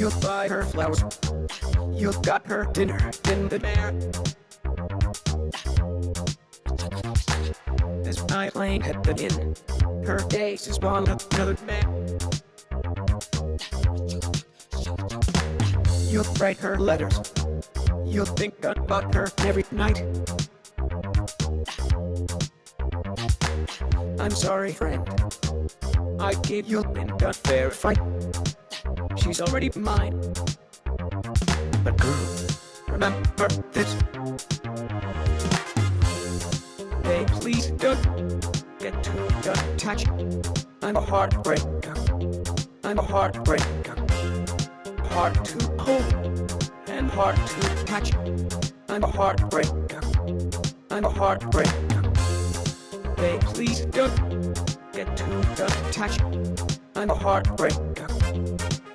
You buy her flowers. You got her dinner in the air. This night plane had been in. Her days is on another man. You write her letters. You think about her every night. I'm sorry, friend. I gave you an unfair fight. She's already mine. But girl, remember this. Hey, please don't get too attached. I'm a heartbreaker. I'm a heartbreaker. Hard to hold and hard to catch. I'm a heartbreaker. I'm a heartbreaker. Hey, please don't get too attached. I'm a heartbreaker.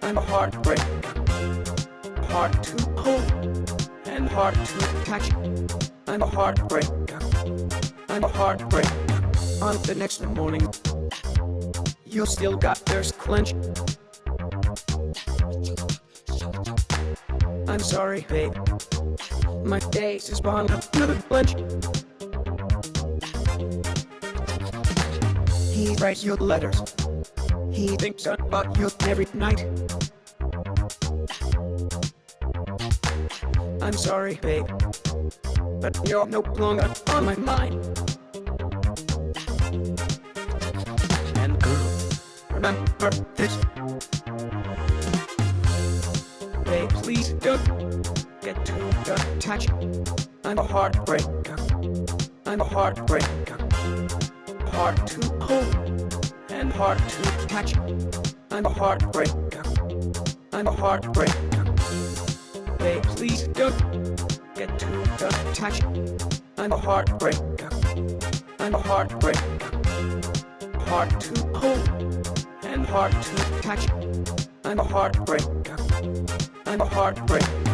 I'm a heartbreaker. Hard to hold and hard to catch. I'm a heartbreaker. I'm a heartbreaker. On the next morning, you still got yours clenched. I'm sorry, babe. My days is on another blench. He writes you letters. He thinks about you every night. I'm sorry, babe, but you're no longer on my mind. And girl, remember this. Babe, please don't get too attached. I'm a heartbreaker. I'm a heartbreaker. Hard to hold and hard to catch. I'm a heartbreaker. I'm a heartbreaker. Babe, please don't get too attached. I'm a heartbreaker. I'm a heartbreaker. Hard to hold and hard to catch. I'm a heartbreaker. I'm a heartbreaker.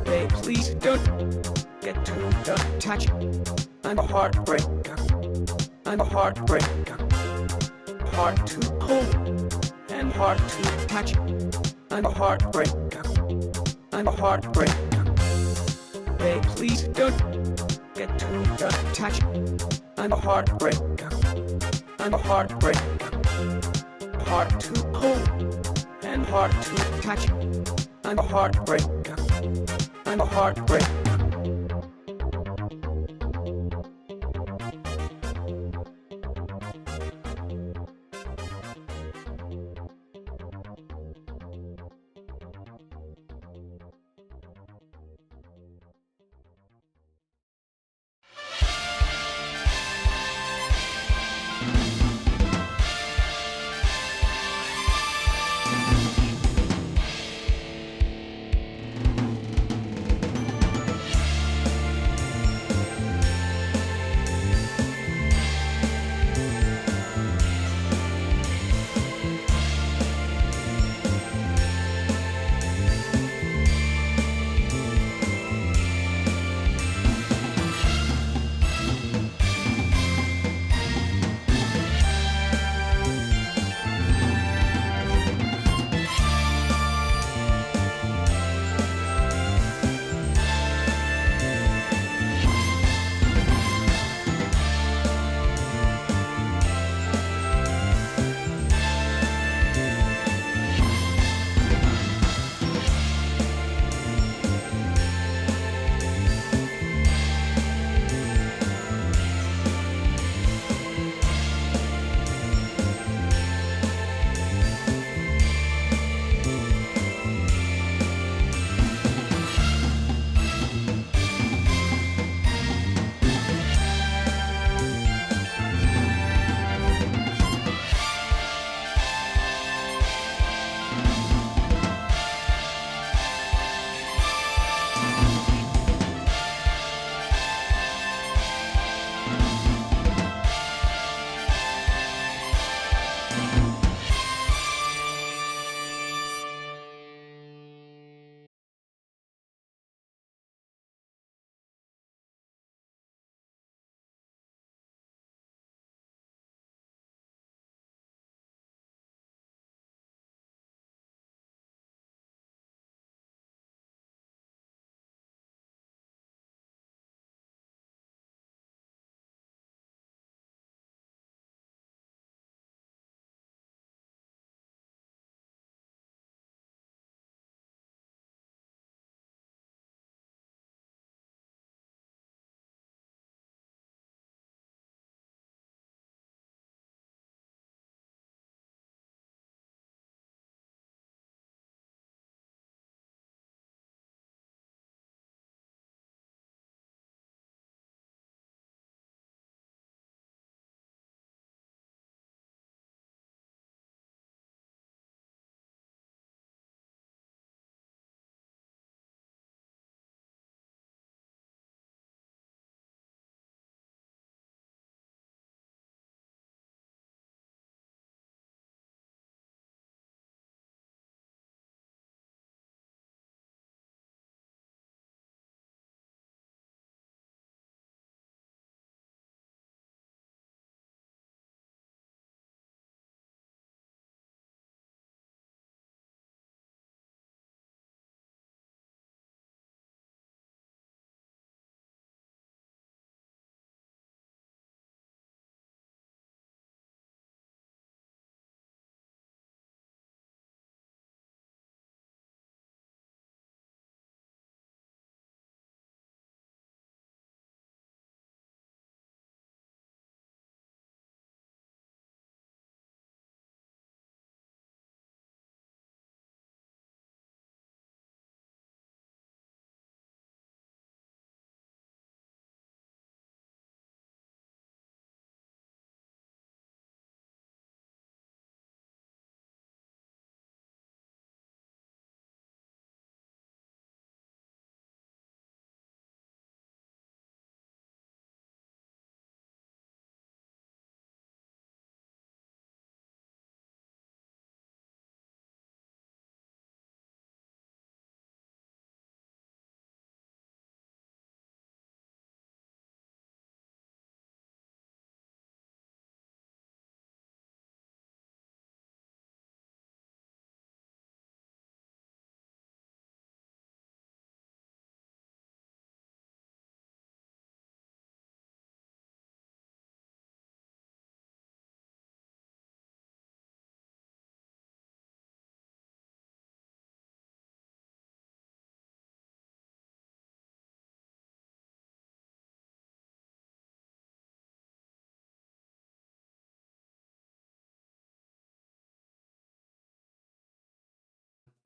Hey, please don't get too attached. I'm a heartbreaker. I'm a heartbreaker. Hard to hold and hard to catch. I'm a heartbreaker. I'm a heartbreaker. Hey, please don't get too attached. I'm a heartbreaker. I'm a heartbreaker. Hard to hold and hard to catch. I'm a heartbreaker. I'm a heartbreaker.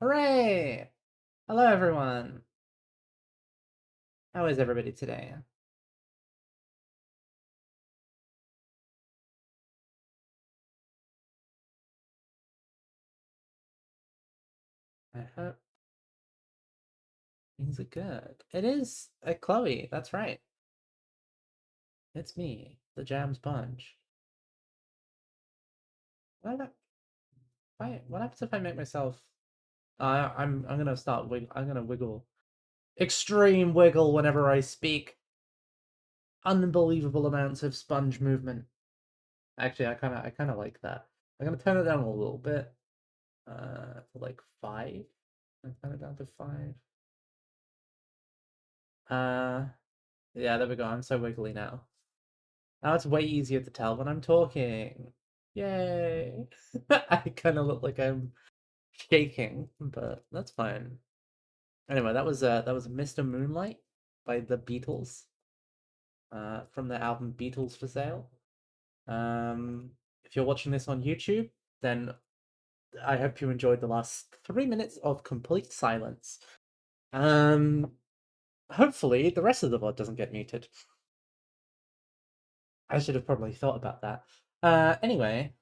Hooray! Hello, everyone. How is everybody today? I hope things are good. It is Chloe. That's right. It's me, the Jam Sponge. What, what happens if I make myself? I'm gonna start. I'm gonna wiggle. Extreme wiggle whenever I speak. Unbelievable amounts of sponge movement. Actually, I kind of like that. I'm gonna turn it down a little bit. To like 5. I turn it down to 5. Yeah, there we go. I'm so wiggly now. Now it's way easier to tell when I'm talking. Yay! I kind of look like I'm shaking, but that's fine. Anyway, that was Mr. Moonlight by the Beatles, from the album Beatles for Sale. If you're watching this on YouTube, then I hope you enjoyed the last 3 minutes of complete silence. Hopefully the rest of the VOD doesn't get muted. I should have probably thought about that. Anyway,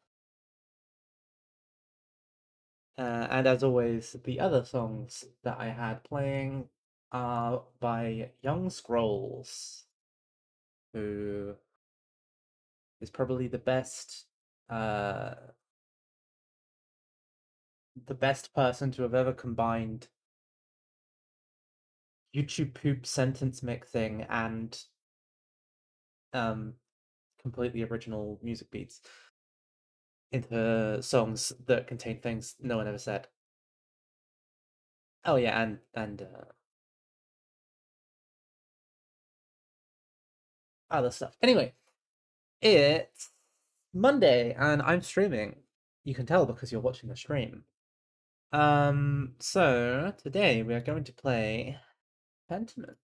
and as always, the other songs that I had playing are by Young Scrolls, who is probably the best person to have ever combined YouTube poop sentence mixing and um completely original music beats into songs that contain things no one ever said. Oh yeah, and other stuff. Anyway, it's Monday and I'm streaming. You can tell because you're watching the stream. So today we are going to play Pentiment.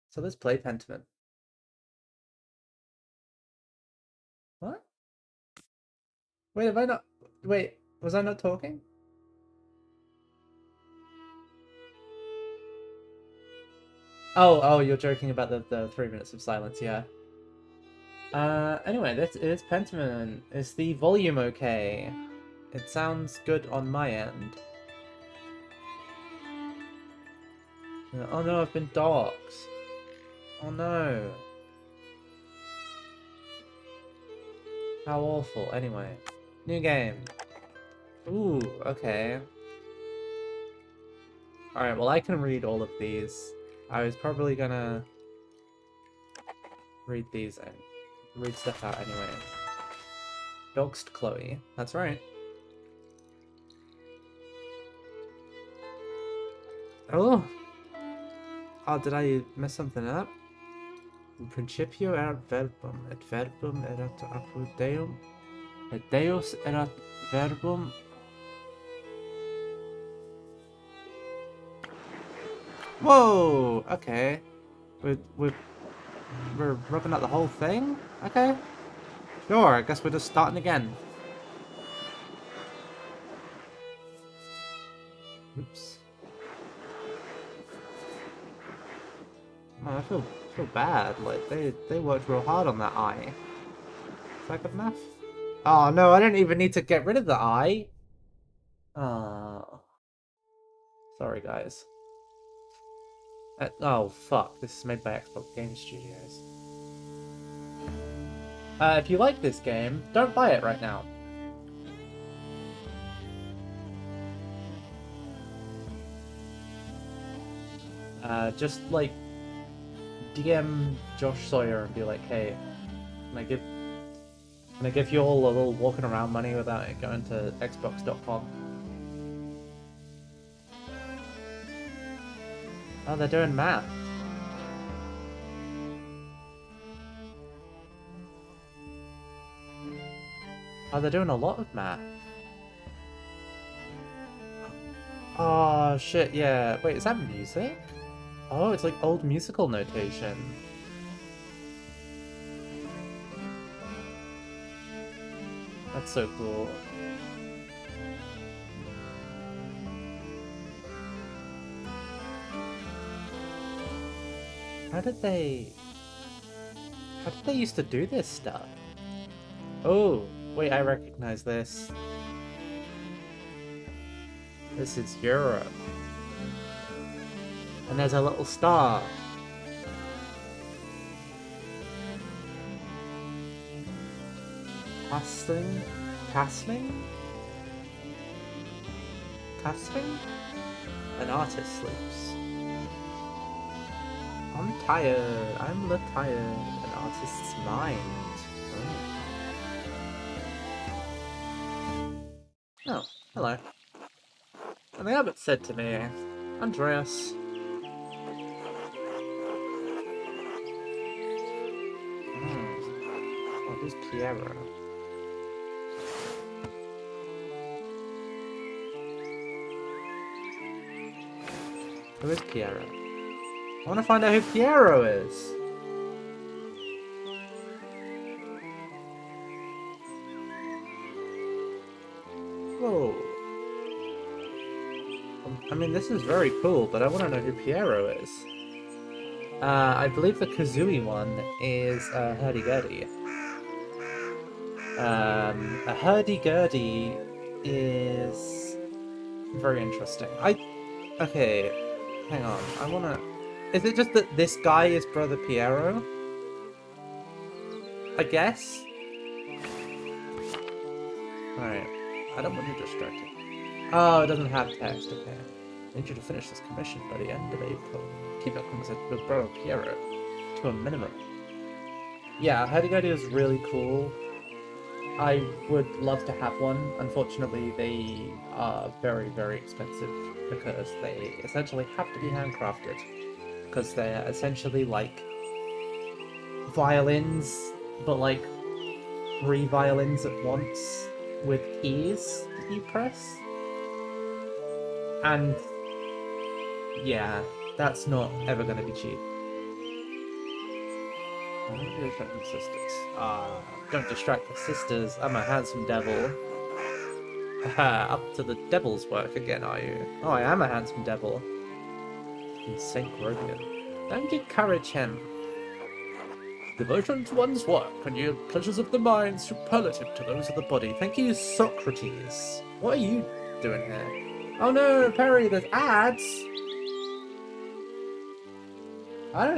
So let's play Pentiment. What? Wait, have I not? Wait, was I not talking? Oh, you're joking about the 3 minutes of silence, yeah. Anyway, this is Pentiment. Is the volume okay? It sounds good on my end. Oh no, I've been doxxed. Oh no. How awful. Anyway. New game. Ooh, okay. Alright, well I can read all of these. I was probably gonna read these and read stuff out anyway. Doxed Chloe. That's right. Oh! Oh, did I mess something up? In principio erat verbum, et verbum erat apud Deum, et Deus erat verbum. Whoa! Okay. We're ripping out the whole thing? Okay. Sure, I guess we're just starting again. Oops. Oh, I feel bad. Like they worked real hard on that eye. Is that good enough? Oh no, I don't even need to get rid of the eye. Oh. Sorry guys. Oh fuck, this is made by Xbox Game Studios. If you like this game, don't buy it right now. Just like DM Josh Sawyer and be like, hey, can I give you all a little walking around money without it going to Xbox.com? Oh, they're doing math. Oh, they're doing a lot of math. Oh shit, yeah. Wait, is that music? Oh, it's like old musical notation. That's so cool. How did they used to do this stuff? Oh, wait, I recognize this. This is Europe. And there's a little star. Castling? Castling? Castling? An artist sleeps. I'm tired. I'm tired. An artist's mind. Oh, hello. And the abbot said to me, Andreas. Oh, who's Piero? Who is Piero? I want to find out who Piero is. Whoa. I mean, this is very cool, but I want to know who Piero is. I believe the Kazooie one is a hurdy-gurdy. A hurdy-gurdy is very interesting. Okay, hang on. I wanna... Is it just that this guy is Brother Piero? I guess? Alright. I don't want you distracted. Oh, it doesn't have text, okay. I need you to finish this commission by the end of April. Keep your conversation with Brother Piero to a minimum. Yeah, hurdy-gurdy is really cool. I would love to have one. Unfortunately, they are very, very expensive because they essentially have to be handcrafted. Because they're essentially like violins, but like 3 violins at once with keys that you press. And yeah, that's not ever going to be cheap. Sisters. Don't distract the sisters. I'm a handsome devil. Up to the devil's work again, are you? Oh, I am a handsome devil. In St. Grobian. Don't encourage him. Devotion to one's work and yield pleasures of the mind superlative to those of the body. Thank you, Socrates. What are you doing here? Oh no, Perry, there's ads! I don't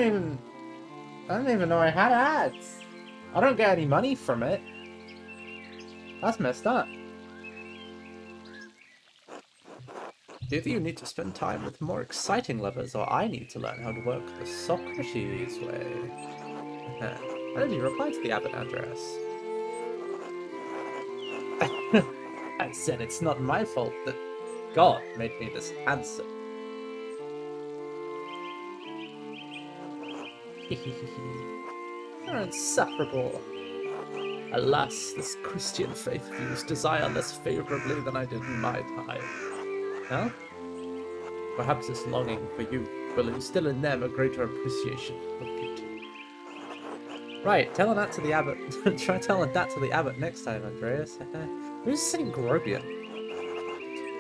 even know I had ads. I don't get any money from it. That's messed up. Either you need to spend time with more exciting lovers, or I need to learn how to work the Socrates way. How did you reply to the abbot, Andreas? I said it's not my fault that God made me this handsome. You're insufferable. Alas, this Christian faith views desire less favourably than I did in my time. Huh? Perhaps this longing for you will instill in them a greater appreciation of beauty. Right, telling that to the abbot. Try telling that to the abbot next time, Andreas. Who's St. Grobian?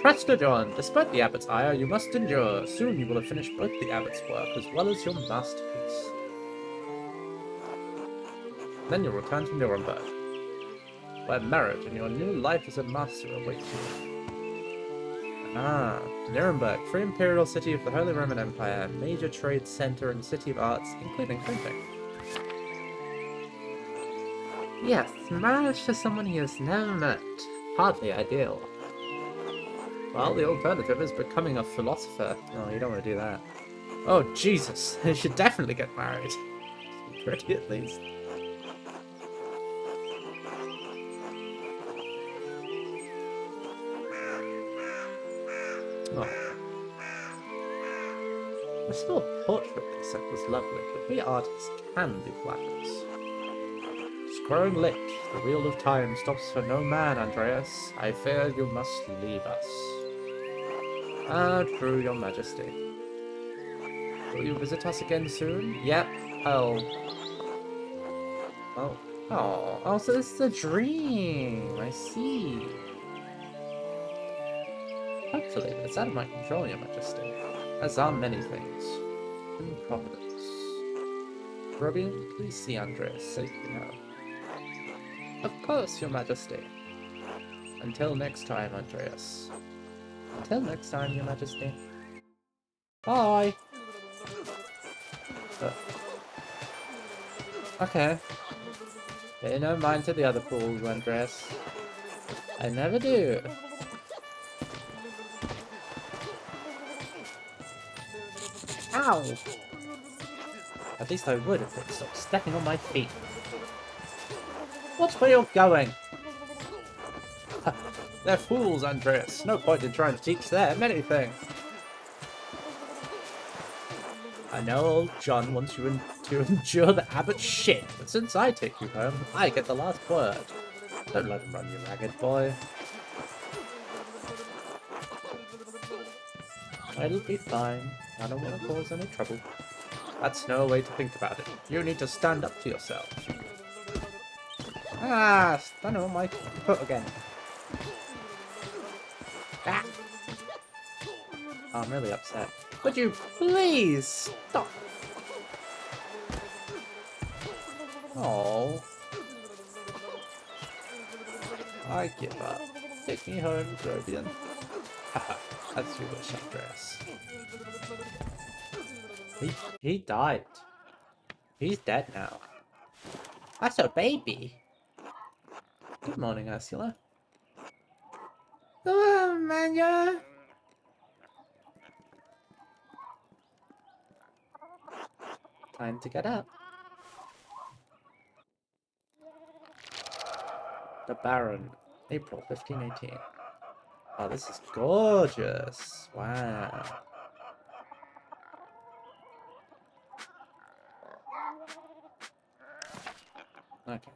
Prester John, despite the abbot's ire, you must endure. Soon you will have finished both the abbot's work as well as your masterpiece. Then you'll return to Nuremberg, where marriage and your new life as a master await you. Ah, Nuremberg, free imperial city of the Holy Roman Empire, major trade center and city of arts, including printing. Yes, marriage to someone he has never met. Hardly ideal. Well, the alternative is becoming a philosopher. Oh, you don't want to do that. Oh, Jesus, you should definitely get married. Pretty, at least. Oh. I saw a portrait they sent was lovely, but we artists can be flatters. It's growing late. The wheel of time stops for no man, Andreas. I fear you must leave us. True, your majesty. Will you visit us again soon? Yep, I'll... Oh, so this is a dream. I see. Hopefully, it's out of my control, your majesty. As are many things. In Providence. Robin, please see Andreas safely home. Of course, Your Majesty. Until next time, Andreas. Until next time, Your Majesty. Bye! Okay. Pay no mind to the other fools, Andreas. I never do. Ow! At least I would if they'd stop stepping on my feet. Watch where you're going! They're fools, Andreas. No point in trying to teach them anything. I know old John wants you to endure the abbot's shit, but since I take you home, I get the last word. Don't let him run you ragged, boy. It'll be fine. I don't want to cause any trouble. That's no way to think about it. You need to stand up to yourself. Ah, stand on my foot again. Ah. Oh, I'm really upset. Would you please stop? Oh. I give up. Take me home, Grobian. Haha, as you wish, Andreas. He died. He's dead now. That's a baby. Good morning, Ursula. Oh, man, time to get up. The Baron, April 1518. Oh, this is gorgeous. Wow. Okay.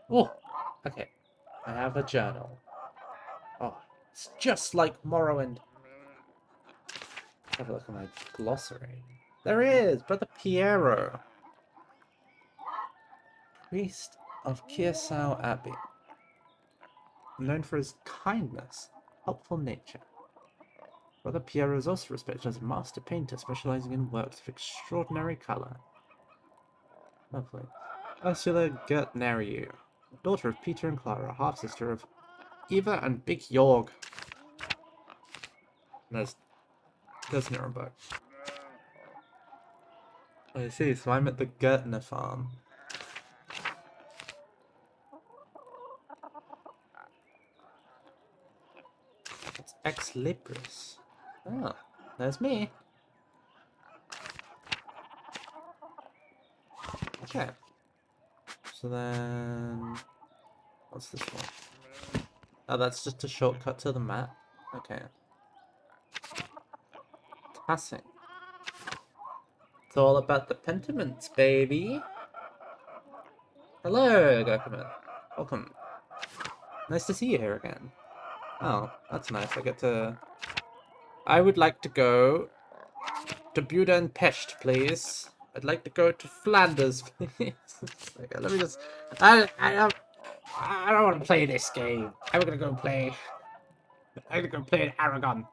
Oh, okay. I have a journal. Oh, it's just like Morrowind. Have a look at my glossary. There is! Brother Piero. Priest of Kiersau Abbey. Known for his kindness, helpful nature. Brother Piero is also respected as a master painter specializing in works of extraordinary color. Lovely. Ursula Gertneriu, daughter of Peter and Clara, half-sister of Eva and Big Jorg. There's Nuremberg. I see, so I'm at the Gertner farm. It's Ex Libris. Oh, there's me. Okay. So then... what's this one? Oh, that's just a shortcut to the map. Okay. Passing. It's all about the Pentiments, baby. Hello, Gurkhaman. Welcome. Nice to see you here again. Oh, that's nice. I get to... I would like to go to Buda and Pest, please. I'd like to go to Flanders, please. Okay, let me just... I don't want to play this game. I'm gonna go play in Aragon.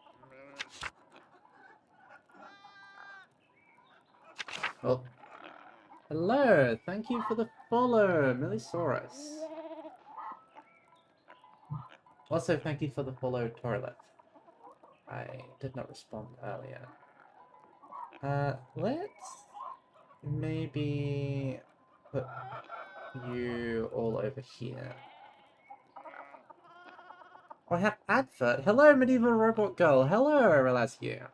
Oh. Hello, thank you for the follow, Millisaurus. Also, thank you for the follow, Torlet. I did not respond earlier. Let's maybe put you all over here. Oh, I have advert. Hello, medieval robot girl. Hello, Relasio.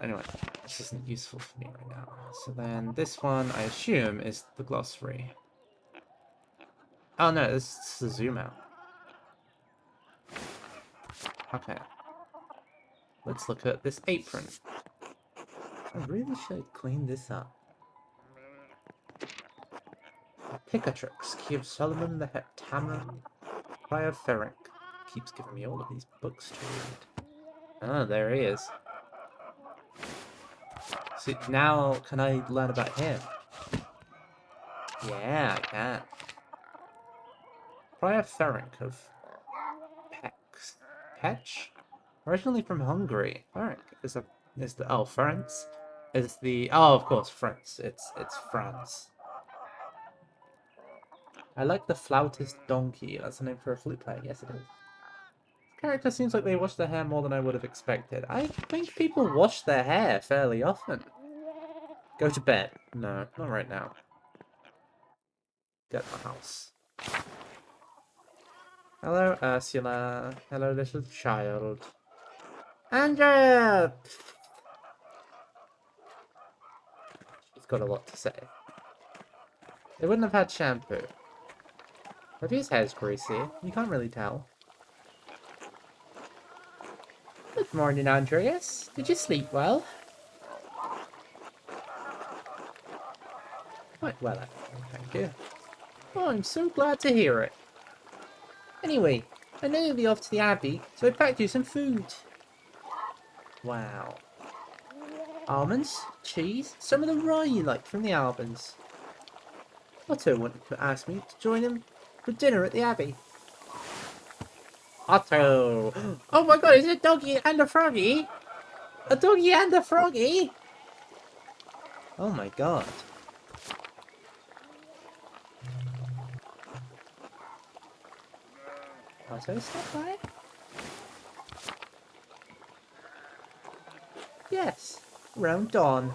Anyway, this isn't useful for me right now. So then this one, I assume, is the glossary. Oh no, this is the zoom out. Okay. Let's look at this apron. I really should clean this up. Picatrix, Key of Solomon, the Heptameron, Prior Ferenc. Keeps giving me all of these books to read. Ah, there he is. See, now can I learn about him? Yeah, I can. Prior Ferenc of Petch? Originally from Hungary. Alright, oh, France? Is the, oh, of course, France. It's France. I like the flautist donkey. That's the name for a flute player. Yes, it is. Character seems like they wash their hair more than I would have expected. I think people wash their hair fairly often. Go to bed. No, not right now. Get the house. Hello, Ursula. Hello, little child. Andrea! She's got a lot to say. They wouldn't have had shampoo. Maybe his hair's greasy. You can't really tell. Good morning, Andreas. Did you sleep well? Quite well, actually, thank you. Oh, I'm so glad to hear it. Anyway, I know you'll be off to the Abbey, so I packed you some food. Wow. Almonds, cheese, some of the rye you liked from the Albans. Otto wanted to ask me to join him for dinner at the Abbey. Otto! Oh my god, is it a doggy and a froggy? A doggy and a froggy? Oh my god. Otto, stop by? Yes, around dawn.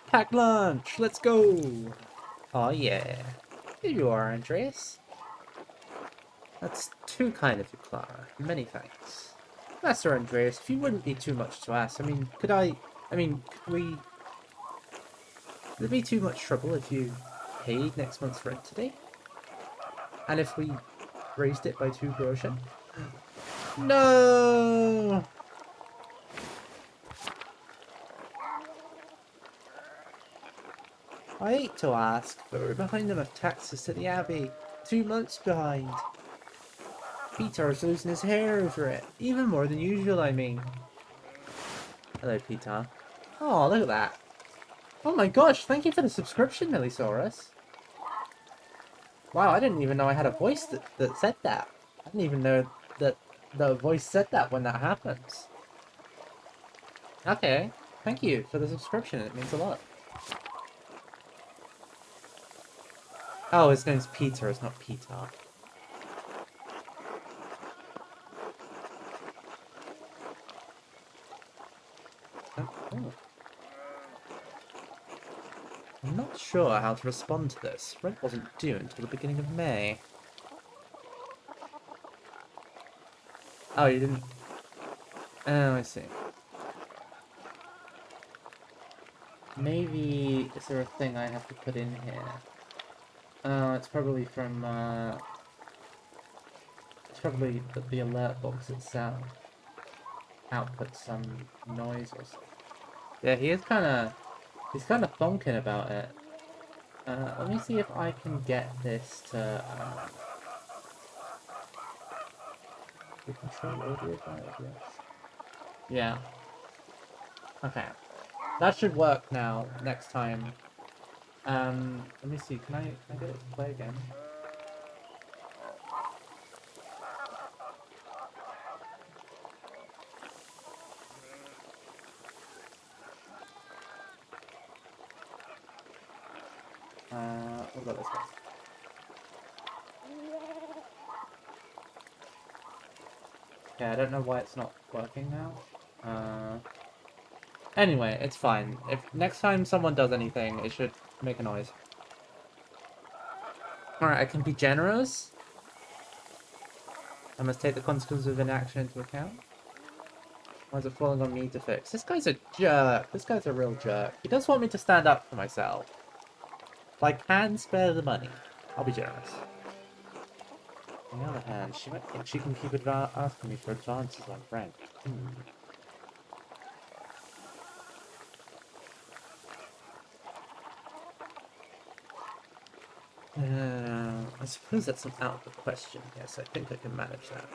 Pack lunch, let's go! Oh yeah. Here you are, Andreas. That's too kind of you, Clara. Many thanks. Master Andreas, if you wouldn't be too much to ask, could we... Would it be too much trouble if you paid next month's rent today? And if we raised it by 2 groschen? No! I hate to ask, but we're behind enough taxes to the Abbey. 2 months behind. Peter's losing his hair over it. Even more than usual, I mean. Hello, Peter. Oh, look at that. Oh my gosh, thank you for the subscription, Millisaurus. Wow, I didn't even know I had a voice that said that. I didn't even know that the voice said that when that happens. Okay, thank you for the subscription, it means a lot. Oh, his name's Peter, it's not Peter. Oh. I'm not sure how to respond to this. Rent wasn't due until the beginning of May. Oh, you didn't... Oh, I see. Maybe... Is there a thing I have to put in here? Oh, it's probably from, It's probably the alert box itself. Output some noise or something. Yeah, he's kind of thonking about it. Let me see if I can get this to, we control audio files, yes. Yeah. Okay. That should work now, next time. Let me see, can I get it to play again? What about this one? Yeah, I don't know why it's not working now. Anyway, it's fine. If next time someone does anything, it should make a noise. Alright, I can be generous. I must take the consequences of inaction into account. Why is it falling on me to fix? This guy's a jerk. This guy's a real jerk. He does want me to stand up for myself. If I can spare the money, I'll be generous. On the other hand, she might think she can keep asking me for advances on rent. I suppose that's out of the question. Yes, I think I can manage that.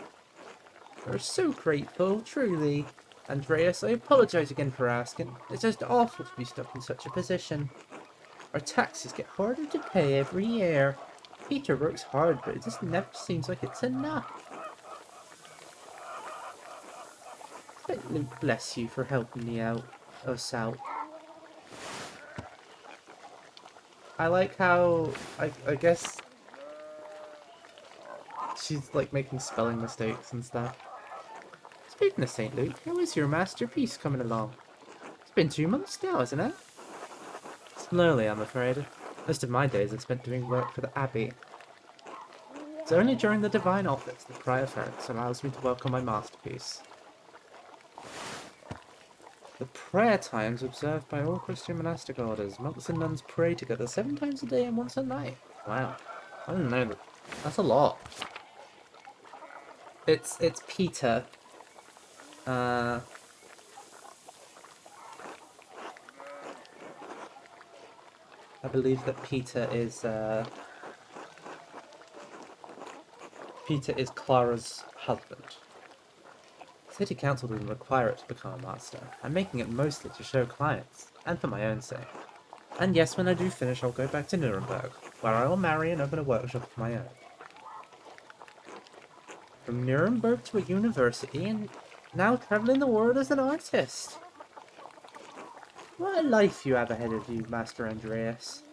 We're so grateful, truly. Andreas, I apologize again for asking. It's just awful to be stuck in such a position. Our taxes get harder to pay every year. Peter works hard, but it just never seems like it's enough. Bless you for helping us out. I like how, I guess, she's like making spelling mistakes and stuff. Speaking of St. Luke, how is your masterpiece coming along? It's been 2 months now, isn't it? Slowly, I'm afraid. Most of my days are spent doing work for the Abbey. It's only during the Divine Office that Prior Ference allows me to welcome my masterpiece. The prayer times observed by all Christian monastic orders. Monks and nuns pray together 7 times a day and once a night. Wow. I didn't know that. That's a lot. It's Peter. I believe that Peter is Clara's husband. City Council doesn't require it to become a master. I'm making it mostly to show clients, and for my own sake. And yes, when I do finish, I'll go back to Nuremberg, where I will marry and open a workshop of my own. From Nuremberg to a university, and now traveling the world as an artist. What a life you have ahead of you, Master Andreas.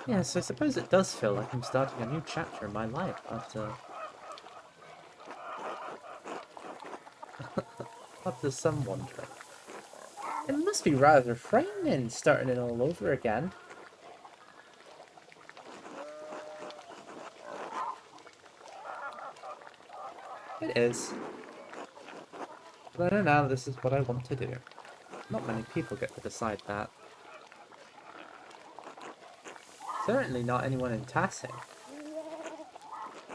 Yes, I suppose it does feel like I'm starting a new chapter in my life after some wondering. It must be rather frightening starting it all over again. It is. But I know now this is what I want to do. Not many people get to decide that. Certainly not anyone in Tassing.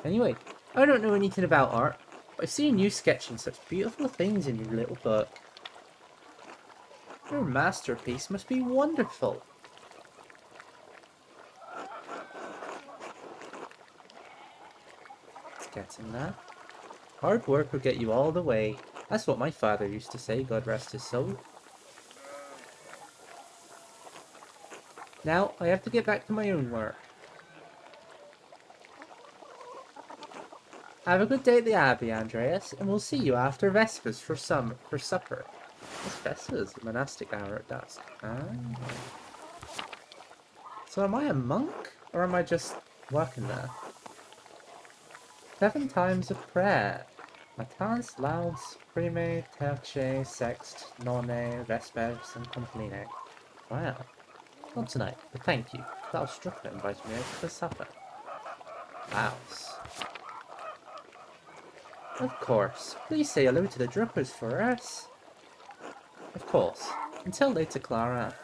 Anyway, I don't know anything about art, but I've seen you sketching such beautiful things in your little book. Your masterpiece must be wonderful. It's getting there. Hard work will get you all the way. That's what my father used to say, God rest his soul. Now, I have to get back to my own work. Have a good day at the Abbey, Andreas, and we'll see you after Vespers for supper. What's Vespers? The monastic hour at dusk. Ah. So am I a monk, or am I just working there? 7 times of prayer. Mattins, lauds, prime, terce, sext, none, vespers, and compline. Wow. Not tonight, but thank you. Klaus Strucker invited me over for supper. Klaus. Of course. Please say hello to the Druckers for us. Of course. Until later, Clara.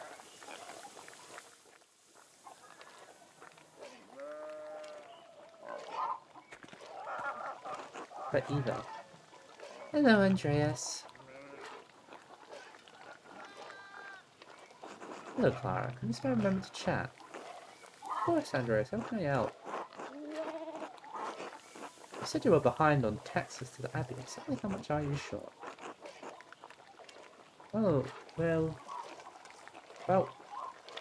But Eva. Hello, Andreas. Hello, Clara. Can we spare a moment to chat? Of course, Andreas. How can I help? You said you were behind on taxes to the Abbey. Exactly how much are you short? Oh, well... about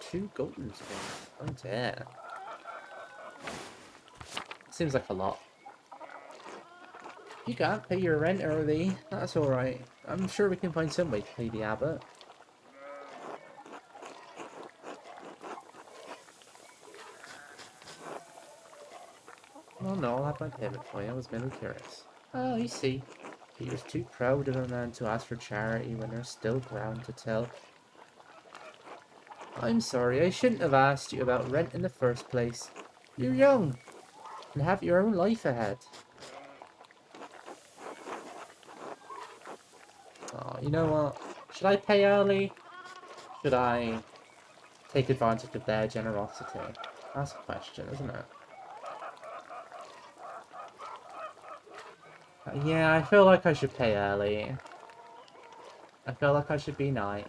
2 golden spoons. Oh dear. Seems like a lot. You can't pay your rent early. That's alright. I'm sure we can find some way to pay the abbot. Oh no, I'll have my payment for you. I was merely curious. Oh, you see. Peter's too proud of a man to ask for charity when there's still ground to tell. I'm sorry, I shouldn't have asked you about rent in the first place. You're young, and have your own life ahead. Oh, you know what? Should I pay early? Should I take advantage of their generosity? That's a question, isn't it? Yeah, I feel like I should pay early. I feel like I should be nice.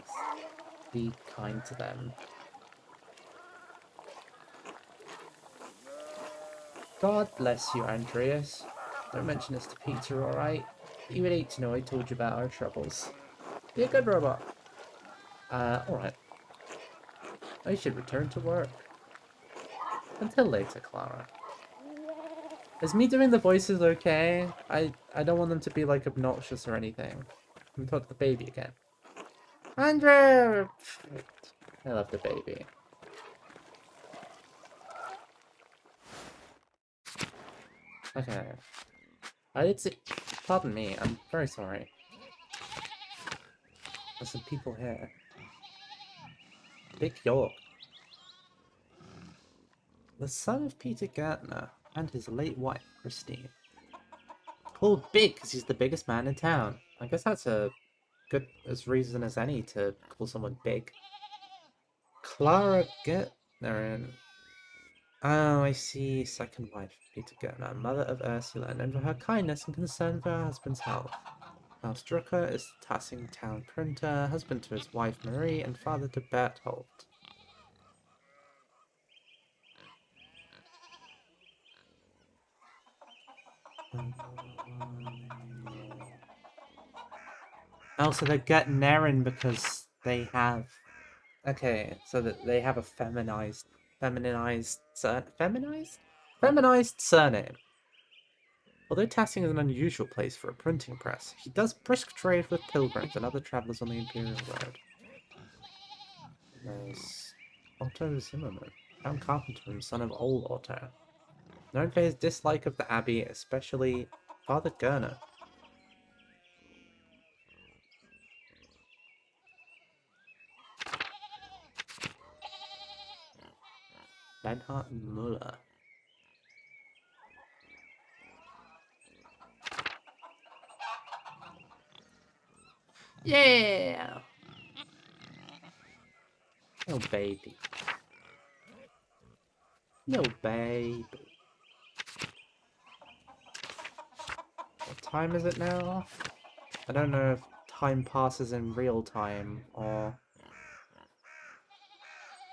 Be kind to them. God bless you, Andreas. Don't mention this to Peter, alright? He would hate to know I told you about our troubles. Be a good robot. Alright. I should return to work. Until later, Clara. Is me doing the voices okay? I don't want them to be like obnoxious or anything. I'm talking to the baby again. Andrew! I love the baby. Okay. I did see. Pardon me, I'm very sorry. There's some people here. Big York. The son of Peter Gärtner and his late wife, Christine. Called Big because he's the biggest man in town. I guess that's a good as reason as any to call someone big. Clara Gärtner. Oh, I see. Second wife of Peter Gärtner, mother of Ursula, known for her kindness and concern for her husband's health. Klaus Drucker is the Tassing town printer, husband to his wife Marie, and father to Berthold. Oh, so they're Gärtnerin because they have... Okay, so that they have a feminized surname. Although Tassing is an unusual place for a printing press, he does brisk trade with pilgrims and other travellers on the Imperial Road. There's Otto Zimmermann, town carpenter and son of old Otto. Known for his dislike of the Abbey, especially Father Gärtner. Bernhard Müller. Yeah! Oh, baby. No, baby. What time is it now? I don't know if time passes in real time or...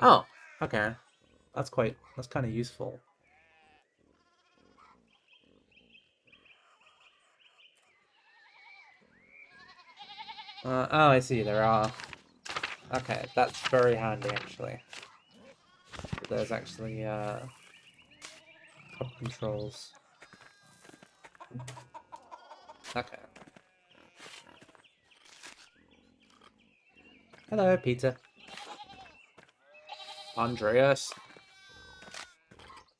Oh, okay. That's kind of useful. Oh, I see, there are. Okay, that's very handy, actually. There's actually, hub controls. Okay. Hello, Peter. Andreas.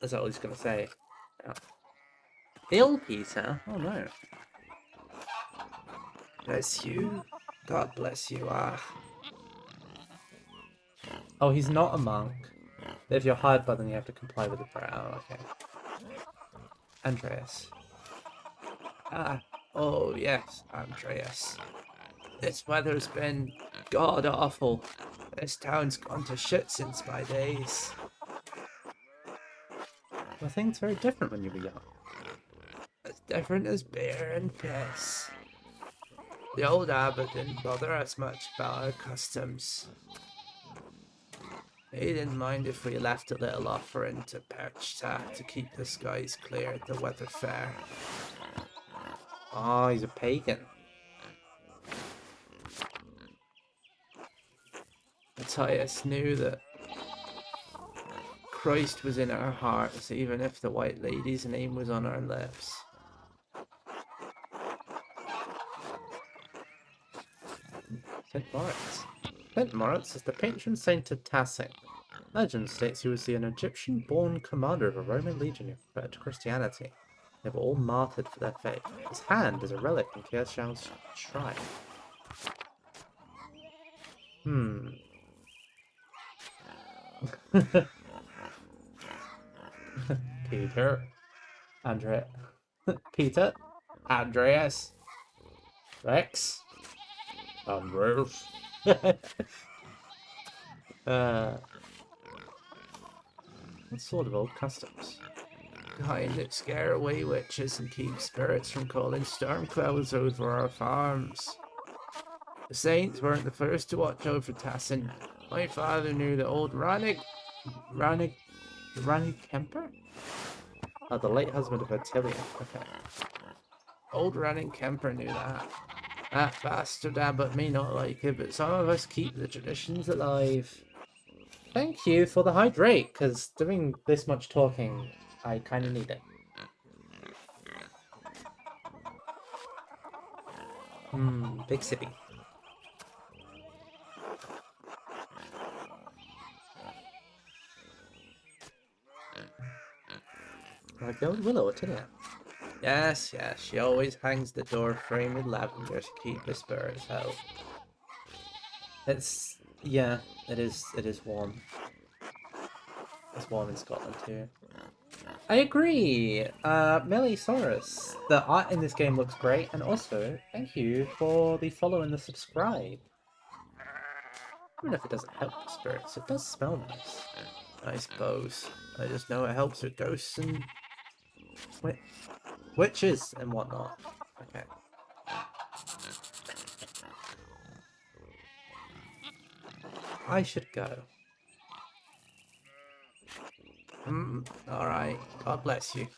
That's all he's gonna say. Yeah. Ill, Peter? Oh, no. Bless you. God bless you, Oh, he's not a monk. If you're hired by them, you have to comply with the prayer. Oh, okay. Andreas. Oh yes, Andreas. This weather's been god-awful. This town's gone to shit since my days. Well, things very different when you were young. As different as beer and piss. The old abbot didn't bother us much about our customs. He didn't mind if we left a little offering to Perchta to keep the skies clear at the weather fair. Oh, he's a pagan. Matthias knew that Christ was in our hearts, even if the White Lady's name was on our lips. St. Moritz. St. Moritz is the patron saint of Tassing. Legend states he was an Egyptian-born commander of a Roman legion who converted to Christianity. They were all martyred for their faith. His hand is a relic in Kirschau's shrine. Peter. Peter. Andreas. Rex. Andreas. What sort of old customs? Kind that scare away witches and keep spirits from calling storm clouds over our farms. The saints weren't the first to watch over Tassin. My father knew the old Rannig Kemper? Oh, the late husband of Attilia. Okay. Old Rannig Kemper knew that. That bastard abbot may not like it, but some of us keep the traditions alive. Thank you for the hydrate, because doing this much talking, I kind of need it. Big sippy. Like the old willow, isn't it? Yes, yes, she always hangs the door frame with lavender to keep the spirits out. It's, yeah, it is warm. It's warm in Scotland too. I agree! Melisaurus, the art in this game looks great, and also, thank you for the follow and the subscribe. I don't know if it doesn't help the spirits, it does smell nice. I suppose. I just know it helps with ghosts and witches and whatnot. Okay. I should go. Alright. God bless you.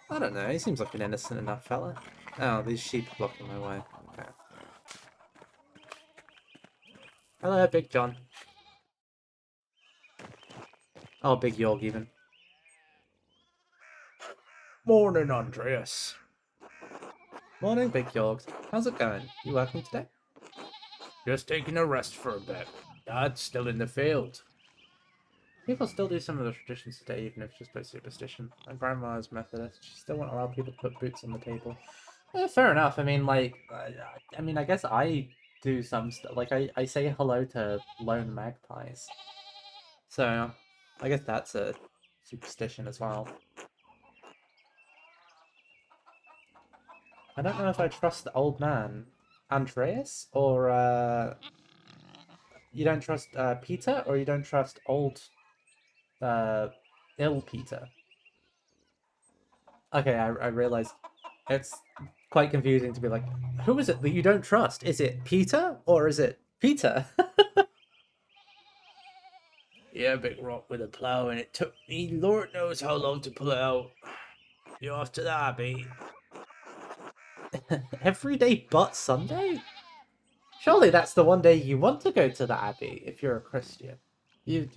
I don't know, he seems like an innocent enough fella. Oh, these sheep are blocking my way. Okay. Hello, Big John. Oh, Big York even. Morning, Andreas. Morning, Big York. How's it going? You working today? Just taking a rest for a bit. Dad's still in the field. People still do some of the traditions today, even if it's just by superstition. My grandma is Methodist. She still won't allow people to put boots on the table. Fair enough. I mean, like, I guess I do some stuff. Like, I say hello to lone magpies. So, I guess that's a superstition as well. I don't know if I trust the old man, Andreas, or, you don't trust, Peter, or you don't trust old, ill Peter. Okay, I realize it's quite confusing to be like, who is it that you don't trust? Is it Peter or is it Peter? Yeah, big rock with a plough, and it took me Lord knows how long to pull it out. You off to the Abbey? Every day but Sunday? Surely that's the one day you want to go to the Abbey if you're a Christian. You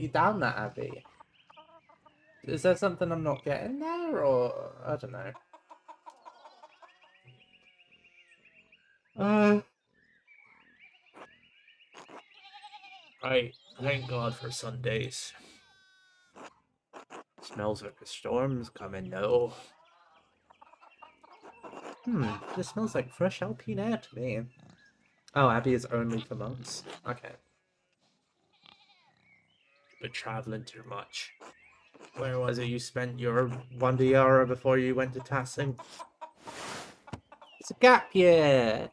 down that Abbey. Is there something I'm not getting there, or I don't know. Right. Thank God for Sundays. Smells like a storm's coming now. This smells like fresh alpine air to me. Oh, Abbey is only for monks. Okay. Been traveling too much. Where was it you spent your wonder year before you went to Tassing? It's a gap year!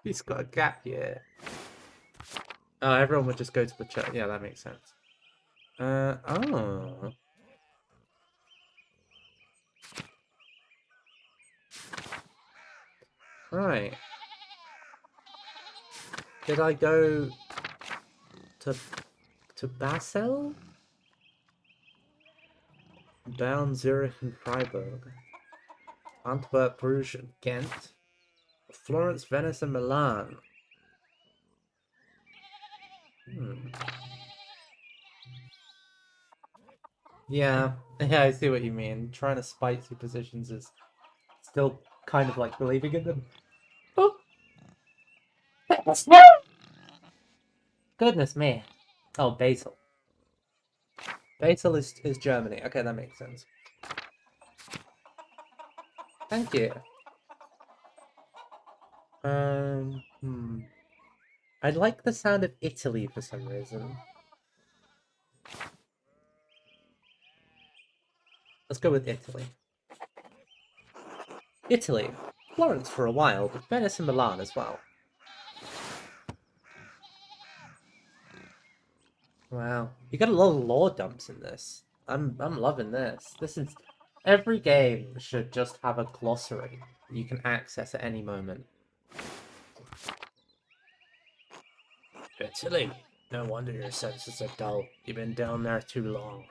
He's got a gap year. Oh, everyone would just go to the church. Yeah, that makes sense. Oh. Right. Did I go to Basel? Bern, Zurich, and Freiburg. Antwerp, Bruges, and Ghent. Florence, Venice, and Milan. Yeah, yeah, I see what you mean. Trying to spite superstitions is still kind of like believing in them. Oh. Goodness me. Oh, Basel. Basel is Germany. Okay, that makes sense. Thank you. I like the sound of Italy for some reason. Let's go with Italy. Italy. Florence for a while, but Venice and Milan as well. Wow, you got a lot of lore dumps in this. I'm loving this. This is every game should just have a glossary you can access at any moment. Italy. No wonder your senses are dull. You've been down there too long.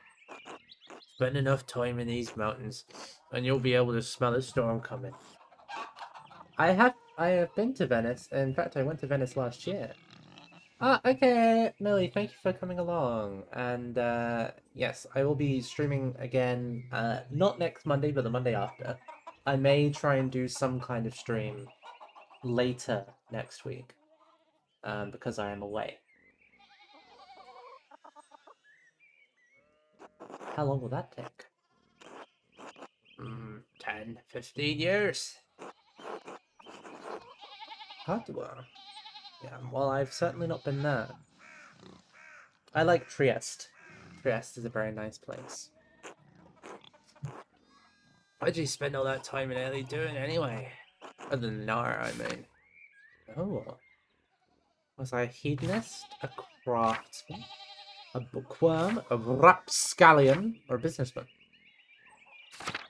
Spend enough time in these mountains, and you'll be able to smell a storm coming. I have been to Venice. In fact, I went to Venice last year. Okay, Millie, thank you for coming along. And yes, I will be streaming again, not next Monday, but the Monday after. I may try and do some kind of stream later next week, because I am away. How long will that take? 10, 15 years. Padua. Yeah, well, I've certainly not been there. I like Trieste. Trieste is a very nice place. What'd you spend all that time in Italy doing anyway? Other than Nara, I mean. Oh. Was I a hedonist, a craftsman, a bookworm, a rapscallion, or a businessman?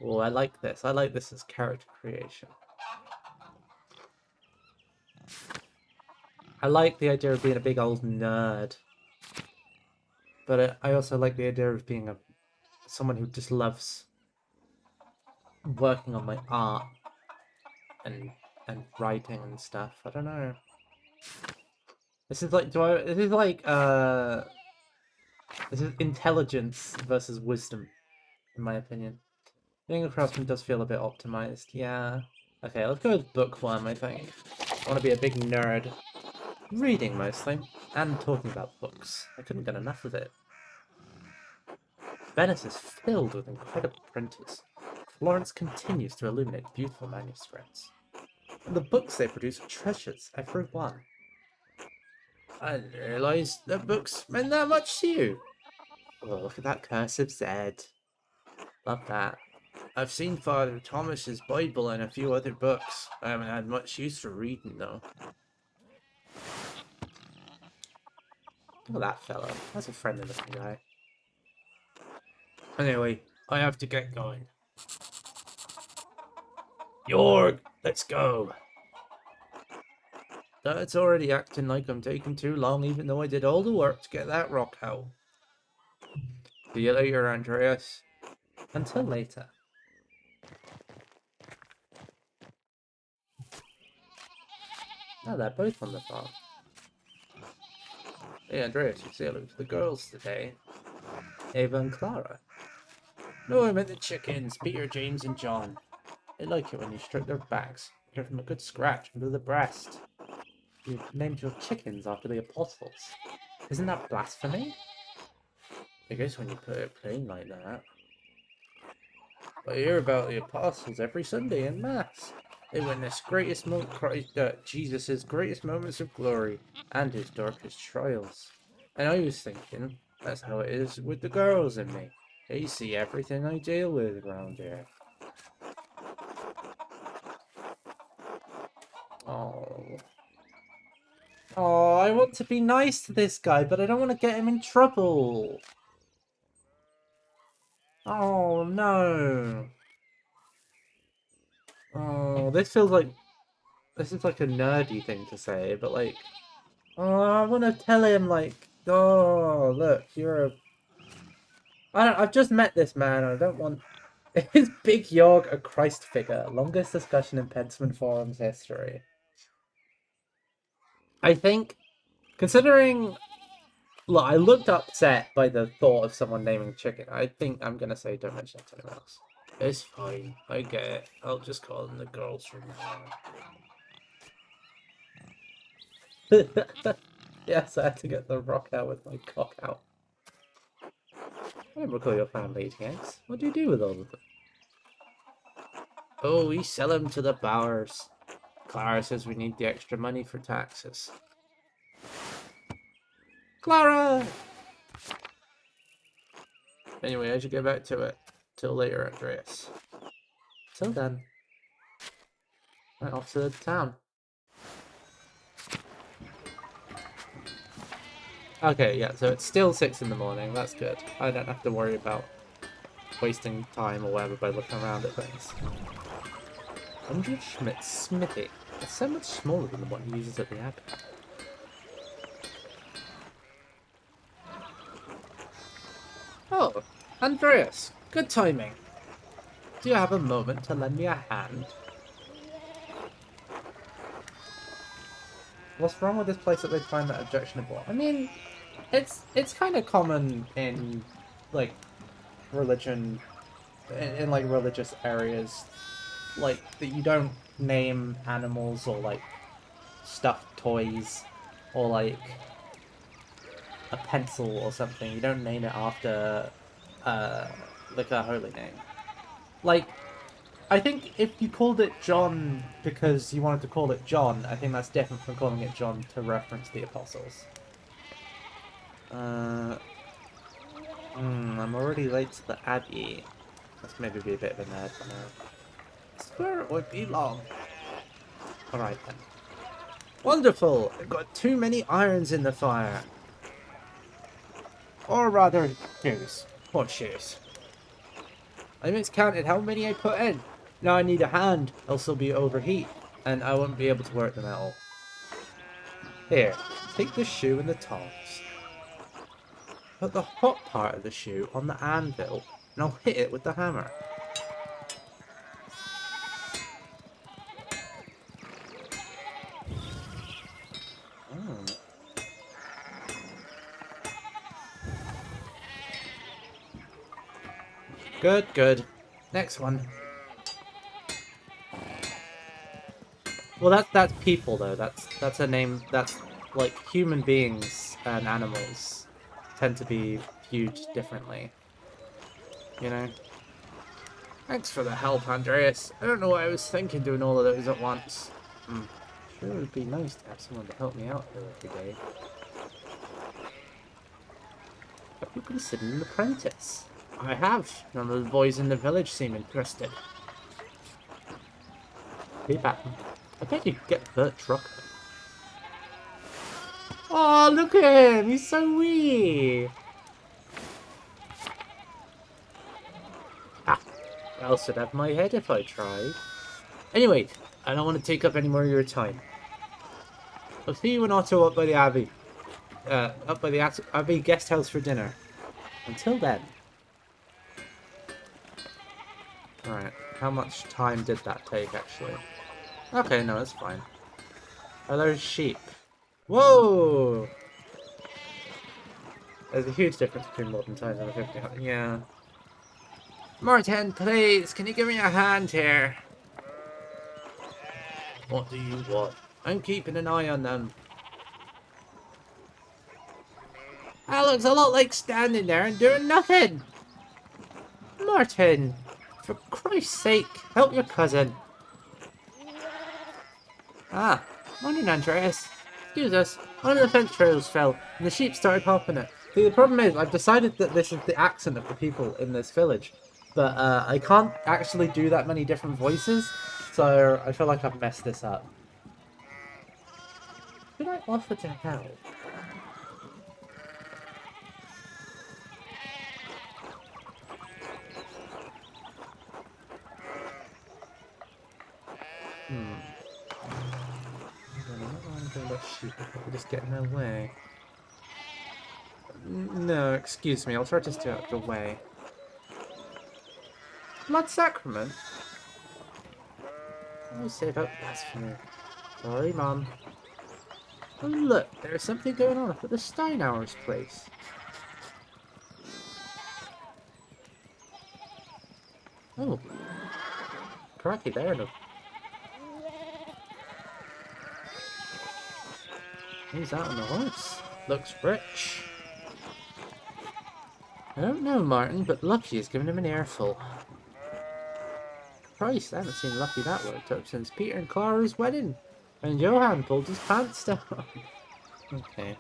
Oh, I like this. I like this as character creation. I like the idea of being a big old nerd. But I also like the idea of being someone who just loves working on my art and writing and stuff. I don't know. This is like this is intelligence versus wisdom, in my opinion. Being a craftsman does feel a bit optimized, yeah. Okay, let's go with bookworm, I think. I want to be a big nerd. Reading, mostly. And talking about books. I couldn't get enough of it. Venice is filled with incredible printers. Florence continues to illuminate beautiful manuscripts. And the books they produce are treasures, every one. I didn't realise that books meant that much to you. Oh, look at that cursive Z. Love that. I've seen Father Thomas's Bible and a few other books. I haven't had much use for reading, though. Look at that fellow. That's a friendly looking guy. Anyway, I have to get going. Jorg, let's go. That's already acting like I'm taking too long, even though I did all the work to get that rock out. See you later, Andreas. Until later. Oh, they're both on the farm. Hey, Andreas, you say hello to the girls today. Ava and Clara. No, I meant the chickens, Peter, James, and John. They like it when you stroke their backs. Give them a good scratch under the breast. You named your chickens after the apostles. Isn't that blasphemy? I guess when you put it plain like that. I hear about the apostles every Sunday in Mass. They witness Jesus' greatest moments of glory and his darkest trials. And I was thinking, that's how it is with the girls and me. They see everything I deal with around here. Oh. Oh, I want to be nice to this guy, but I don't want to get him in trouble. Oh, no. Oh, this is like a nerdy thing to say, but like, oh, I want to tell him like, oh, look, I've just met this man, and I don't want... Is Big York a Christ figure? Longest discussion in Pentiment forums history. I think, considering... Look, I looked upset by the thought of someone naming chicken. I think I'm gonna say don't mention it to anyone else. It's fine. I get it. I'll just call them the girls from now. Yes, I had to get the rock out with my cock out. I don't recall your family eating eggs. What do you do with all of them? Oh, we sell them to the bowers. Clara says we need the extra money for taxes. Clara! Anyway, I should get back to it. Till later, Andreas. Till then. I'm off to the town. Okay, yeah, so it's still 6 in the morning. That's good. I don't have to worry about wasting time or whatever by looking around at things. Andreas Schmidt's smithy. It's so much smaller than the one he uses at the abbey. Oh, Andreas, good timing. Do you have a moment to lend me a hand? What's wrong with this place that they find that objectionable? I mean, it's kind of common in like religion, in like religious areas, like that you don't name animals or like stuffed toys or like a pencil or something. You don't name it after like a holy name. Like I think if you called it John because you wanted to call it John, I think that's different from calling it John to reference the apostles. I'm already late to the Abbey. Let's maybe be a bit of a nerd now. I swear it won't be long. Alright then. Wonderful! I've got too many irons in the fire. Or rather, shoes. What shoes? I miscounted how many I put in. Now I need a hand, else they'll be overheat, and I won't be able to work them at all. Here, take the shoe and the tongs. Put the hot part of the shoe on the anvil, and I'll hit it with the hammer. Oh. Good, good. Next one. Well, that's people though. That's a name. That's like human beings and animals tend to be viewed differently. You know. Thanks for the help, Andreas. I don't know what I was thinking doing all of those at once. Sure would be nice to have someone to help me out here every day. Have you considered an apprentice? I have. None of the boys in the village seem interested. Be back. I bet you could get Bert Trucker. Oh, look at him! He's so wee! Ah, I also have my head if I tried. Anyway, I don't want to take up any more of your time. I'll see you and Otto up by the Abbey. Up by the Abbey guest house for dinner. Until then. Alright, how much time did that take, actually? Okay, no, that's fine. Are there sheep? Whoa! There's a huge difference between modern times and the 1500s. Yeah. Martin, please, can you give me a hand here? What do you want? I'm keeping an eye on them. That looks a lot like standing there and doing nothing. Martin, for Christ's sake, help your cousin. Ah, morning, Andreas. Excuse us, one of the fence rails fell, and the sheep started hopping it. See, the problem is, I've decided that this is the accent of the people in this village, but I can't actually do that many different voices, so I feel like I've messed this up. Should I offer to help? We're just getting in their way. No, excuse me, I'll try to stay out of the way. Blood sacrament? What do you say about blasphemy? Sorry, Mom. Oh, look, there's something going on up at the Steinauer's place. Oh. Crikey, there no. Who's that on the horse? Looks rich. I don't know, Martin, but Lucky has given him an earful. Christ, I haven't seen Lucky that worked up since Peter and Clara's wedding. And Johann pulled his pants down. Okay.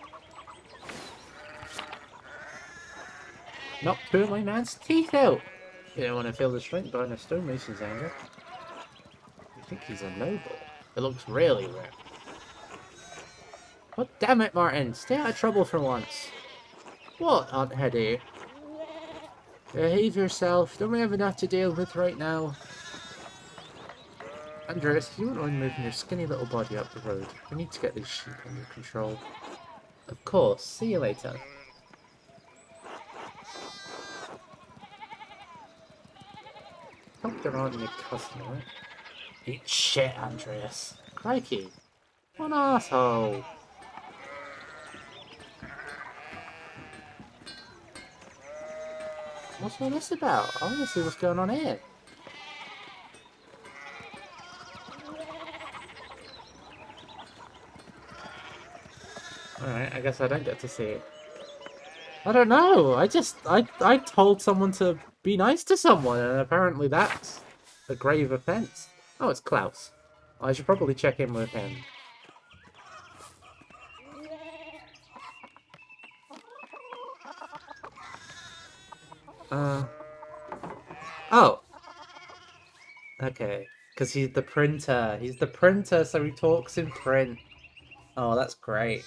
Knocked two of my man's teeth out. You don't want to feel the shrink behind a stonemason's anger. You think he's a noble? It looks really rare. Oh, damn it, Martin. Stay out of trouble for once. What, Aunt Hetty? Behave yourself. Don't we have enough to deal with right now? Andreas, you wouldn't mind moving your skinny little body up the road. We need to get these sheep under control. Of course. See you later. Hope there aren't any customers. Eat shit, Andreas. Crikey. What an asshole. What's all this about? I want to see what's going on here. Alright, I guess I don't get to see it. I don't know. I told someone to be nice to someone, and apparently that's a grave offense. Oh, it's Klaus. I should probably check in with him. Oh. Okay. Because he's the printer. He's the printer, so he talks in print. Oh, that's great.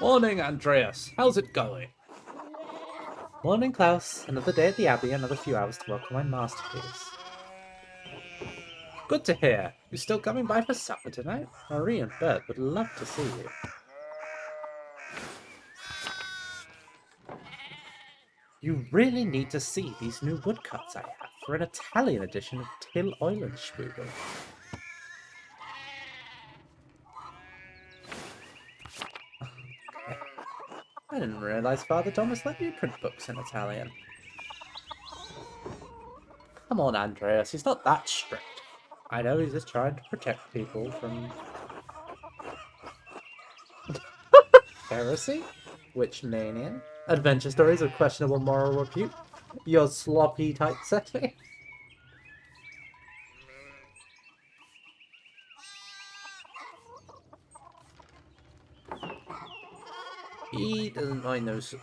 Morning, Andreas. How's it going? Morning, Klaus. Another day at the Abbey, another few hours to work on my masterpiece. Good to hear. You still coming by for supper tonight? Marie and Bert would love to see you. You really need to see these new woodcuts I have for an Italian edition of Till Eulenspiegel. Okay. I didn't realize Father Thomas let you print books in Italian. Come on, Andreas, he's not that strict. I know he's just trying to protect people from heresy, witch mania, adventure stories of questionable moral repute, your sloppy typesetting. He doesn't mind those.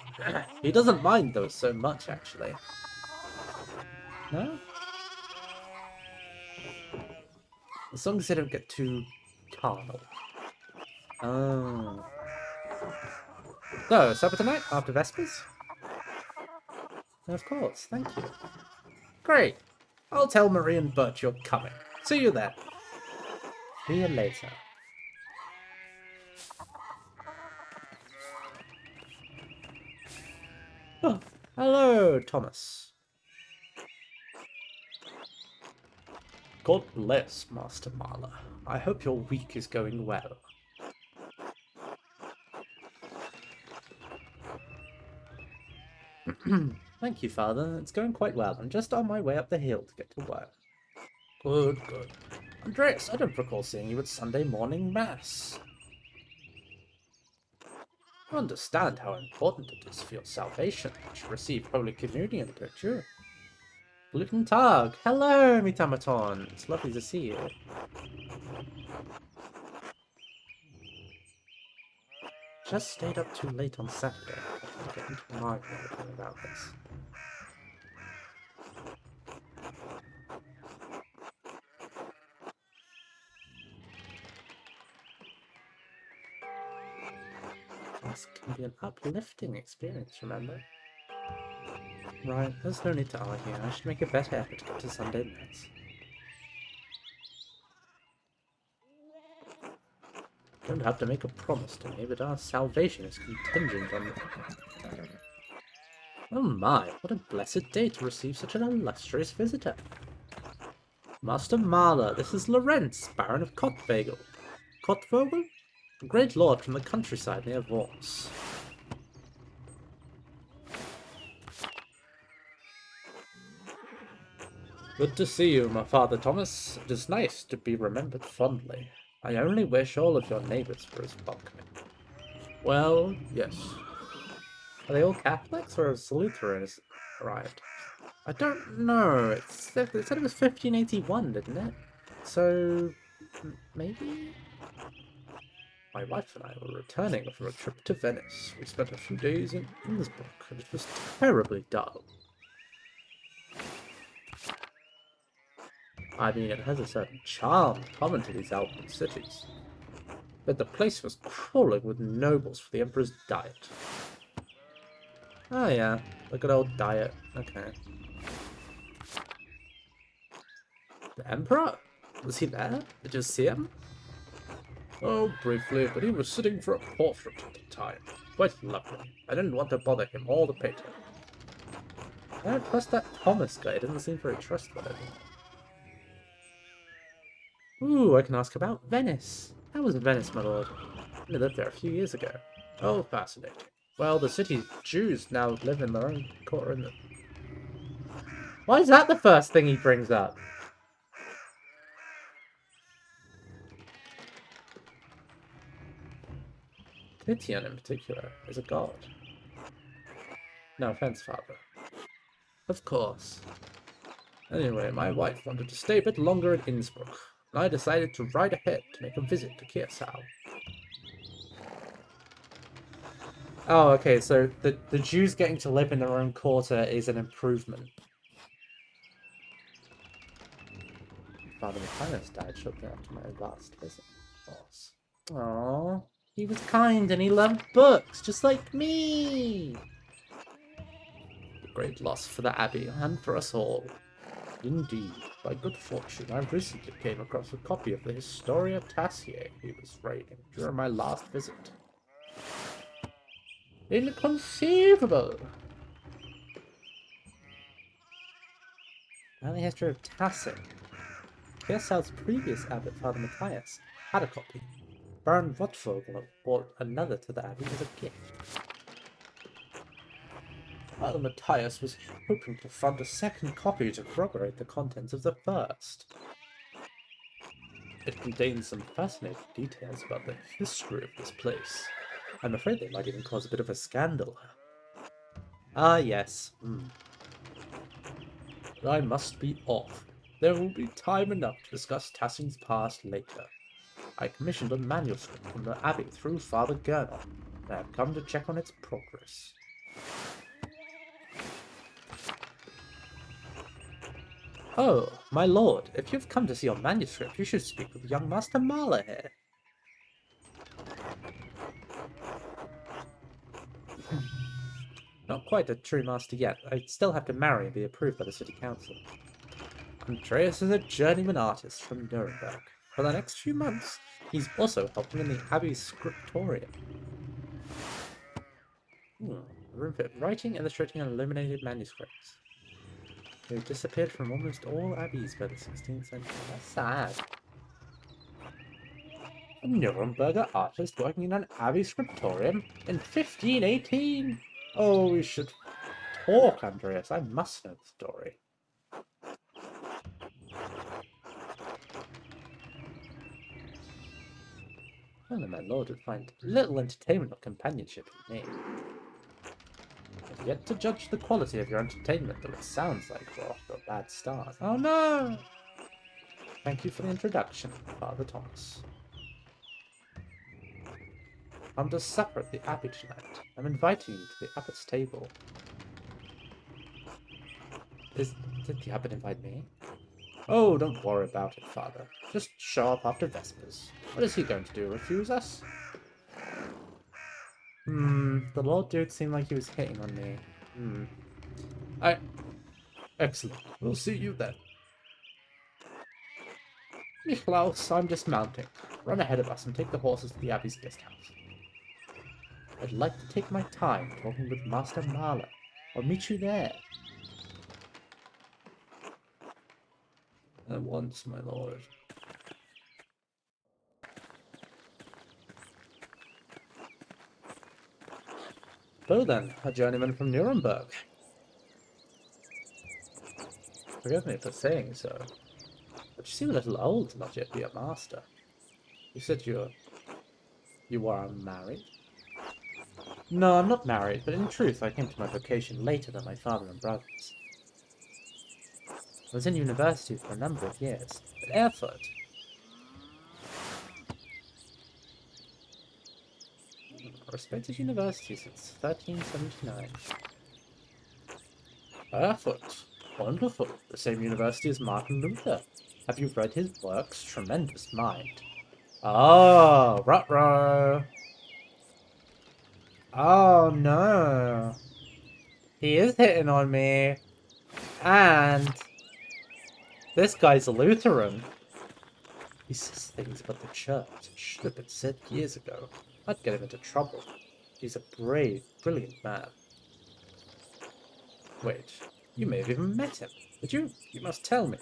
He doesn't mind those so much, actually. No? As long as they don't get too carnal. Oh. So, supper tonight after Vespers? Of course, thank you. Great. I'll tell Marie and Bert you're coming. See you then. See you later. Oh, hello, Thomas. God bless, Master Marla. I hope your week is going well. Thank you, Father. It's going quite well. I'm just on my way up the hill to get to work. Good, good. Andreas, I don't recall seeing you at Sunday morning Mass. I understand how important it is for your salvation that you receive Holy Communion, don't you? Guten Tag! Hello, Mitamaton! It's lovely to see you. Just stayed up too late on Saturday. I'll get into an argument with him about this. This can be an uplifting experience, remember? Right, there's no need to argue. I should make a better effort to get to Sunday Mass. You don't have to make a promise to me, but our salvation is contingent on... Oh my, what a blessed day to receive such an illustrious visitor. Master Marla, this is Lorenz, Baron of Kottvogel. Kottvogel? A great lord from the countryside near Worms. Good to see you, my Father Thomas. It is nice to be remembered fondly. I only wish all of your neighbours were as welcoming. Well, yes. Are they all Catholics or has Lutherans arrived? I don't know. It said it was 1581, didn't it? So, maybe? My wife and I were returning from a trip to Venice. We spent a few days in Innsbruck, and it was terribly dull. I mean, it has a certain charm common to these Alpine cities. But the place was crawling with nobles for the Emperor's diet. Oh yeah, the good old diet. Okay. The Emperor? Was he there? Did you see him? Oh, briefly, but he was sitting for a portrait at the time. Quite lovely. I didn't want to bother him or the painter. I don't trust that Thomas guy. He doesn't seem very trustworthy. Ooh, I can ask about Venice. How was Venice, my lord? I lived there a few years ago. Oh, fascinating. Well, the city Jews now live in their own quarter in the... Why is that the first thing he brings up? Titian, in particular, is a god. No offense, father. Of course. Anyway, my wife wanted to stay a bit longer in Innsbruck, and I decided to ride ahead to make a visit to Kiersau. Oh, okay, so the Jews getting to live in their own quarter is an improvement. Father Matthias died shortly after my last visit, of course. Aww, he was kind and he loved books, just like me! A great loss for the Abbey and for us all. Indeed, by good fortune, I recently came across a copy of the Historia Tassiae he was writing during my last visit. Inconceivable! Now the history of Tassing. Kersau's previous abbot, Father Matthias, had a copy. Baron Rotvogel brought another to the abbey as a gift. Father Matthias was hoping to fund a second copy to corroborate the contents of the first. It contains some fascinating details about the history of this place. I'm afraid they might even cause a bit of a scandal. Ah, yes. But I must be off. There will be time enough to discuss Tassing's past later. I commissioned a manuscript from the Abbey through Father Gernot, and I have come to check on its progress. Oh, my lord, if you've come to see your manuscript, you should speak with young Master Mahler here. Not quite a true master yet. I still have to marry and be approved by the city council. Andreas is a journeyman artist from Nuremberg. For the next few months, he's also helping in the Abbey's scriptorium. Room for writing, illustrating, and illuminated manuscripts. They've disappeared from almost all abbeys by the 16th century. That's sad. A Nuremberger artist working in an abbey scriptorium in 1518. Oh, we should talk, Andreas. I must know the story. Well, my lord would find little entertainment or companionship in me. I've yet to judge the quality of your entertainment, though it sounds like we're off to a bad start. Oh no! Thank you for the introduction, Father Thomas. Come to supper at the Abbey tonight. I'm inviting you to the Abbot's table. Did the Abbot invite me? Oh, don't worry about it, Father. Just show up after Vespers. What is he going to do, refuse us? The Lord dude seemed like he was hitting on me. Excellent. We'll see you then. Niklaus, I'm dismounting. Run ahead of us and take the horses to the Abbey's guest house. I'd like to take my time talking with Master Mahler. I'll meet you there. At once, my lord. So then, a journeyman from Nuremberg. Forgive me for saying so, but you seem a little old to not yet be a master. You said you were unmarried? No, I'm not married, but in truth I came to my vocation later than my father and brothers. I was in university for a number of years, at Erfurt. A respected university since 1379. Erfurt. Wonderful. The same university as Martin Luther. Have you read his works? Tremendous mind. Oh, ruh-roh. Oh no. He is hitting on me. And this guy's a Lutheran. He says things about the church that should have been said years ago. I'd get him into trouble. He's a brave, brilliant man. Wait, you may have even met him. Did you? You must tell me.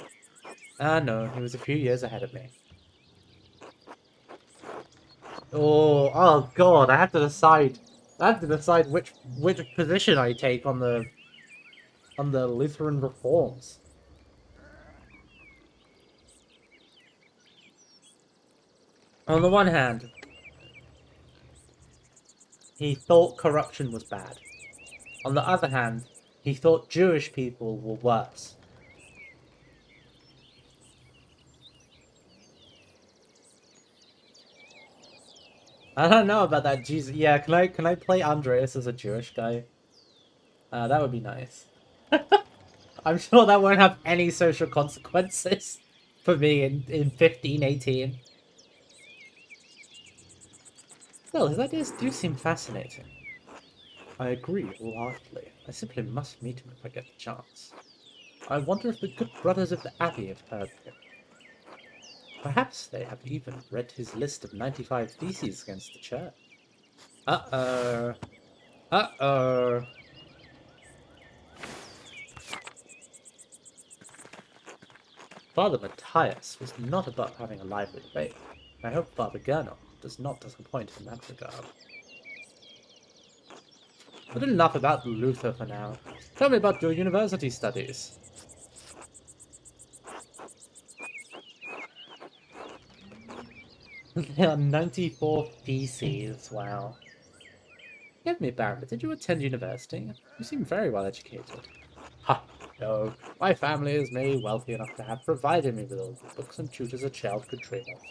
Ah, no, he was a few years ahead of me. Oh god, I have to decide. I have to decide which position I take on the Lutheran reforms. On the one hand, he thought corruption was bad. On the other hand, he thought Jewish people were worse. I don't know about that. Jesus, yeah. Can I play Andreas as a Jewish guy? That would be nice. I'm sure that won't have any social consequences for me in 1518. Still, his ideas do seem fascinating. I agree wholeheartedly. I simply must meet him if I get the chance. I wonder if the good brothers of the Abbey have heard of him. Perhaps they have even read his list of 95 theses against the church. Uh-oh. Uh-oh. Father Matthias was not above having a lively debate. I hope Father Gernot does not disappoint in that regard. But enough about Luther for now. Tell me about your university studies. There are 94 theses, wow. Give me, Baron, did you attend university? You seem very well educated. Ha! No, my family is made wealthy enough to have provided me with all the books and tutors a child could dream of.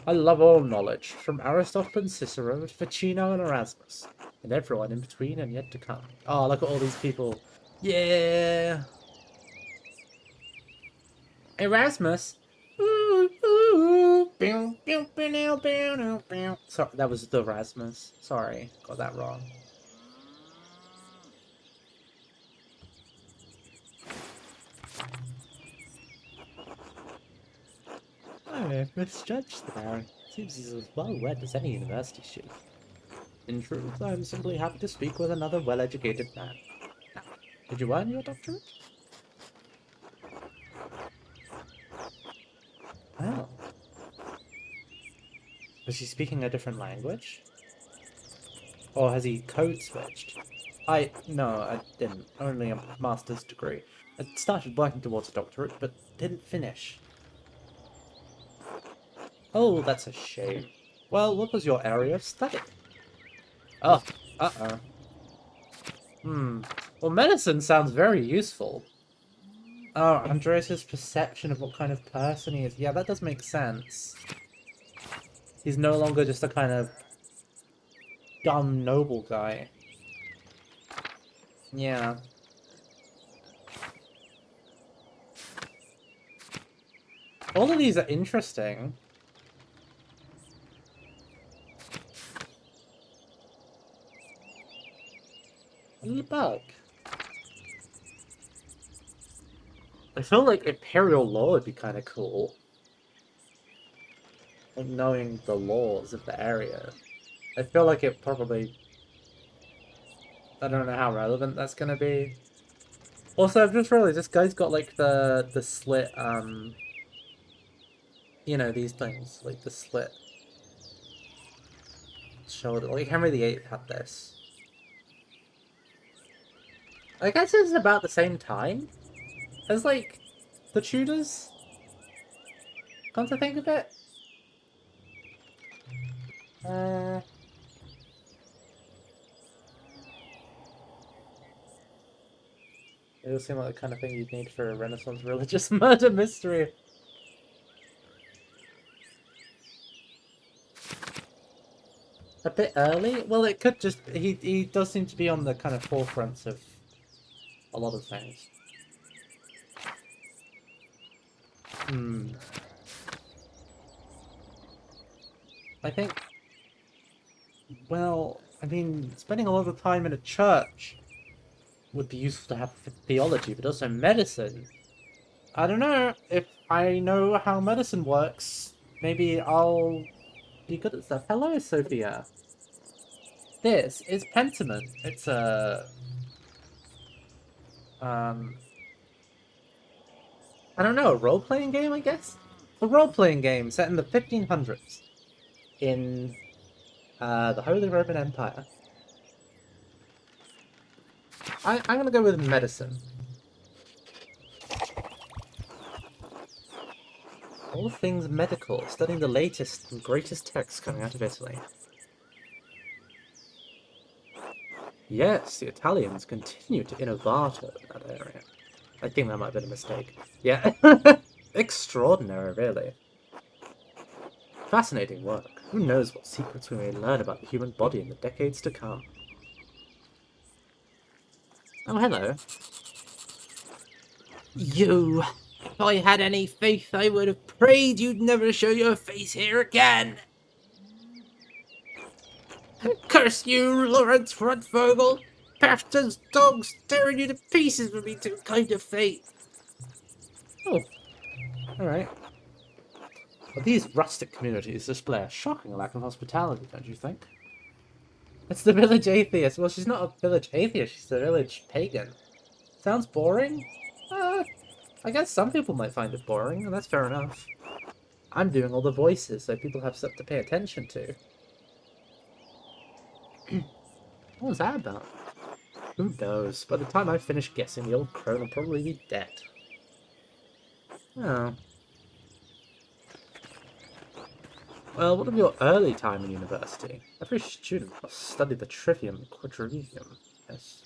I love all knowledge, from Aristotle and Cicero to Ficino and Erasmus, and everyone in between and yet to come. Oh, look at all these people. Yeah! Erasmus! Sorry, that was the Erasmus. Sorry, got that wrong. I have misjudged the Baron. Seems he's as well read as any university student. In truth, I am simply happy to speak with another well-educated man. Now, did you earn your doctorate? Oh. Was he speaking a different language? Or has he code-switched? No, I didn't. Only a master's degree. I started working towards a doctorate, but didn't finish. Oh, that's a shame. Well, what was your area of study? Oh, uh-oh. Well, medicine sounds very useful. Oh, Andreas' perception of what kind of person he is. Yeah, that does make sense. He's no longer just a kind of dumb noble guy. Yeah. All of these are interesting. A little bug. I feel like Imperial law would be kind of cool. Like knowing the laws of the area. I feel like it probably... I don't know how relevant that's gonna be. Also, I've just realized this guy's got like the slit, you know, these things. Like the slit shoulder. Like Henry VIII had this. I guess it's about the same time as like the Tudors. Come to think of it. It does seem like the kind of thing you'd need for a Renaissance religious murder mystery. A bit early? Well, it could just... He does seem to be on the kind of forefronts of a lot of things. I think... Well, I mean, spending a lot of time in a church would be useful to have for theology, but also medicine. I don't know. If I know how medicine works, maybe I'll be good at stuff. Hello, Sophia. This is Pentiment. It's a... I don't know, a role-playing game, I guess? A role-playing game set in the 1500s. in the Holy Roman Empire. I'm gonna go with medicine. All things medical, studying the latest and greatest texts coming out of Italy. Yes, the Italians continue to innovate in that area. I think that might have been a mistake. Yeah. Extraordinary, really. Fascinating work. Who knows what secrets we may learn about the human body in the decades to come. Oh, hello. You! If I had any faith, I would have prayed you'd never show your face here again! Curse you, Lawrence Frontvogel! Pastors, dogs, tearing you to pieces would be too kind of fate! Oh, alright. Well, these rustic communities display a shocking lack of hospitality, don't you think? It's the village atheist. Well, she's not a village atheist, she's a village pagan. Sounds boring? I guess some people might find it boring, and that's fair enough. I'm doing all the voices, so people have stuff to pay attention to. What was that about? Who knows? By the time I finish guessing, the old crone will probably be dead. Oh. Well, what of your early time in university? Every student must study the trivium and quadrivium. Yes.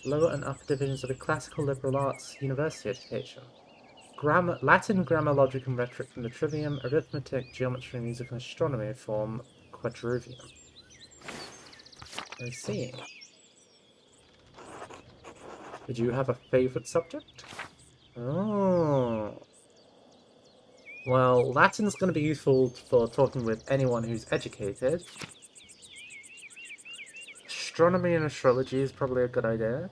Lower and upper divisions of a classical liberal arts university education. Latin, grammar, logic, and rhetoric from the trivium, arithmetic, geometry, music, and astronomy form quadrivium. I see. Did you have a favourite subject? Oh. Well, Latin's going to be useful for talking with anyone who's educated. Astronomy and astrology is probably a good idea.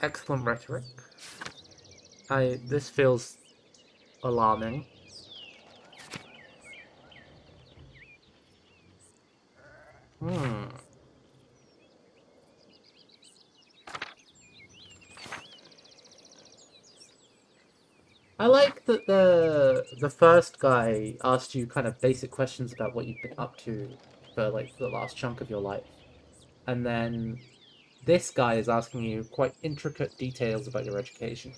Excellent rhetoric. This feels alarming. I like that the first guy asked you kind of basic questions about what you've been up to for like the last chunk of your life. And then this guy is asking you quite intricate details about your education.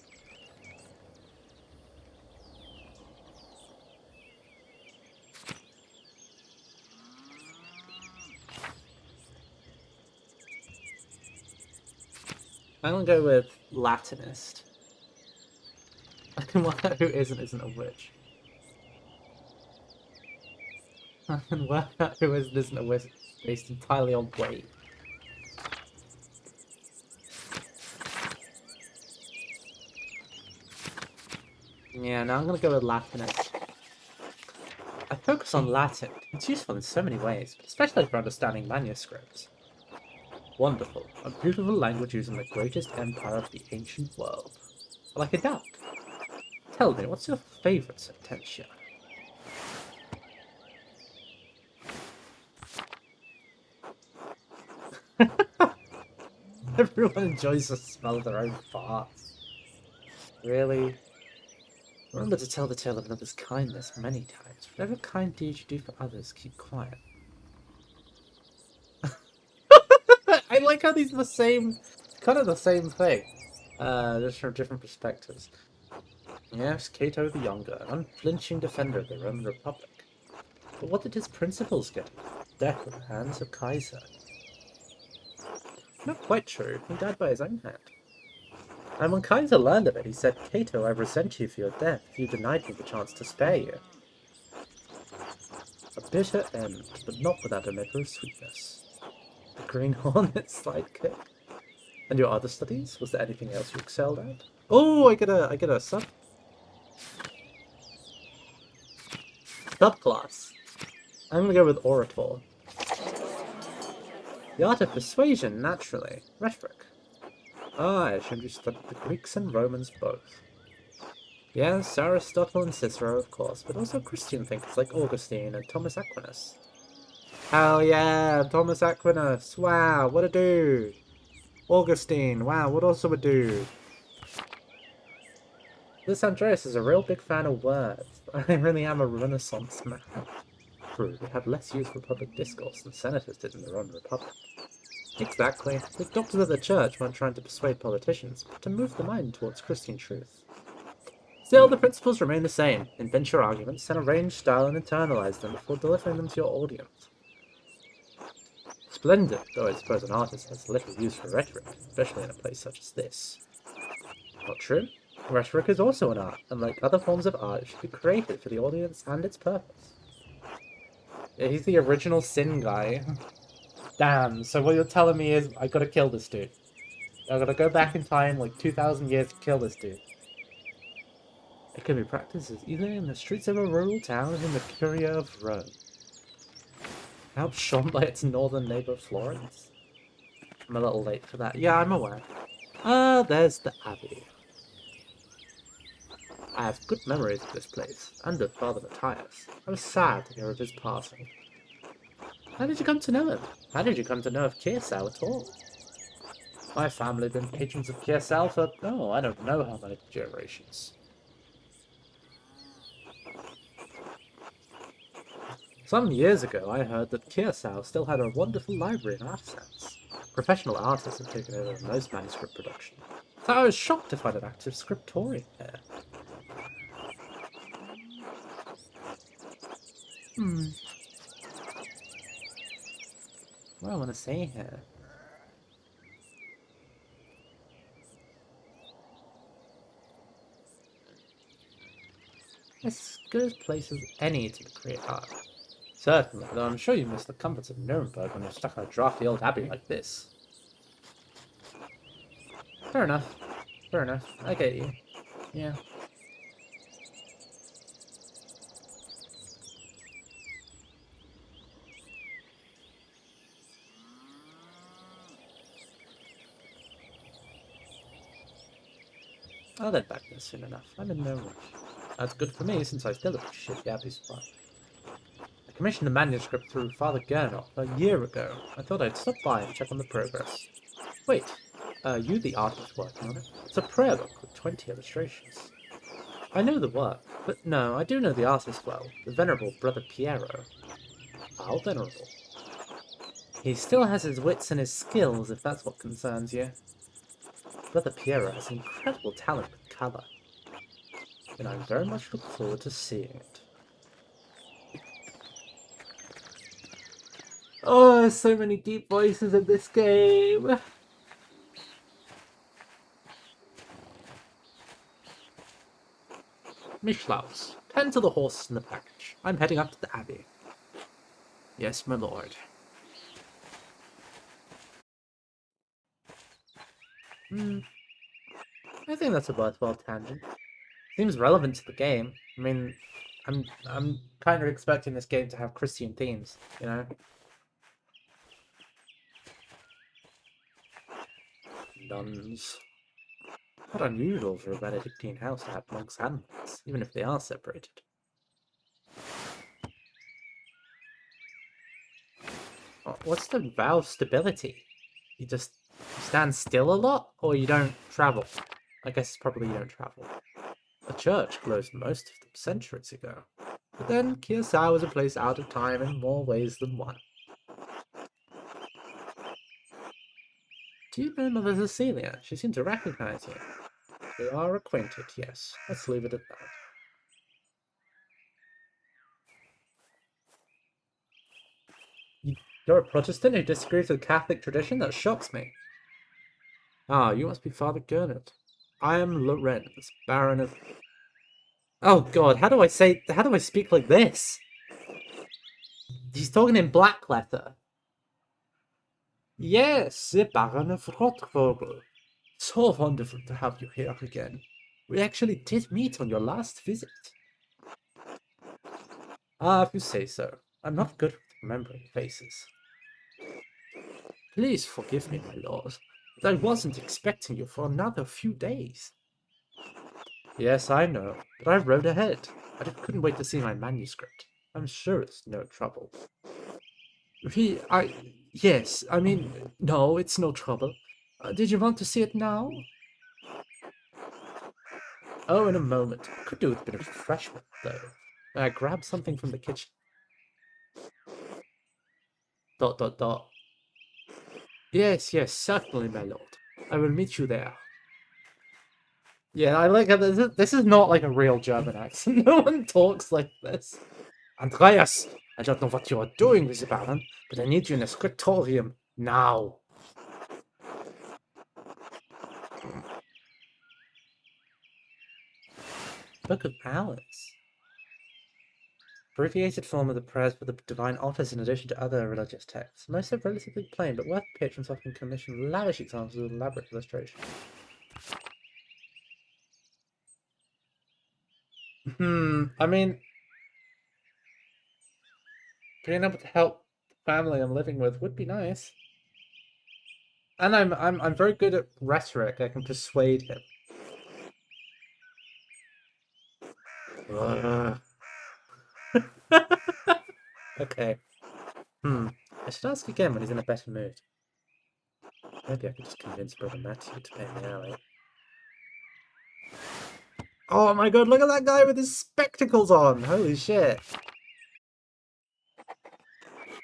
I'm gonna go with Latinist. I can work out who isn't a witch. I can work out who isn't a witch based entirely on weight. Yeah, now I'm gonna go with Latinist. I focus on Latin. It's useful in so many ways, but especially for understanding manuscripts. Wonderful. A beautiful language using the greatest empire of the ancient world. Like a duck. Tell me, what's your favourite sententia? Everyone enjoys the smell of their own farts. Really? Remember to tell the tale of another's kindness many times. Whatever kind deed you do for others, keep quiet. I like how these are the same, kind of the same thing, just from different perspectives. Yes, Cato the Younger, an unflinching defender of the Roman Republic. But what did his principles get him? Death at the hands of Kaiser. Not quite true. He died by his own hand. And when Kaiser learned of it, he said, Cato, I resent you for your death. You denied me the chance to spare you. A bitter end, but not without a measure of sweetness. The Green Hornet's sidekick. And your other studies? Was there anything else you excelled at? Oh, I get a subclass. I'm gonna go with orator. The art of persuasion, naturally. Rhetoric. Ah, I assumed you studied the Greeks and Romans both. Yes, Aristotle and Cicero, of course, but also Christian thinkers like Augustine and Thomas Aquinas. Hell yeah, Thomas Aquinas! Wow, what a dude! Augustine, wow, what also a dude! This Andreas is a real big fan of words. I really am a Renaissance man. True, we have less use for public discourse than senators did in their own republic. Exactly. The doctors of the church weren't trying to persuade politicians, but to move the mind towards Christian truth. Still, the principles remain the same. Invent your arguments and arrange style and internalize them before delivering them to your audience. Splendid, though I suppose an artist has little use for rhetoric, especially in a place such as this. Not true. Rhetoric is also an art, and like other forms of art, it should be created for the audience and its purpose. Yeah, he's the original sin guy. Damn, so what you're telling me is I gotta kill this dude. I gotta go back in time like 2,000 years to kill this dude. It can be practiced either in the streets of a rural town or in the Curia of Rome. Outshone by its northern neighbour Florence. I'm a little late for that. Yeah, I'm aware. There's the Abbey. I have good memories of this place, and of Father Matthias. I was sad to hear of his passing. How did you come to know him? How did you come to know of Kearsau at all? My family have been patrons of Kearsau for, I don't know how many generations. Some years ago, I heard that Kearsau still had a wonderful library in art sense. Professional artists have taken over most manuscript production, so I was shocked to find an active scriptorium there. What do I want to say here? As good a place as any to create art. Certainly, though I'm sure you miss the comforts of Nuremberg when you're stuck in a drafty old abbey like this. Fair enough. Fair enough. I get you. Yeah. I'll head back there soon enough. I'm in no rush. That's good for me, since I still appreciate the abbey's supply. I commissioned a manuscript through Father Gernot a year ago. I thought I'd stop by and check on the progress. Wait, you the artist working on it? It's a prayer book with 20 illustrations. I know the work, but no, I do know the artist well, the venerable Brother Piero. How venerable? He still has his wits and his skills, if that's what concerns you. Brother Piero has incredible talent with colour, and I very much look forward to seeing it. Oh, there's so many deep voices in this game! Mishlaus, tend to the horses in the package. I'm heading up to the Abbey. Yes, my lord. I think that's a worthwhile tangent. Seems relevant to the game. I mean, I'm kind of expecting this game to have Christian themes, you know? Nuns. Not unusual for a Benedictine house to have monks and nuns, even if they are separated. Oh, what's the vow of stability? You just stand still a lot, or you don't travel? I guess probably you don't travel. The church closed most of them centuries ago. But then Kearsau was a place out of time in more ways than one. Do you know Mother Cecilia? She seemed to recognize you. We are acquainted, yes. Let's leave it at that. You're a Protestant who disagrees with Catholic tradition? That shocks me. Ah, you must be Father Gernot. I am Lorenz, Baron of... Oh god, how do I speak like this? He's talking in black letter. Yes, the Baron of Rotvogel. So wonderful to have you here again. We actually did meet on your last visit. Ah, if you say so. I'm not good with remembering faces. Please forgive me, my lord, but I wasn't expecting you for another few days. Yes, I know, but I rode ahead. I just couldn't wait to see my manuscript. I'm sure it's no trouble. Yes, I mean, no, it's no trouble. Did you want to see it now? Oh, in a moment. Could do with a bit of refreshment, though. Grab something from the kitchen. ... Yes, yes, certainly, my lord. I will meet you there. Yeah, I like how this is not like a real German accent. No one talks like this. Andreas, I don't know what you are doing with the Baron, but I need you in the scriptorium now. Book of Hours. Abbreviated form of the prayers for the divine office in addition to other religious texts. Most are relatively plain, but worth patrons often commission lavish examples with elaborate illustration. I mean, being able to help the family I'm living with would be nice. And I'm very good at rhetoric. I can persuade him. Okay. I should ask again when he's in a better mood. Maybe I could just convince Brother Matthew to pay me early. Oh my god, look at that guy with his spectacles on! Holy shit.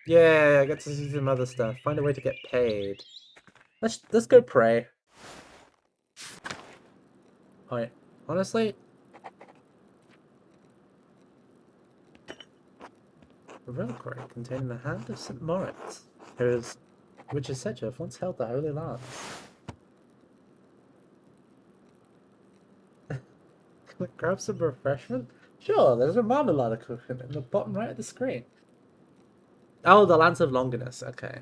Yeah, I get to see some other stuff. Find a way to get paid. Let's go pray. Alright, honestly, a reliquary containing the hand of St. Moritz, which is said to have once held the Holy Lance. Can I grab some refreshment? Sure, there's a marmalade cushion in the bottom right of the screen. Oh, the Lance of Longinus, okay.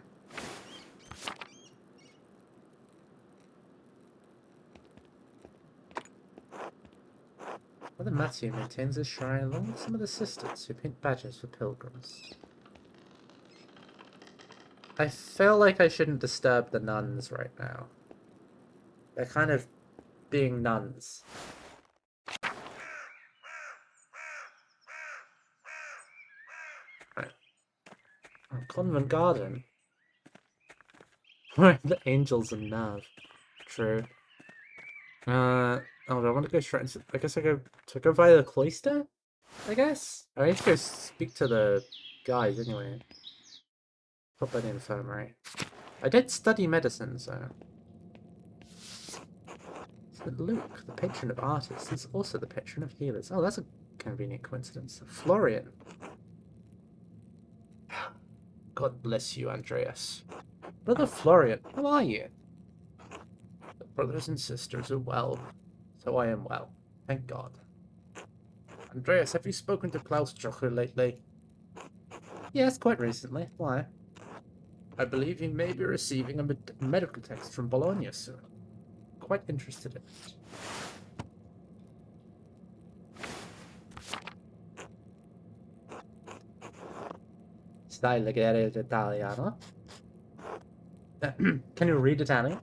Brother Matthew maintains his shrine along with some of the sisters who paint badges for pilgrims. I feel like I shouldn't disturb the nuns right now. They're kind of being nuns. Right. Oh, Convent Garden. Where the angels and Nav. True. Oh, do I want to go straight into... I guess I go via the cloister? I guess? I need to go speak to the guys anyway. Put by the infirmary. I did study medicine, so... St. Luke, the patron of artists, is also the patron of healers. Oh, that's a convenient coincidence. Florian. God bless you, Andreas. Brother Florian, how are you? The brothers and sisters are well. So I am well. Thank God. Andreas, have you spoken to Klaus Jocher lately? Yes, quite recently. Why? I believe he may be receiving a medical text from Bologna soon. Quite interested in it. Stai leggere l'italiano? Can you read Italian?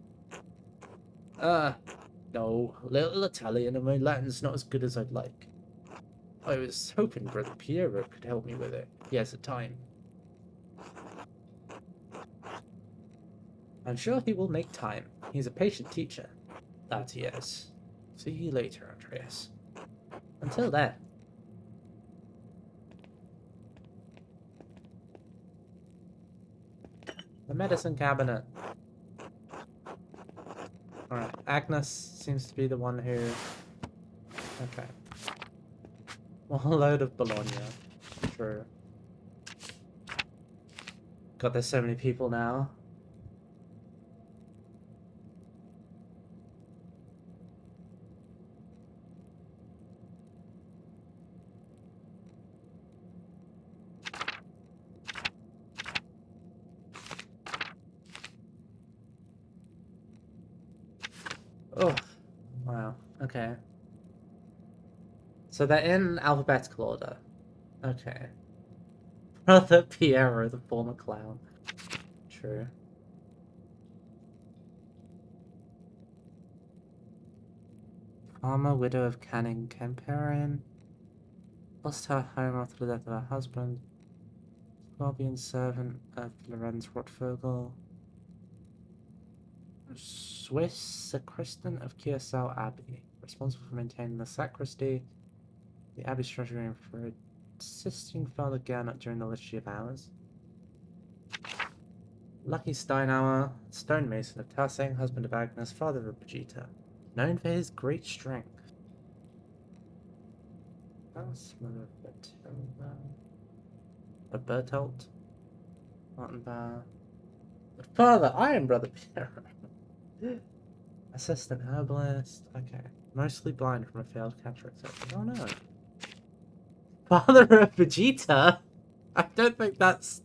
No. Little Italian and my Latin's not as good as I'd like. I was hoping Brother Piero could help me with it. He has the time. I'm sure he will make time. He's a patient teacher. That he is. See you later, Andreas. Until then. The medicine cabinet. Alright, Agnes seems to be the one who... Okay. One load of Bologna. True. God, there's so many people now. Oh, wow. Okay. So they're in alphabetical order. Okay. Brother Piero, the former clown. True. Farmer, widow of Canning Kemperian. Lost her home after the death of her husband. Scorpion servant of Lorenz Rotvogel. Swiss sacristan of Curacao Abbey. Responsible for maintaining the sacristy, the abbey's treasury, and for assisting Father Gernot during the liturgy of hours. Lucky Steinauer, stonemason of Tassing, husband of Agnes, father of Brigitta, known for his great strength. Houseman of Matilda. A Bertolt. Martinbauer. But father, I am Brother Pierre. Assistant herbalist. Okay. Mostly blind from a failed cataract surgery. Oh no. Father of Vegeta? I don't think that's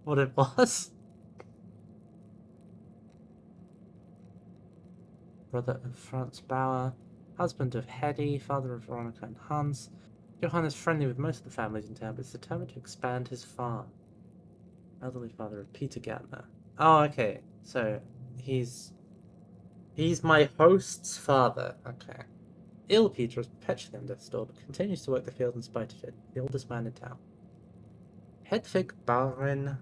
what it was. Brother of Franz Bauer. Husband of Hedy. Father of Veronica and Hans. Johann is friendly with most of the families in town, but is determined to expand his farm. Elderly father of Peter Gärtner. Oh, okay. So, he's my host's father. Okay. Ill Peter is perpetually on death's door, but continues to work the field in spite of it. The oldest man in town. Hedvig Bauerin,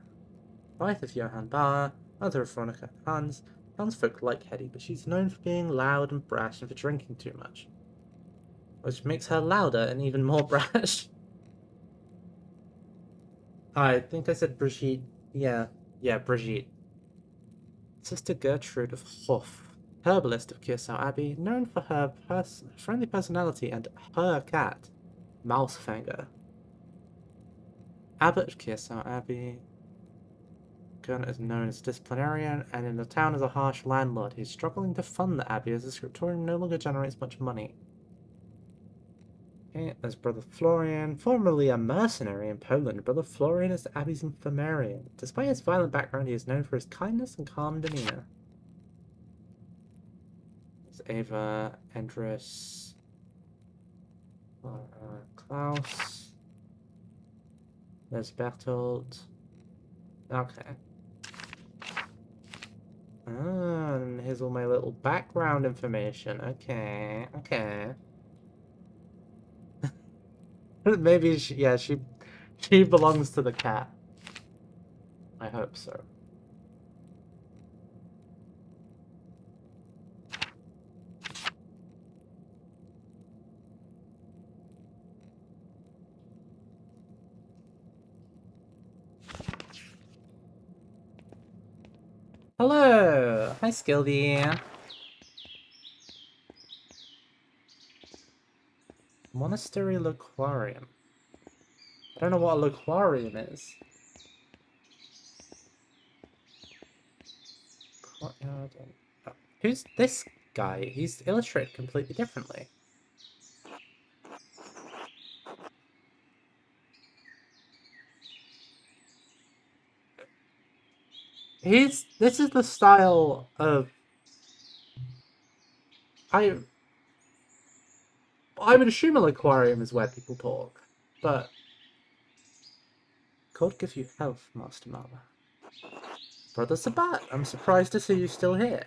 wife of Johann Bauer, mother of Veronica and Hans. Townsfolk like Hedy, but she's known for being loud and brash and for drinking too much. Which makes her louder and even more brash. I think I said Brigitte. Yeah, Brigitte. Sister Gertrude of Hof, herbalist of Kersau Abbey, known for her friendly personality and her cat, Mousefanger. Abbot of Kersau Abbey. Gernot is known as a disciplinarian, and in the town as a harsh landlord. He's struggling to fund the abbey as the scriptorium no longer generates much money. Okay, there's Brother Florian, formerly a mercenary in Poland. Brother Florian is the abbey's infirmarian. Despite his violent background, he is known for his kindness and calm demeanor. There's Ava, Andreas, Klaus. There's Bertolt. Okay. Ah, and here's all my little background information. Okay. Maybe she belongs to the cat. I hope so. Hello! Hi, Skildy! Monastery Loquarium. I don't know what a loquarium is. Courtyard. Oh, who's this guy? He's illustrated completely differently. This is the style of... I would assume an aquarium is where people talk, but... God give you health, Master Mala. Brother Sabat, I'm surprised to see you still here.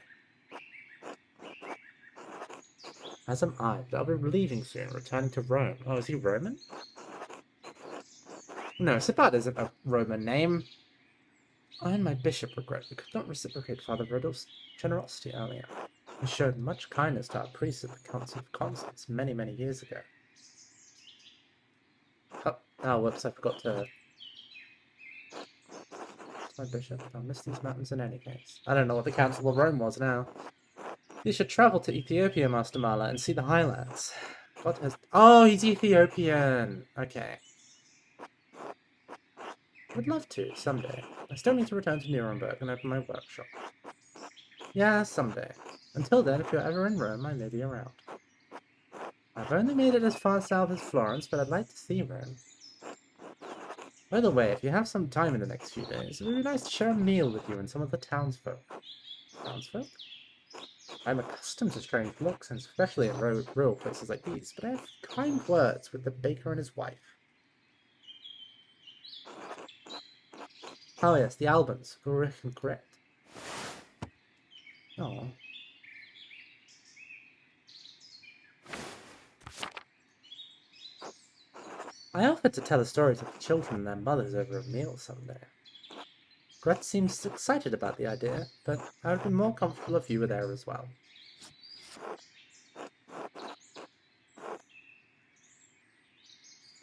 As am I, but I'll be leaving soon, returning to Rome. Oh, is he Roman? No, Sabat isn't a Roman name. I and my bishop regret we could not reciprocate Father Rodolph's generosity earlier. He showed much kindness to our priests at the Council of Constance many, many years ago. Oh, whoops, I forgot to... My bishop, I'll miss these mountains in any case. I don't know what the Council of Rome was now. You should travel to Ethiopia, Master Mala, and see the highlands. God has... Oh, he's Ethiopian! Okay. Would love to, someday. I still need to return to Nuremberg and open my workshop. Yeah, someday. Until then, if you're ever in Rome, I may be around. I've only made it as far south as Florence, but I'd like to see Rome. By the way, if you have some time in the next few days, it would be nice to share a meal with you and some of the townsfolk. Townsfolk? I'm accustomed to strange looks, and especially in rural places like these, but I have kind words with the baker and his wife. Oh yes, the Albans, Ulrich and Gret. Oh. I offered to tell the stories of the children and their mothers over a meal someday. Gret seems excited about the idea, but I would be more comfortable if you were there as well.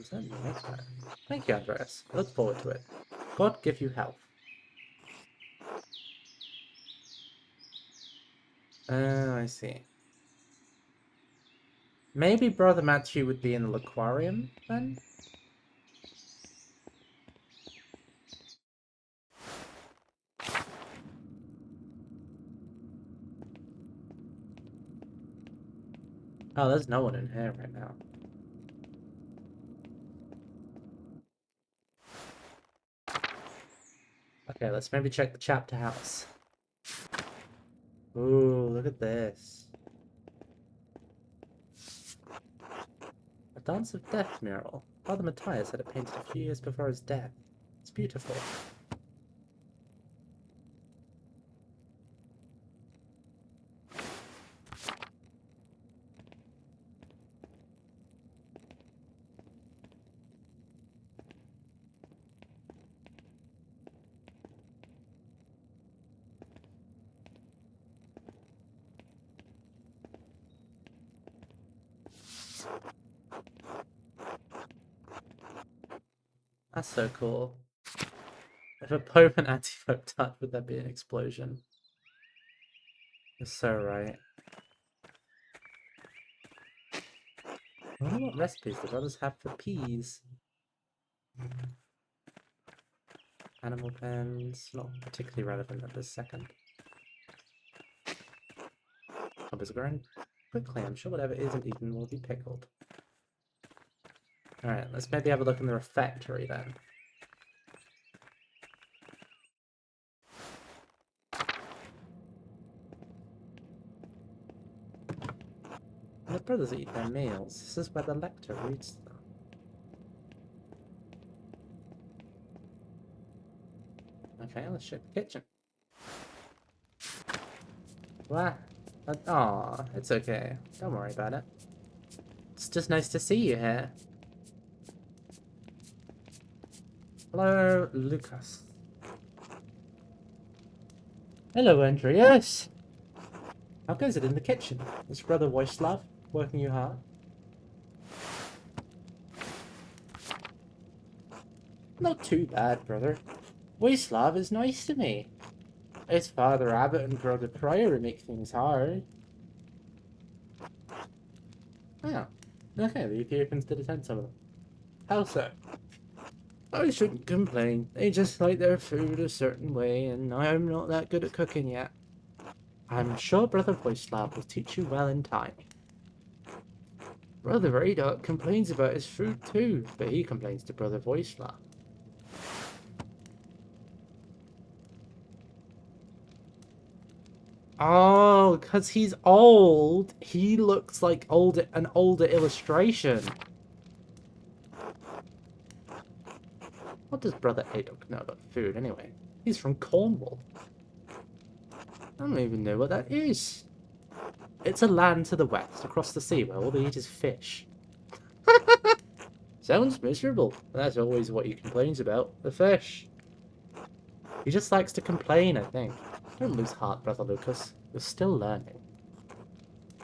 certainly like that. Thank you, Andreas. I look forward to it. God give you health. I see. Maybe Brother Matthew would be in the aquarium then? Oh, there's no one in here right now. Okay, let's maybe check the chapter house. Ooh, look at this. A Dance of Death mural. Father Matthias had it painted a few years before his death. It's beautiful. That's so cool. If a Pope and anti-Pope died, would there be an explosion? You're so right. I wonder what recipes the brothers have for peas. Animal pens, not particularly relevant at this second. Hobbies are growing quickly. I'm sure whatever isn't eaten will be pickled. Alright, let's maybe have a look in the refectory then. The brothers eat their meals. This is where the lector reads them. Okay, let's check the kitchen. What? Aw, it's okay. Don't worry about it. It's just nice to see you here. Hello, Lucas. Hello, Andreas. How goes it in the kitchen? Is Brother Wojslav working you hard? Not too bad, brother. Wojslav is nice to me. It's Father Abbot and Brother Prior who make things hard. Oh, okay, the Ethiopians did attend some of them. How so? I shouldn't complain. They just like their food a certain way, and I'm not that good at cooking yet. I'm sure Brother Wojslav will teach you well in time. Brother Radok complains about his food too, but he complains to Brother Wojslav. Oh, because he's old. He looks like an older illustration. What does Brother Adok know about food anyway? He's from Cornwall. I don't even know what that is. It's a land to the west, across the sea, where all they eat is fish. Sounds miserable. That's always what he complains about, the fish. He just likes to complain, I think. Don't lose heart, Brother Lucas. You're still learning.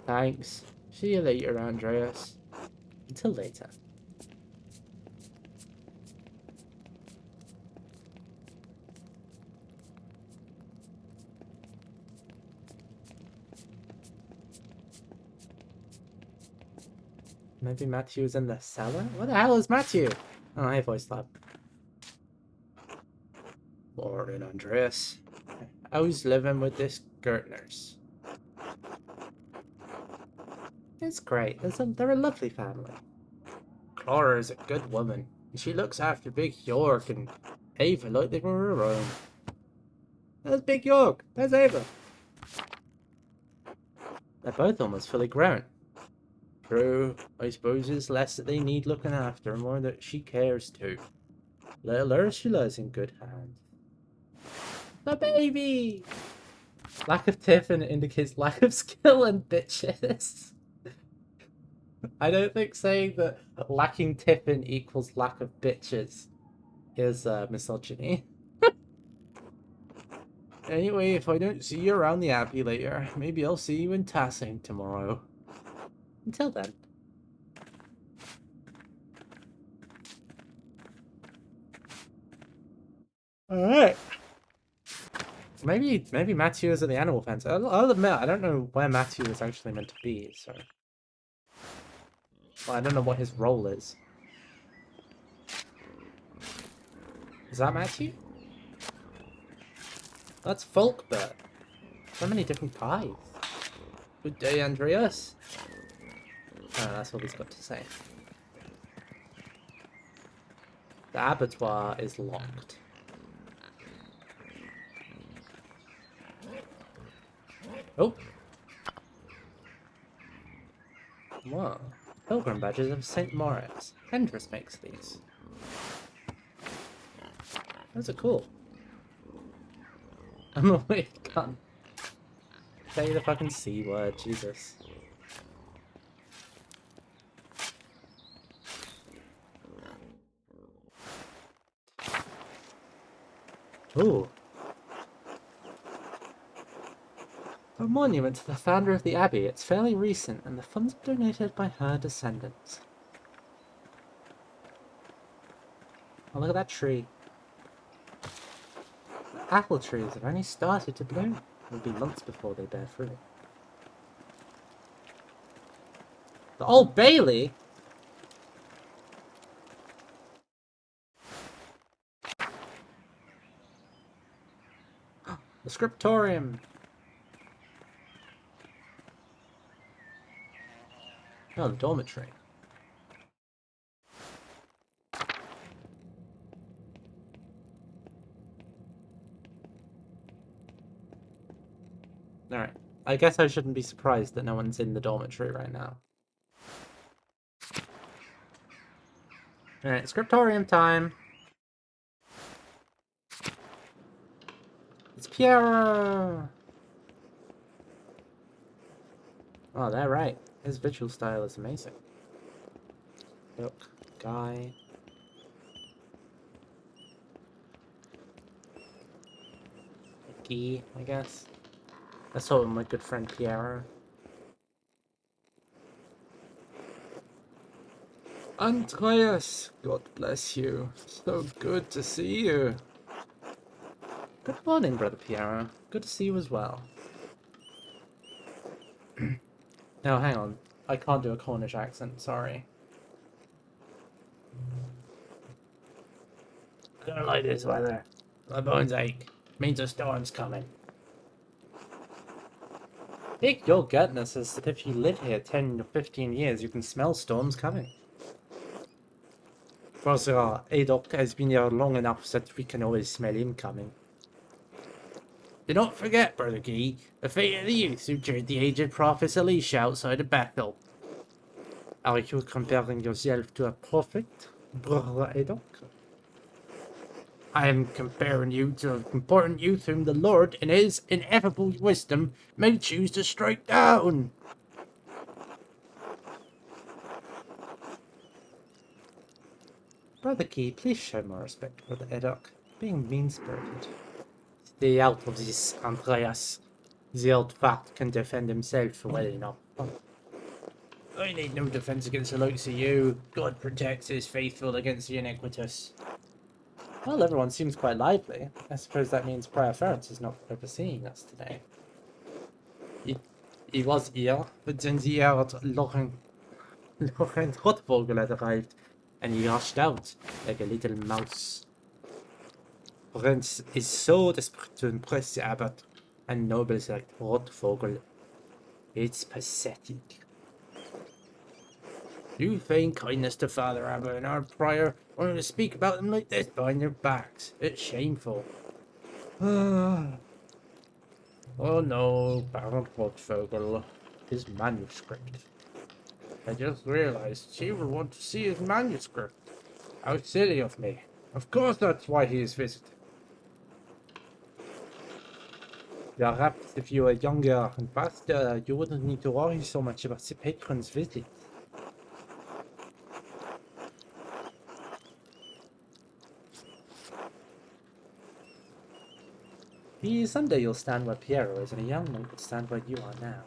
Thanks. See you later, Andreas. Until later. Maybe Matthew's in the cellar? What the hell is Matthew? Oh, hey, voice lab. Morning, Andreas. How's living with this Gertners? It's great. They're a lovely family. Clara is a good woman, and she looks after Big York and Ava like they were her own. There's Big York. There's Ava. They're both almost fully grown. True, I suppose it's less that they need looking after, and more that she cares too. Little Ursula's in good hands. The baby! Lack of tiffin indicates lack of skill and bitches. I don't think saying that lacking tiffin equals lack of bitches is misogyny. Anyway, if I don't see you around the Abbey later, maybe I'll see you in Tassing tomorrow. Until then. Alright. Maybe Matthew is at the animal fence. I'll admit, I don't know where Matthew is actually meant to be, so... Well, I don't know what his role is. Is that Matthew? That's Folkbert. So many different pies. Good day, Andreas. Oh, that's all he's got to say. The abattoir is locked. Oh! Whoa. Pilgrim badges of St. Moritz. Andreas makes these. Those are cool. I'm a weird cunt. Say the fucking C word, Jesus. Ooh. A monument to the founder of the abbey. It's fairly recent, and the funds were donated by her descendants. Oh, look at that tree. The apple trees have only started to bloom. It'll be months before they bear fruit. The Old Bailey? The scriptorium. Oh, the dormitory. Alright. I guess I shouldn't be surprised that no one's in the dormitory right now. Alright, scriptorium time. It's Pierre! Oh, they're right. His visual style is amazing. Look, guy. Guy, I guess. That's all my good friend Piero. Andreas, God bless you. So good to see you. Good morning, Brother Piero. Good to see you as well. No, hang on. I can't do a Cornish accent, sorry. I don't like this weather. My bones ache. Means a storm's coming. I think your goodness is that if you live here 10 or 15 years, you can smell storms coming. For sure, Adolf has been here long enough that we can always smell him coming. Do not forget, Brother Guy, the fate of the youth who cheered the aged prophet Elisha outside of Bethel. Are you comparing yourself to a prophet, Brother Adolf? I am comparing you to an important youth whom the Lord, in his ineffable wisdom, may choose to strike down. Brother Key, please show more respect, Brother Edok. Being mean-spirited. Stay out of this, Andreas. The old fart can defend himself well enough. I need no defense against the likes of you. God protects his faithful against the iniquitous. Well, everyone seems quite lively. I suppose that means Prior Ference is not overseeing us today. He was here, but then the air Loren Rotvogel had arrived, and he rushed out like a little mouse. Ference is so desperate to impress the abbot and nobles like Rotvogel. It's pathetic. You feign kindness to Father Abbot and our prior, only to speak about them like this behind their backs. It's shameful. Oh no, Baron Rotvogel. His manuscript. I just realized she will want to see his manuscript. How silly of me. Of course that's why he is visiting. Perhaps if you were younger and faster, you wouldn't need to worry so much about the patron's visit. Someday you'll stand where Piero is, and a young monk will stand where you are now.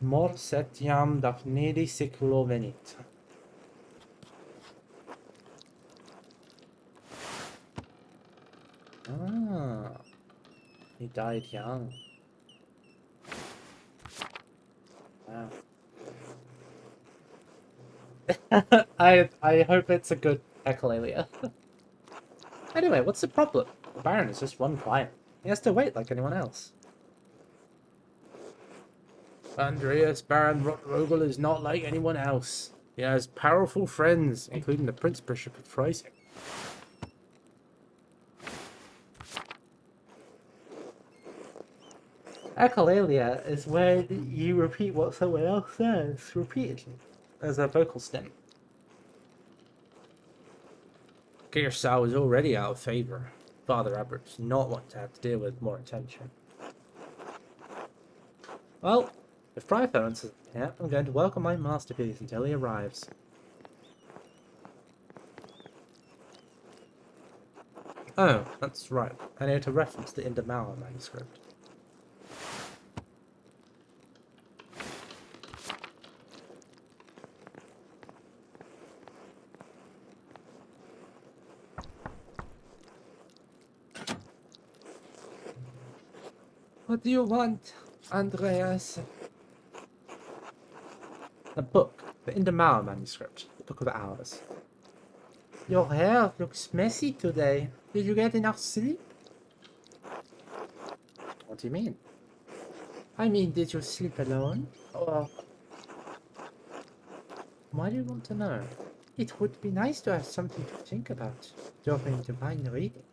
Mor setiam daphnedi seculo venit. Ah, he died young. Wow. I hope it's a good echolalia. Anyway, what's the problem? The Baron is just one client. He has to wait like anyone else. Andreas Baron Rotrogel is not like anyone else. He has powerful friends, including the Prince Bishop of Freising. Echolalia is where you repeat what someone else says repeatedly as a vocal stem. Gearsau is already out of favour. Father Albert does not want to have to deal with more attention. Well, if Prythorn isn't here, I'm going to welcome my masterpiece until he arrives. Oh, that's right. I need to reference the Indamara manuscript. What do you want, Andreas? A book. The Indamara manuscript. The Book of Hours. Your hair looks messy today. Did you get enough sleep? What do you mean? I mean, did you sleep alone? Or... Why do you want to know? It would be nice to have something to think about during divine reading.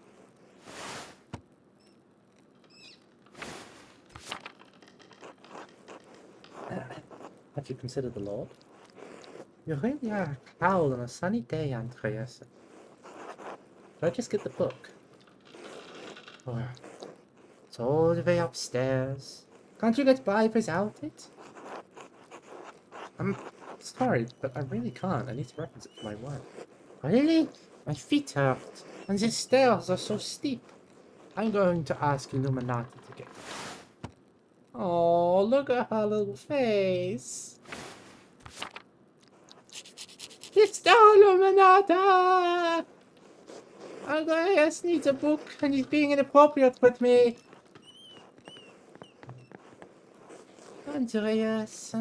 Have you considered the Lord? You really are a cloud on a sunny day, Andreas. Should I just get the book? Or it's all the way upstairs. Can't you get by without it? I'm sorry, but I really can't. I need to reference it for my work. Really? My feet hurt, and the stairs are so steep. I'm going to ask Illuminati to get it. Oh, look at her little face. It's the Illuminati! Andreas needs a book, and he's being inappropriate with me. Andreas.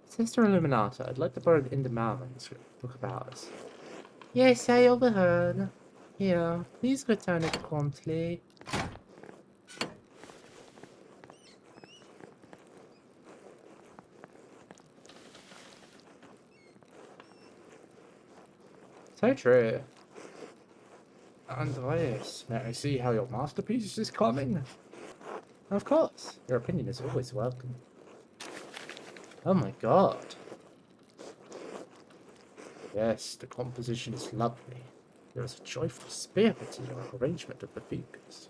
Sister Illuminata, I'd like to borrow the Indamara manuscript, Book of Hours. Yes, I overheard. Here, please return it promptly. So true. Andreas, may I see how your masterpiece is coming? Of course, your opinion is always welcome. Oh my god. Yes, the composition is lovely. There is a joyful spirit in your arrangement of the figures.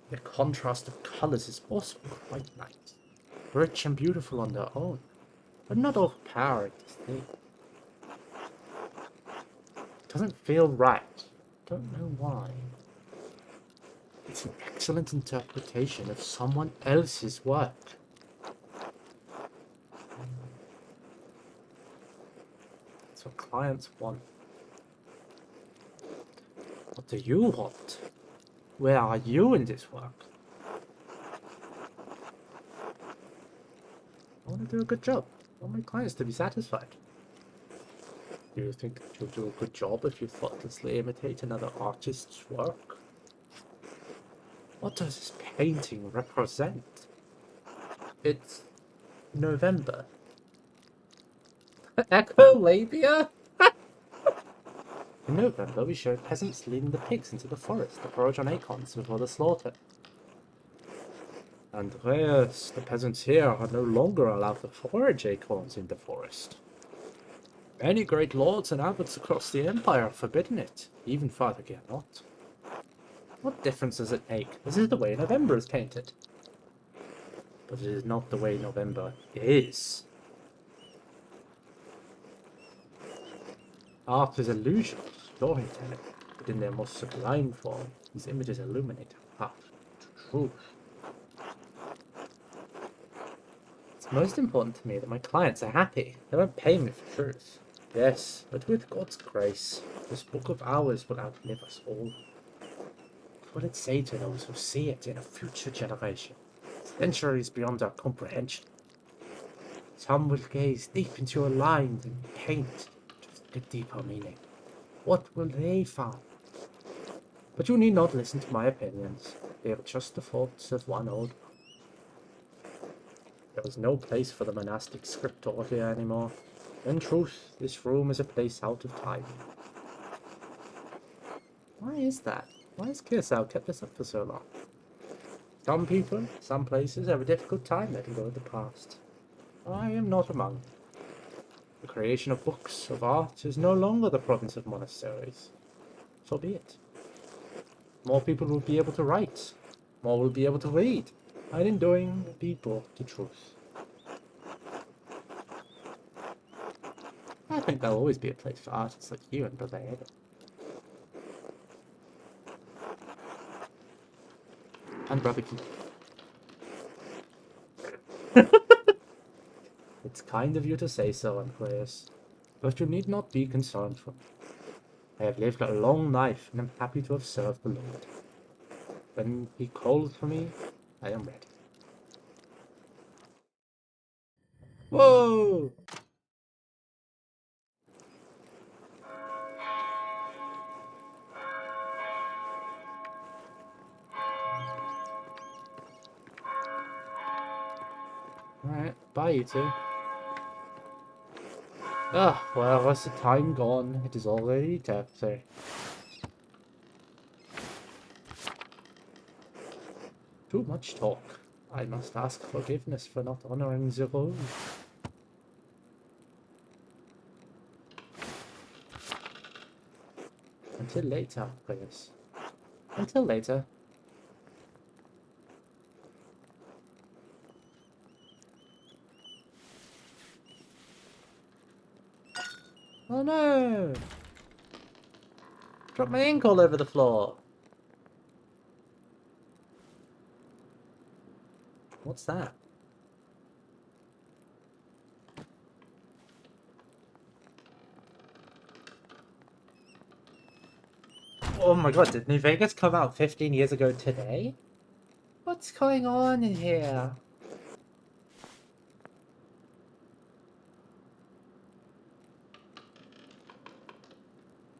The contrast of colours is also quite nice. Rich and beautiful on their own, but not overpowering to see. It doesn't feel right. Don't know why. It's an excellent interpretation of someone else's work. That's what clients want. What do you want? Where are you in this work? I want to do a good job. I want my clients to be satisfied. Do you think you'll do a good job if you thoughtlessly imitate another artist's work? What does this painting represent? It's November. Echolabia? In November, we show peasants leading the pigs into the forest to forage on acorns before the slaughter. Andreas, the peasants here are no longer allowed to forage acorns in the forest. Many great lords and abbots across the empire have forbidden it, even Father Gernot. What difference does it make? This is the way November is painted. But it is not the way November is. Art is illusion, storytelling, but in their most sublime form, these images illuminate our path to truth. It's most important to me that my clients are happy. They won't pay me for truth. Yes, but with God's grace, this book of ours will outlive us all. What will it say to those who see it in a future generation, centuries beyond our comprehension? Some will gaze deep into your lines and paint just a deeper meaning. What will they find? But you need not listen to my opinions. They are just the thoughts of one old man. There is no place for the monastic scriptor here anymore. In truth, this room is a place out of time. Why is that? Why has Curacao kept this up for so long? Some people, some places have a difficult time letting go of the past. I am not among them. The creation of books of art is no longer the province of monasteries. So be it. More people will be able to write. More will be able to read. And in doing, people to truth. I think there'll always be a place for artists like you and Brother Adam. And Brother Keith. It's kind of you to say so, Andreas, but you need not be concerned for me. I have lived a long life and am happy to have served the Lord. When he calls for me, I am ready. Whoa! Alright, bye you two. Ah, where was the time gone? It is already Thursday. Too much talk. I must ask forgiveness for not honoring the rule. Until later, Andreas. Until later. Oh no! Dropped my ink all over the floor. What's that? Oh my god, did New Vegas come out 15 years ago today? What's going on in here?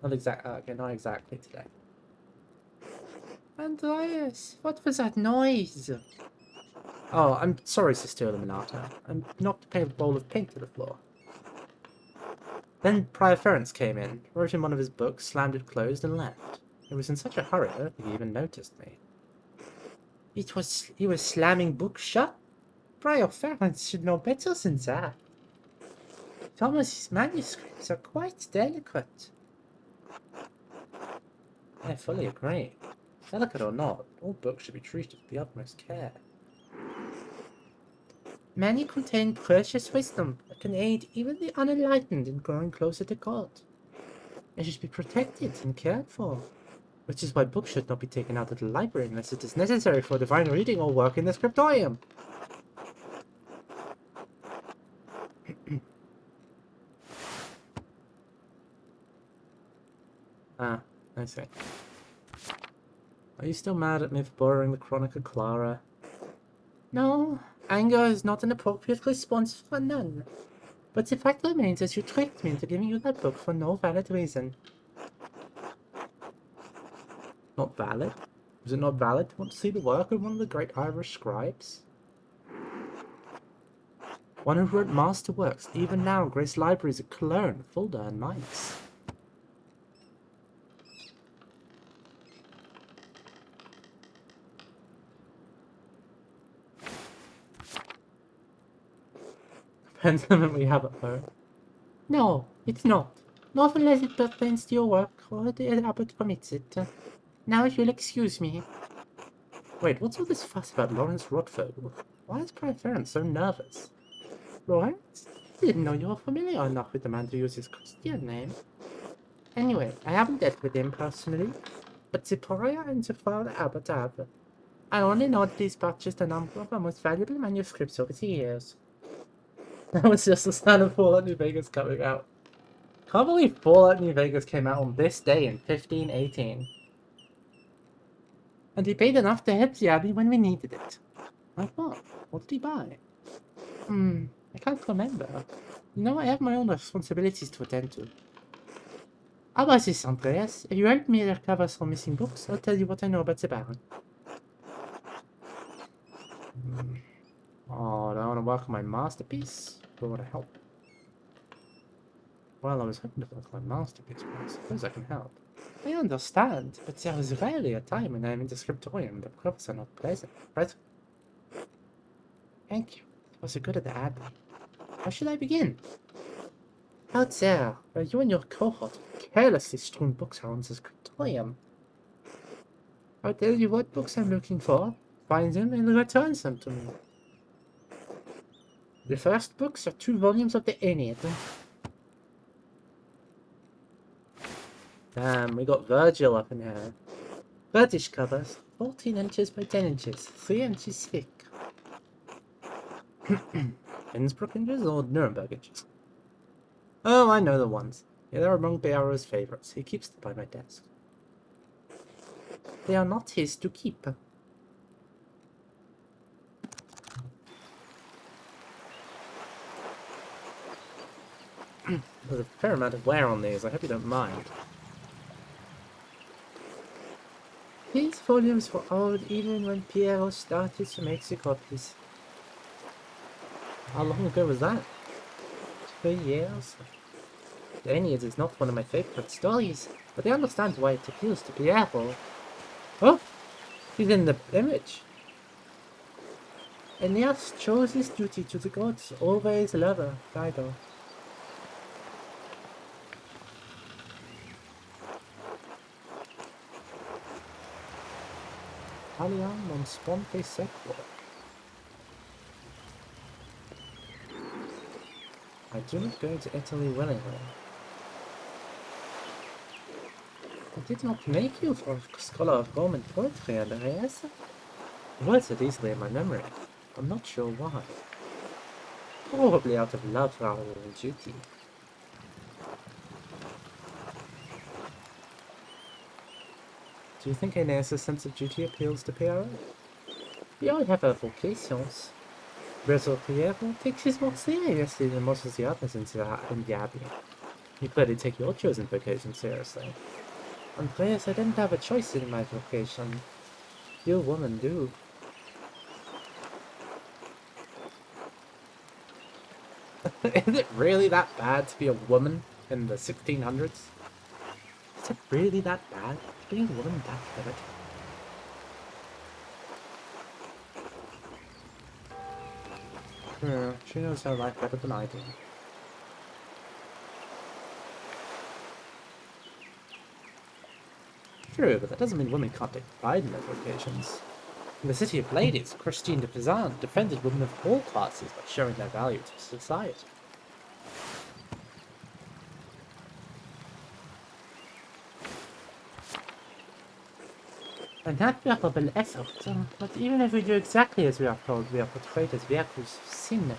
Not exactly today. Andreas, what was that noise? Oh, I'm sorry, Sister Illuminata. I knocked a bowl of paint to the floor. Then Prior Ference came in, wrote in one of his books, slammed it closed, and left. He was in such a hurry, I don't think he even noticed me. He was slamming books shut? Prior Ference should know better than that. Thomas's manuscripts are quite delicate. I fully agree. Delicate or not, all books should be treated with the utmost care. Many contain precious wisdom that can aid even the unenlightened in growing closer to God. They should be protected and cared for, which is why books should not be taken out of the library unless it is necessary for divine reading or work in the scriptorium. Ah, I see. Are you still mad at me for borrowing the Chronica Clara? No, anger is not an appropriate response for none. But the fact remains that you tricked me into giving you that book for no valid reason. Not valid? Was it not valid to want to see the work of one of the great Irish scribes? One who wrote masterworks that even now grace libraries at Cologne, Fulda, and Mainz. Pentiment we have at home. No, it's not. Not unless it pertains to your work, or the abbot permits it. Now if you'll excuse me. Wait, what's all this fuss about Lawrence Rothfogel? Why is Prior Ference so nervous? Lawrence? I didn't know you were familiar enough with the man to use his Christian name. Anyway, I haven't dealt with him personally, but the Prior and the Father Abbot have. I only know that he's purchased a number of our most valuable manuscripts over the years. That was just the sound of Fallout New Vegas coming out. can't believe Fallout New Vegas came out on this day in 1518. And he paid enough to help the Abbey when we needed it. Like what? What did he buy? I can't remember. You know, I have my own responsibilities to attend to. How about this, Andreas? If you help me recover some missing books, I'll tell you what I know about the Baron. Oh, do I want to work on my masterpiece? Or would I help? Well, I was hoping to work on my masterpiece, but I suppose I can help. I understand, but there is rarely a time when I am in the scriptorium the proofs are not present. Thank you. It was a good at the Abbey. How should I begin? Out there, where you and your cohort carelessly strewn books around the scriptorium. I'll tell you what books I'm looking for, find them, and return them to me. The first books are 2 volumes of the Aeneid. Damn, we got Virgil up in here. Reddish covers, 14 inches by 10 inches, 3 inches thick. Innsbruck inches or Nuremberg inches? Oh, I know the ones. Yeah, they're among Bearer's favorites. He keeps them by my desk. They are not his to keep. There's a fair amount of wear on these. I hope you don't mind. These volumes were old even when Piero started to make the copies. How long ago was that? 3 years? The Aeneid is not one of my favorite stories, but I understand why it appeals to Piero. Oh! He's in the image! Aeneas chose his duty to the gods, always lover, Dido. Aliam non sponte sequor. I do not go to Italy willingly. I did not make you for a scholar of Roman poetry, Andreas. The words are easily in my memory. I'm not sure why. Probably out of love rather than duty. Do you think Aeneas' sense of duty appeals to Piero? We all have our vocations. Brother Piero takes his more seriously than most of the others in the Abbey. You clearly take your chosen vocation seriously. Andreas, I didn't have a choice in my vocation. You women do. Is it really that bad to be a woman in the 1600s? Is it really that bad? Being a woman that bad? She knows her life better than I do. True, but that doesn't mean women can't take pride in their vocations. In the City of Ladies, Christine de Pizan defended women of all classes by showing their value to society. An admirable effort, but even if we do exactly as we are told, we are portrayed as vehicles of sin.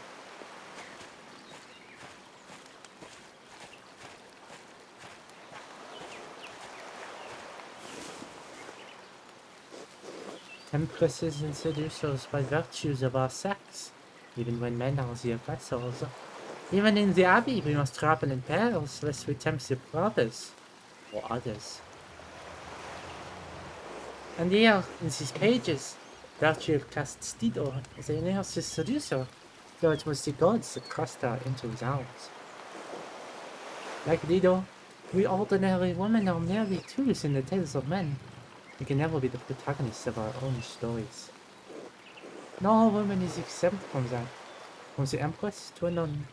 Empresses and seducers by virtues of our sex, even when men are the aggressors. Even in the Abbey we must travel in pairs, lest we tempt the brothers, or others. And here, in these pages, virtue casts Dido as Aeneas' seducer, though it was the gods that thrust her into his arms. Like Dido, we ordinary women are merely tools in the tales of men. We can never be the protagonists of our own stories. No woman is exempt from that. From the Empress to a nun,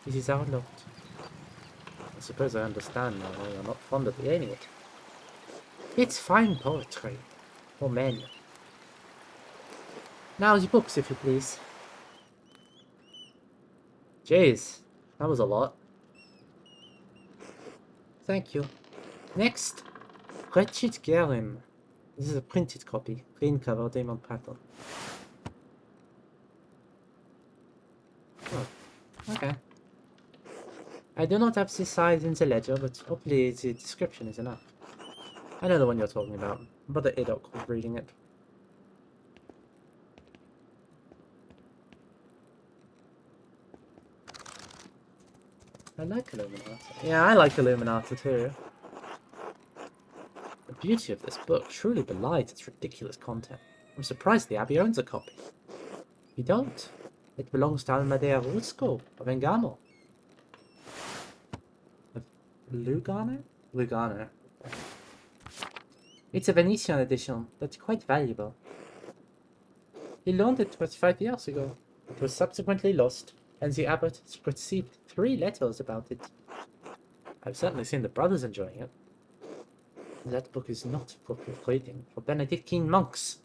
it is our lot. I suppose I understand now why you're not fond of the Aeneid. It's fine poetry. For men. Now the books, if you please. Jeez, that was a lot. Thank you. Next, Wretched Gerim. This is a printed copy, green cover, diamond pattern. Oh, okay. I do not have the size in the ledger, but hopefully the description is enough. I know the one you're talking about. Brother Idok was reading it. I like Illuminati. Yeah, I like Illuminati too. The beauty of this book truly belies its ridiculous content. I'm surprised the Abbey owns a copy. If you don't, it belongs to Almadea Rusco of Engamo. Of Lugano? Lugano. It's a Venetian edition that's quite valuable. He loaned it 25 years ago. It was subsequently lost, and the abbot received 3 letters about it. I've certainly seen the brothers enjoying it. That book is not for reading for Benedictine monks.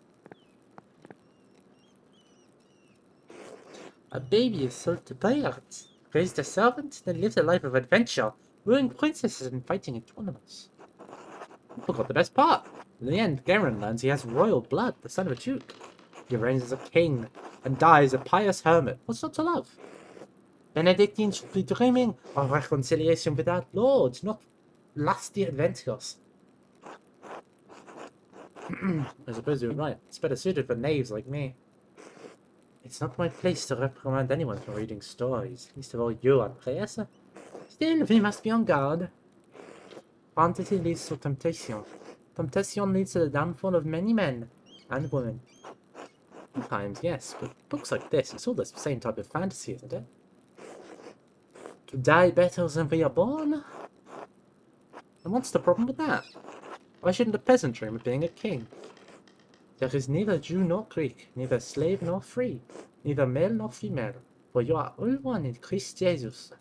A baby is sold to pirates, raised a servant, then lives a life of adventure, wooing princesses and fighting in tournaments. I forgot the best part. In the end, Garen learns he has royal blood, the son of a duke. He reigns as a king, and dies a pious hermit. What's not to love? Benedictines should be dreaming of reconciliation with our Lord, not lusty adventures. I suppose you're right. It's better suited for knaves like me. It's not my place to reprimand anyone for reading stories, least of all you, Andreas. Still, we must be on guard. Fantasy leads to temptation. Temptation leads to the downfall of many men and women. Sometimes, yes, but books like this, it's all the same type of fantasy, isn't it? To die better than we are born? And what's the problem with that? Why shouldn't a peasant dream of being a king? There is neither Jew nor Greek, neither slave nor free, neither male nor female, for you are all one in Christ Jesus.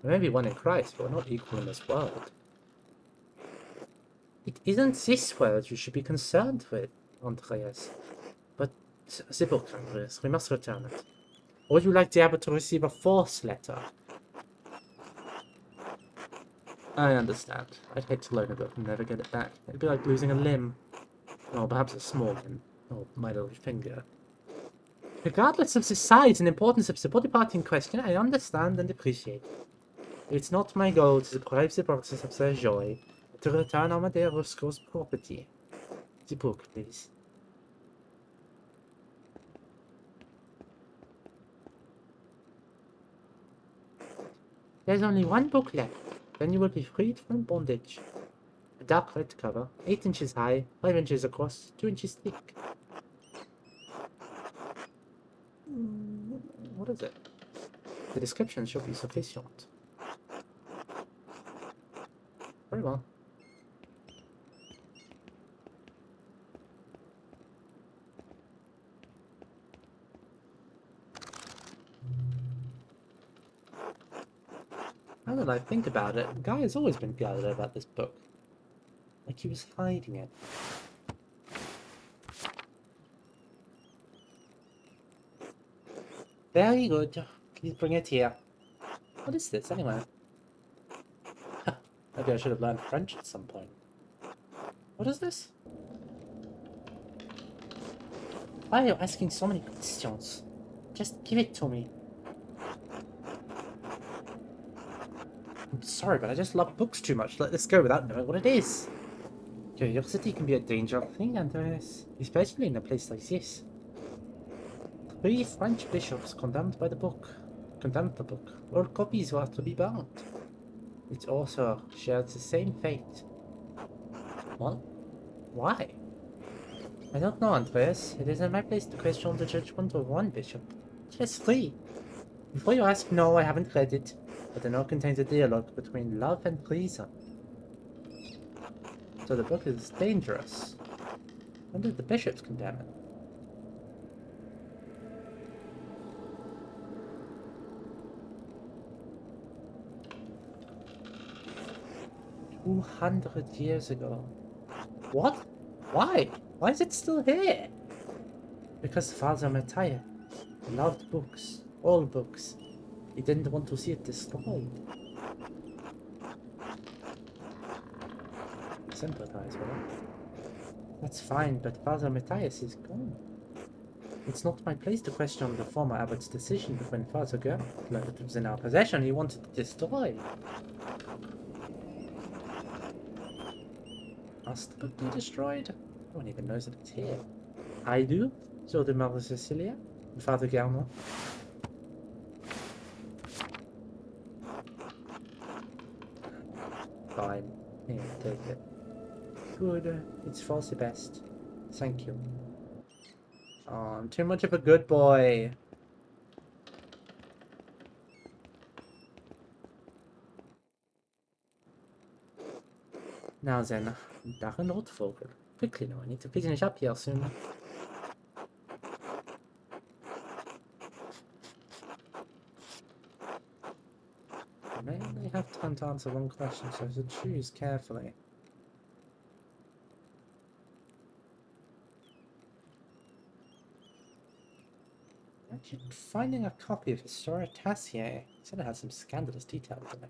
We may be one in Christ, but we're not equal in this world. It isn't this world you should be concerned with, Andreas. But the book, Andreas, we must return it. Or would you like the abbot to receive a 4th letter? I understand. I'd hate to loan a book and never get it back. It'd be like losing a limb. Or perhaps a small limb. Or my little finger. Regardless of the size and importance of the body part in question, I understand and appreciate it. It's not my goal to deprive the brothers of their joy, but to return Amadea Rusco's property. The book, please. There's only 1 book left. Then you will be freed from bondage. A dark red cover, 8 inches high, 5 inches across, 2 inches thick. What is it? The description should be sufficient. Very well. Now that I think about it, Guy has always been guarded about this book. Like he was hiding it. Very good. Please bring it here. What is this, anyway? Maybe I should have learned French at some point. What is this? Why are you asking so many questions? Just give it to me. I'm sorry, but I just love books too much to let this go without knowing what it is. Curiosity can be a dangerous thing, Andreas, especially in a place like this. 3 French bishops condemned the book. All copies were to be burnt. Its author shared the same fate. Well, why? I don't know, Andreas. It isn't my place to question the judgment of 1 bishop. Just 3. Before you ask, no, I haven't read it. But the note contains a dialogue between love and reason. So the book is dangerous. When did the bishops condemn it? "200 years ago." What? Why? Why is it still here? Because Father Matthias loved books. All books. He didn't want to see it destroyed. Sympathize with it. That's fine, but Father Matthias is gone. It's not my place to question the former abbot's decision, but when Father Gerd learned it was in our possession, he wanted to destroy. Must the book be destroyed? No one even knows that it's here. I do, so did Mother Cecilia and Father Galmo. Fine. Here, take it. Good. It's for the best. Thank you. Oh, I'm too much of a good boy. Now then, back on Rotvogel. Quickly now, I need to finish up here soon. I may only have time to answer one question, so I should choose carefully. Actually, finding a copy of Historia Tassier said it had some scandalous details in it.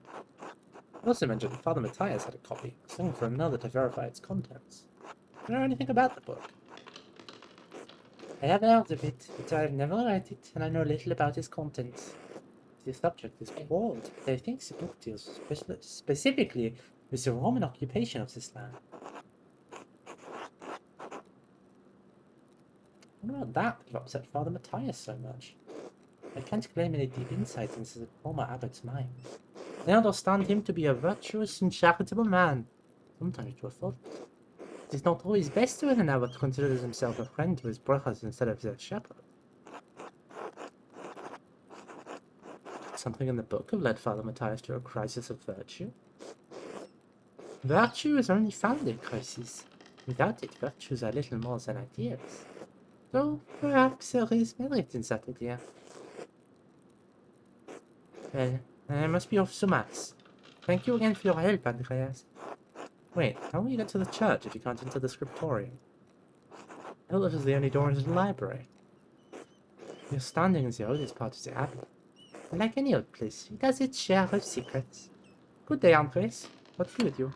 It also mentioned Father Matthias had a copy, looking for another to verify its contents. Do you know anything about the book? I have heard of it, but I have never read it, and I know little about its contents. The subject is broad, but I think the book deals specifically with the Roman occupation of this land. What about that would have upset Father Matthias so much? I can't claim any deep insight into the former abbot's mind. I understand him to be a virtuous and charitable man, sometimes to a fault. It is not always best when an abbot considers himself a friend to his brothers instead of their shepherd. Something in the book have led Father Matthias to a crisis of virtue. Virtue is only found in crises. Without it, virtues are little more than ideas. Though perhaps there is merit in that idea. Well, I must be off to mass. Thank you again for your help, Andreas. Wait, how will you get to the church if you can't enter the scriptorium? I thought this was the only door into the library. You're standing in the oldest part of the abbey. Like any old place, it has its share of secrets. Good day, Andreas. What's good with you?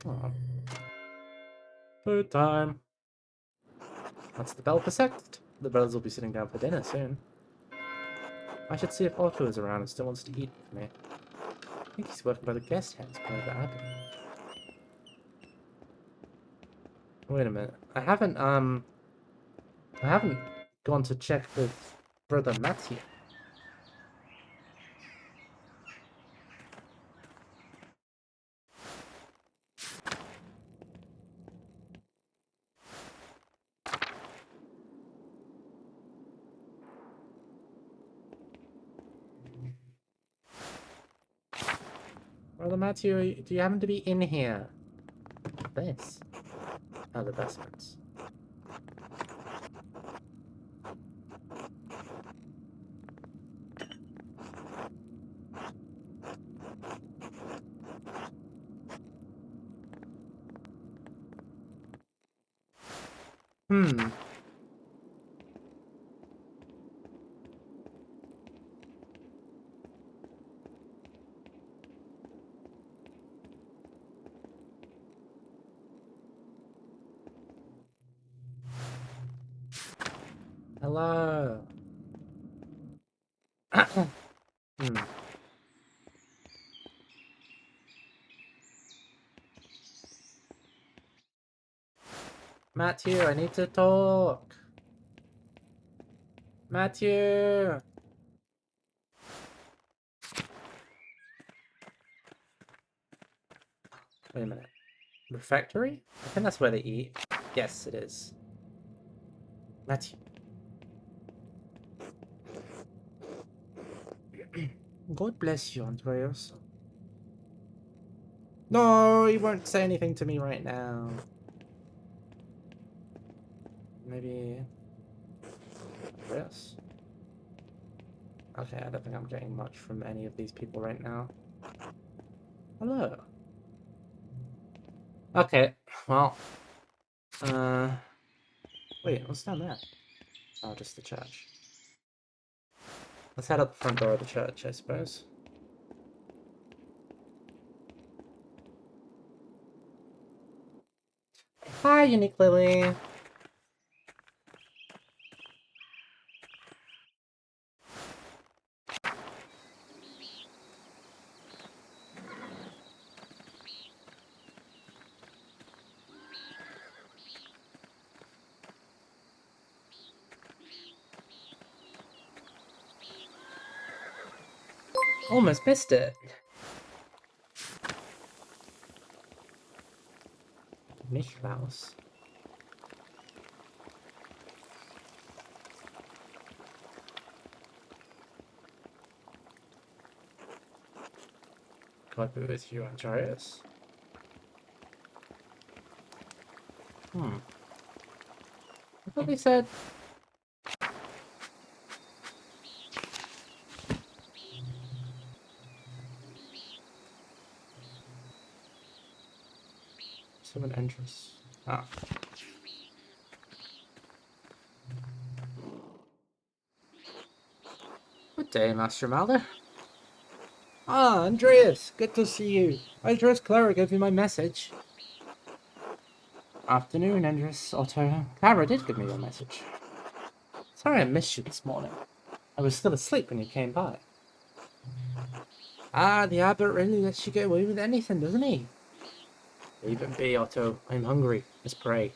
Oh. Food time. That's the bell for sect. The brothers will be sitting down for dinner soon. I should see if Otto is around and still wants to eat with me. I think he's working by the guest house by the abbey. Wait a minute. I haven't gone to check with Brother Matthew. Brother Matthew, do you happen to be in here? This. Oh, the vestments. Hmm. Hello. Hmm. Matthew, I need to talk. Matthew. Wait a minute. Refectory? I think that's where they eat. Yes, it is. Matthew. God bless you, Andreas. No, he won't say anything to me right now. Maybe... Andreas? Okay, I don't think I'm getting much from any of these people right now. Hello. Okay, well... Wait, what's down there? Oh, just the church. Let's head up the front door of the church, I suppose. Hi, Unique Lily. Almost missed it. Miklaus. God be with you, Andreas. I thought they said... Summon entrance. Ah. Good day, Master Malder. Ah, Andreas, good to see you. I trust Clara gave you my message. Afternoon, Andreas, Otto. Clara did give me your message. Sorry I missed you this morning. I was still asleep when you came by. Ah, the abbot really lets you get away with anything, doesn't he? Leave it be, Otto. I'm hungry. Let's pray.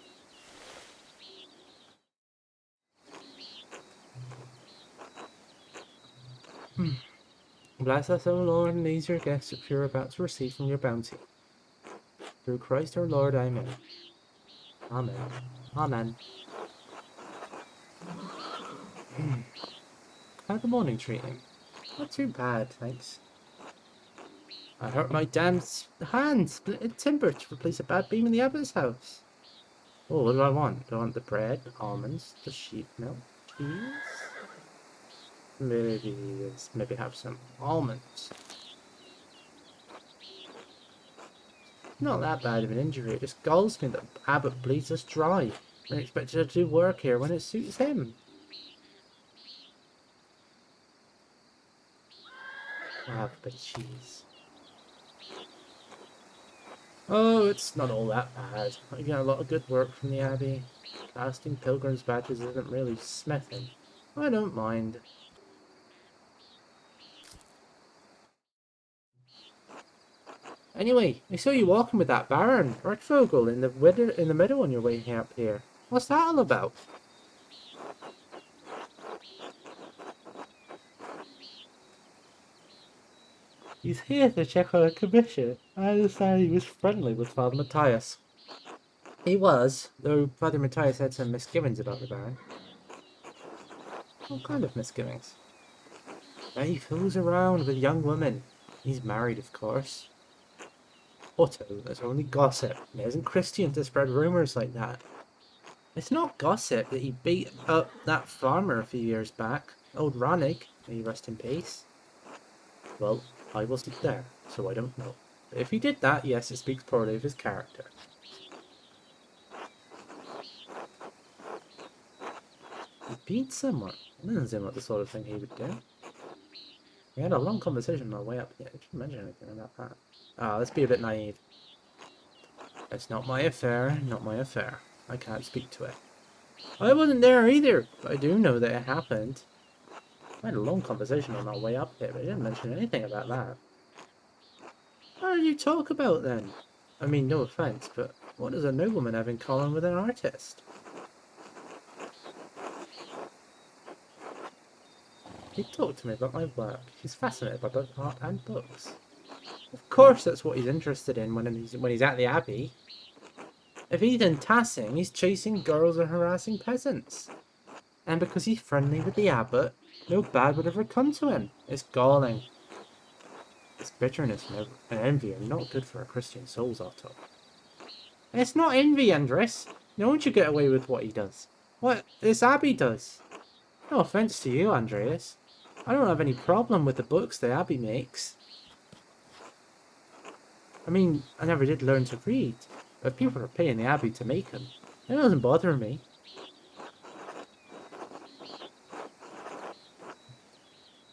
Bless us, O Lord, and these your gifts which we are about to receive from your bounty. Through Christ our Lord, Amen. Amen. Amen. How'd the morning treat him? Not too bad, thanks. I hurt my damn hand splitting timber to replace a bad beam in the abbot's house. Oh, what do I want? Do I want the bread, almonds, the sheep milk, cheese? Maybe have some almonds. Not that bad of an injury, it just galls me that Abbott bleeds us dry and expects us to do work here when it suits him. I'll have a bit of cheese. Oh, it's not all that bad. I get a lot of good work from the Abbey. Casting pilgrims' badges isn't really smithing. I don't mind. Anyway, I saw you walking with that Baron, Bertvogel, in the meadow on your way up here. What's that all about? He's here to check on a commission. I understand he was friendly with Father Matthias. He was, though Father Matthias had some misgivings about the Baron. What kind of misgivings? That he fools around with young women. He's married, of course. Otto, that's only gossip. It isn't Christian to spread rumours like that. It's not gossip that he beat up that farmer a few years back, old Rannig, may he rest in peace. Well, I wasn't there, so I don't know. But if he did that, yes, it speaks poorly of his character. He beat someone? That doesn't seem like the sort of thing he would do. We had a long conversation on our way up here. I didn't mention anything about that. Ah, let's be a bit naive. It's not my affair, not my affair. I can't speak to it. I wasn't there either, but I do know that it happened. I had a long conversation on our way up here, but I didn't mention anything about that. What did you talk about then? I mean, no offence, but what does a nobleman have in common with an artist? He talked to me about my work. He's fascinated by both art and books. Of course that's what he's interested in when he's at the Abbey. If he's in Tassing, he's chasing girls and harassing peasants. And because he's friendly with the abbot, no bad would ever come to him. It's galling. This bitterness and envy are not good for a Christian soul's, Otto. It's not envy, Andres. No one should get away with what he does. What this Abbey does. No offence to you, Andreas. I don't have any problem with the books the Abbey makes. I mean, I never did learn to read, but people are paying the Abbey to make them. It doesn't bother me.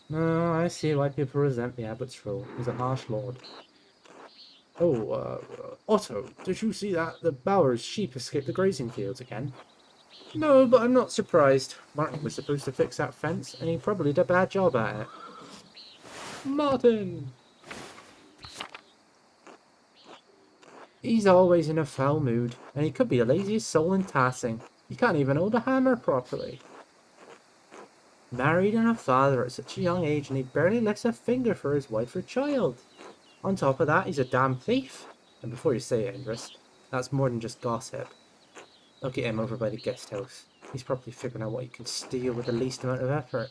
No, I see why people resent the Abbot's rule. He's a harsh lord. Oh, Otto, did you see that? The Bower's sheep escaped the grazing fields again. No, but I'm not surprised. Martin was supposed to fix that fence, and he probably did a bad job at it. Martin! He's always in a foul mood, and he could be the laziest soul in Tassing. He can't even hold a hammer properly. Married and a father at such a young age, and he barely lifts a finger for his wife or child. On top of that, he's a damn thief. And before you say it, Andreas, that's more than just gossip. Look at him over by the guest house. He's probably figuring out what he can steal with the least amount of effort.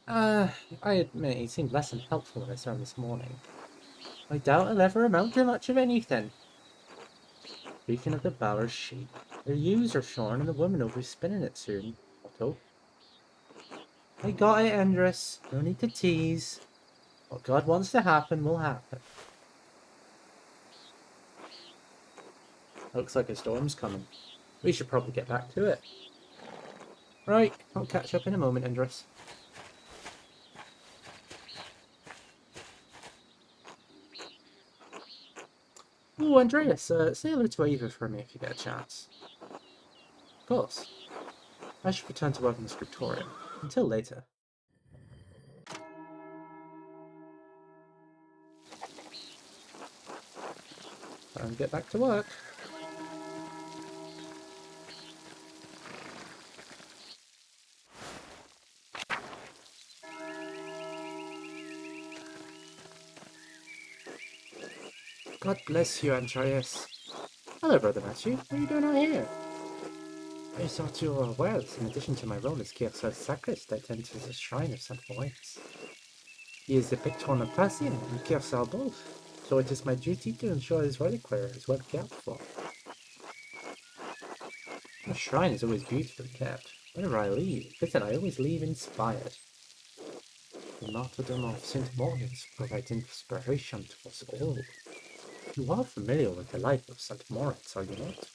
I admit he seemed less than helpful when I saw him this morning. I doubt he'll ever amount to much of anything. Speaking of the Bower's sheep, their ewes are shorn and the woman will be spinning it soon, Otto. I got it, Andreas. No need to tease. What God wants to happen will happen. Looks like a storm's coming. We should probably get back to it. Right, I'll catch up in a moment, Andreas. Oh, Andreas, say hello to Eva for me if you get a chance. Of course. I should return to work in the scriptorium. Until later. Time to get back to work. God bless you, Andreas. Hello, Brother Matthew. What are you doing out here? I thought you were aware that in addition to my role as Kiersar's sacrist, I tend to the shrine of St. Moritz. He is the patron of Persian and Kiersar both, so it is my duty to ensure his reliquary is well cared for. The shrine is always beautifully kept. Whenever I leave, I always leave inspired. The martyrdom of St. Moritz provides inspiration to us all. You are familiar with the life of St. Moritz, are you not?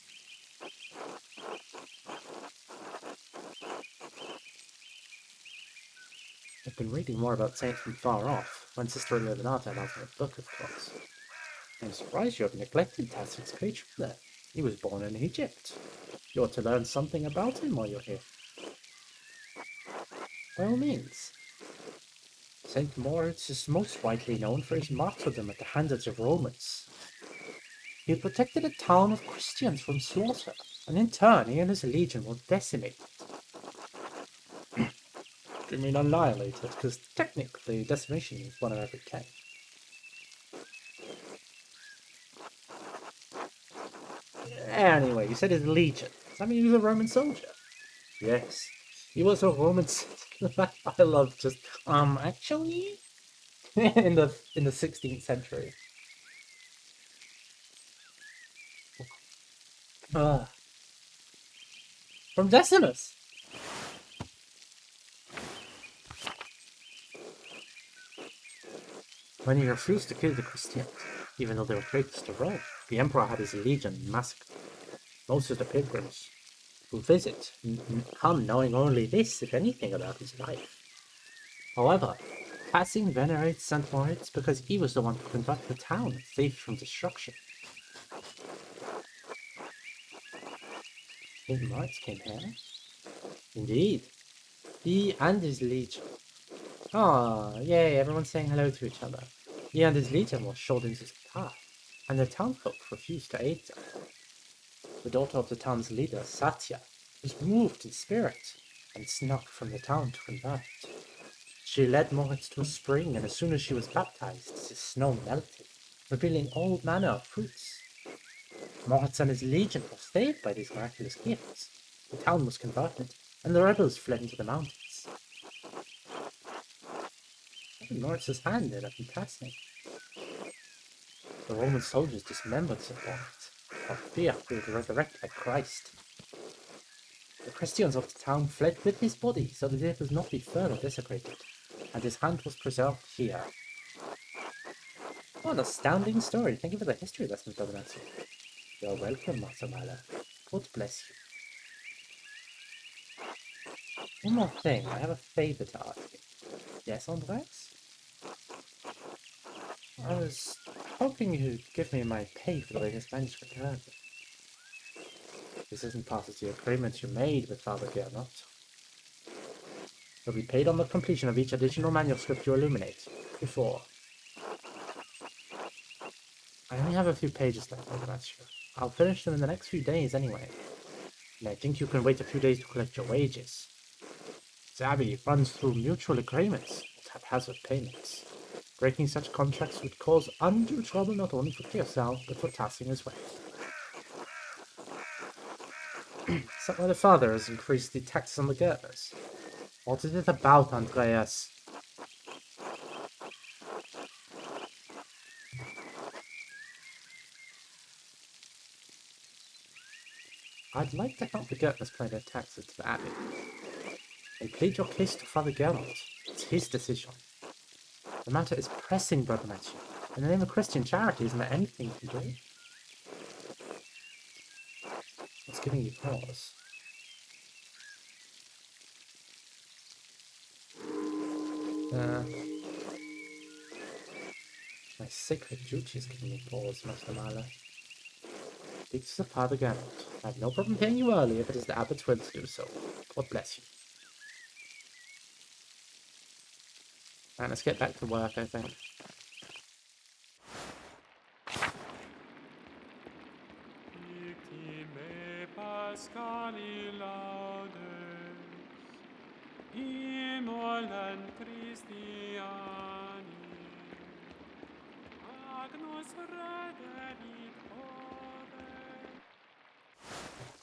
I've been reading more about Saints from far off. When Sister Illuminata has a book, of course. I'm surprised you have neglected Tassik's patron there. He was born in Egypt. You ought to learn something about him while you're here. By all means. St. Moritz is most widely known for his martyrdom at the hands of the Romans. He protected a town of Christians from slaughter, and in turn he and his legion were decimated. Do you mean annihilated? Because technically decimation is 1 out of every 10. Anyway, you said his legion. Does that mean he was a Roman soldier? Yes. He was a Roman citizen. I love just actually in the 16th century. From Decimus. When he refused to kill the Christians, even though they were traitors to Rome, the emperor had his legion massacred. Most of the pilgrims who visit come knowing only this, if anything, about his life. However, Passing venerates St. Moritz because he was the one who conducted the town safe from destruction. St. Moritz came here? Indeed. He and his legion. Ah, yay, everyone's saying hello to each other. He and his legion were showed into the path, and the townfolk refused to aid them. The daughter of the town's leader, Satya, was moved in spirit and snuck from the town to convert. She led Moritz to a spring, and as soon as she was baptized, the snow melted, revealing all manner of fruits. Moritz and his legion were saved by these miraculous gifts. The town was converted, and the rebels fled into the mountains. Moritz's hand ended up in passing. The Roman soldiers dismembered St. Moritz, for fear he would resurrect like Christ. The Christians of the town fled with his body so that it would not be further desecrated, and his hand was preserved here. What an astounding story. Thank you for the history lesson, Brother Matthew. You're welcome, Masamala. God bless you. One more thing, I have a favor to ask you. Yes, Andreas? I was hoping you'd give me my pay for the latest manuscript earlier. This isn't part of the agreement you made with Father Gernot. You'll be paid on the completion of each additional manuscript you illuminate. Before. I only have a few pages left, Brother Matthew. I'll finish them in the next few days anyway. And I think you can wait a few days to collect your wages. The Abbey runs through mutual agreements with haphazard payments. Breaking such contracts would cause undue trouble not only for yourself, but for Tassing as well. Is that why the father has increased the taxes on the girders? What is it about, Andreas? I'd like to help the Gertners pay their taxes to the Abbey. And plead your case to Father Gerald. It's his decision. The matter is pressing, Brother Matthew. In the name of Christian charity, isn't there anything you can do? What's giving you pause? My sacred duty is giving me pause, Master Marlowe. Speak to the Father Gerald. I have no problem paying you early if it is the Abbot's will to do so. God bless you. And let's get back to work, I think.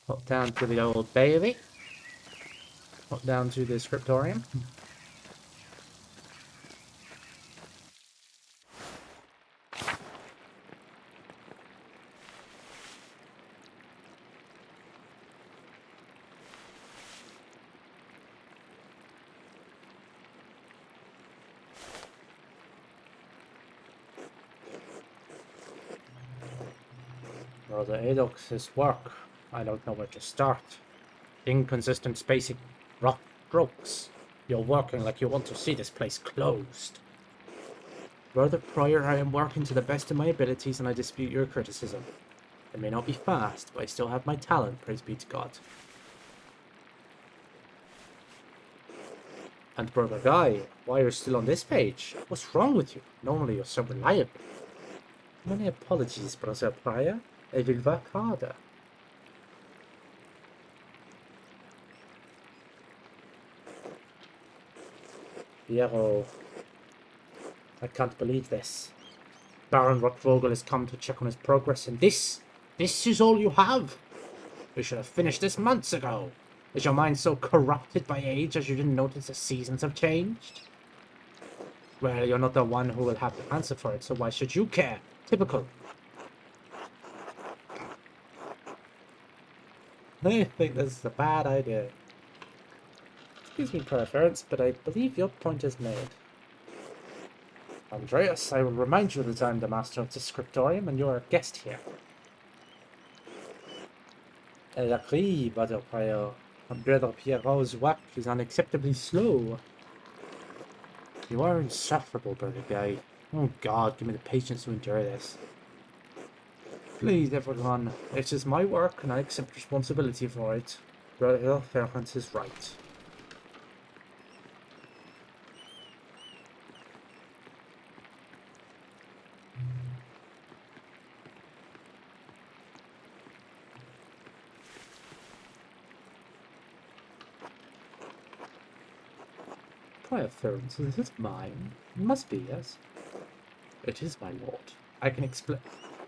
Hop down to the old bailey. Hop down to the scriptorium. Brother Adox's work. I don't know where to start. Inconsistent spacing. Rock strokes. You're working like you want to see this place closed. Brother Prior, I am working to the best of my abilities and I dispute your criticism. I may not be fast, but I still have my talent, praise be to God. And Brother Guy, why are you still on this page? What's wrong with you? Normally you're so reliable. Many apologies, Brother Prior. I will work harder. Piero, I can't believe this. Baron Rockvogel has come to check on his progress, and this is all you have? We should have finished this months ago. Is your mind so corrupted by age as you didn't notice the seasons have changed? Well, you're not the one who will have to answer for it, so why should you care? Typical. I think this is a bad idea. Excuse me, Preference, but I believe your point is made. Andreas, I will remind you that I am the master of the scriptorium and you are a guest here. I agree, Brother Prior. Brother Pierrot's work is unacceptably slow. You are insufferable, Brother Guy. Oh God, give me the patience to endure this. Please, everyone, it is my work and I accept responsibility for it. Brother Ferrance is right. Prior Ferrance, is this mine? It must be, yes. It is, my lord. I can explain.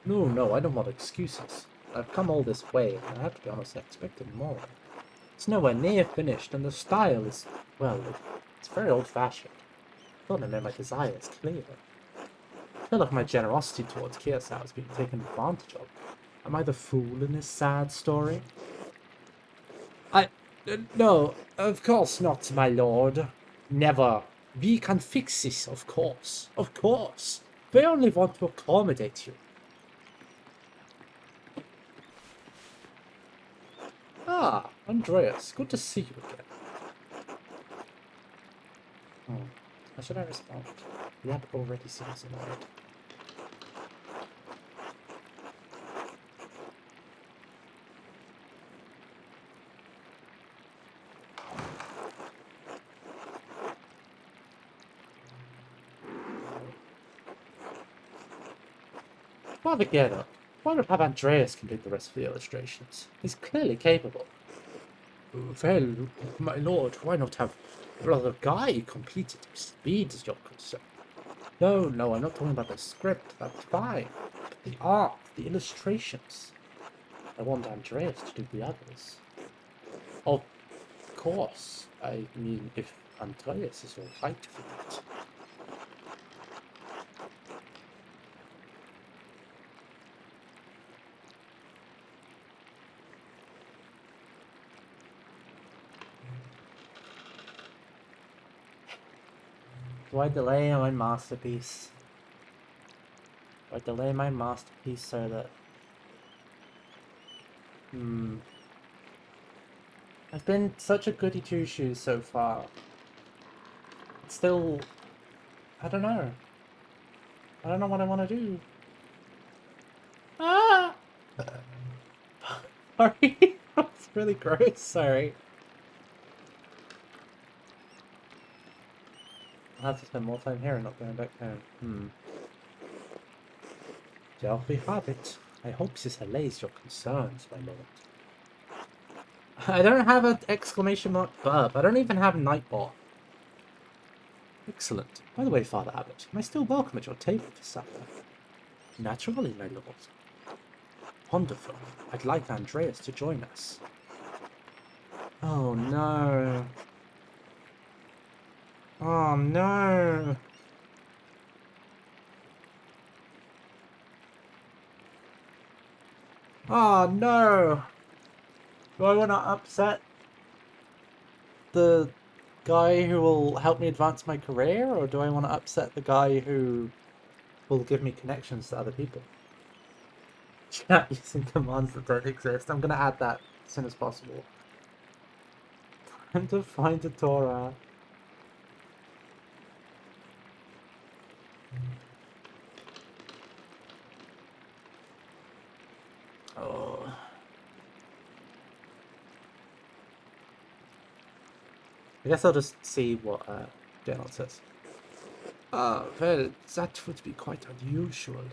No, I don't want excuses. I've come all this way, and I have to be honest, I expected more. It's nowhere near finished, and the style is, well, it's very old-fashioned. I thought I made my desires clear. I feel like my generosity towards Kiyosao is being taken advantage of. Am I the fool in this sad story? No, of course not, my lord. Never. We can fix this, of course. Of course. We only want to accommodate you. Ah, Andreas, good to see you again. How should I respond? The app already seems annoyed. Father Gerda, why not have Andreas complete the rest of the illustrations? He's clearly capable. Well, my lord, why not have Brother Guy complete it if speed is your concern? No, no, I'm not talking about the script, that's fine. But the art, the illustrations. I want Andreas to do the others. Of course, I mean, if Andreas is alright with it. Do I delay my masterpiece? Do I delay my masterpiece so that... I've been such a goody two-shoes so far. It's still... I don't know. I don't know what I want to do. Ah! Sorry. That's really gross, sorry. I'll have to spend more time here and not going back home. There we have it. I hope this allays your concerns, my lord. I don't have an exclamation mark burp. I don't even have Nightbot. Excellent. By the way, Father Abbot, am I still welcome at your table for supper? Naturally, my lord. Wonderful. I'd like Andreas to join us. Oh no. Oh no. Oh no. Do I want to upset the guy who will help me advance my career, or do I want to upset the guy who will give me connections to other people? Chat using commands that don't exist. I'm going to add that as soon as possible. Time to find a Torah. Oh. I guess I'll just see what General says. Ah, well, that would be quite unusual.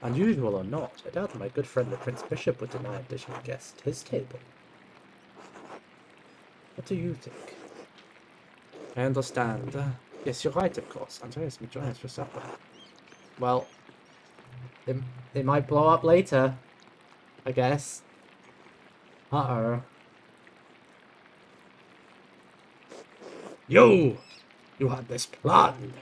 Unusual or not, I doubt my good friend the Prince Bishop would deny additional guests at his table. What do you think? I understand. Yes, you're right, of course. Andreas may join us for supper. Well, it might blow up later, I guess. Uh-oh. You had this planned.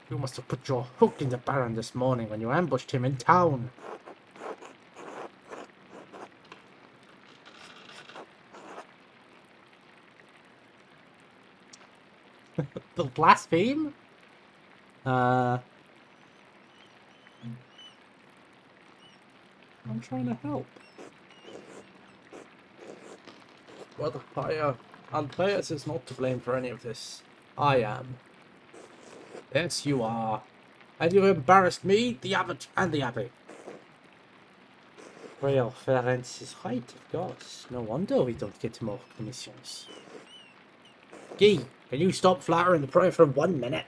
You must have put your hook in the Baron this morning when you ambushed him in town. The blaspheme? I'm trying to help. Well, Andreas is not to blame for any of this. I am. Yes, you are. And you embarrassed me, the abbot, and the abbey. Well, Ferenc is right, of course. No wonder we don't get more commissions. Guy, can you stop flattering the prayer for 1 minute?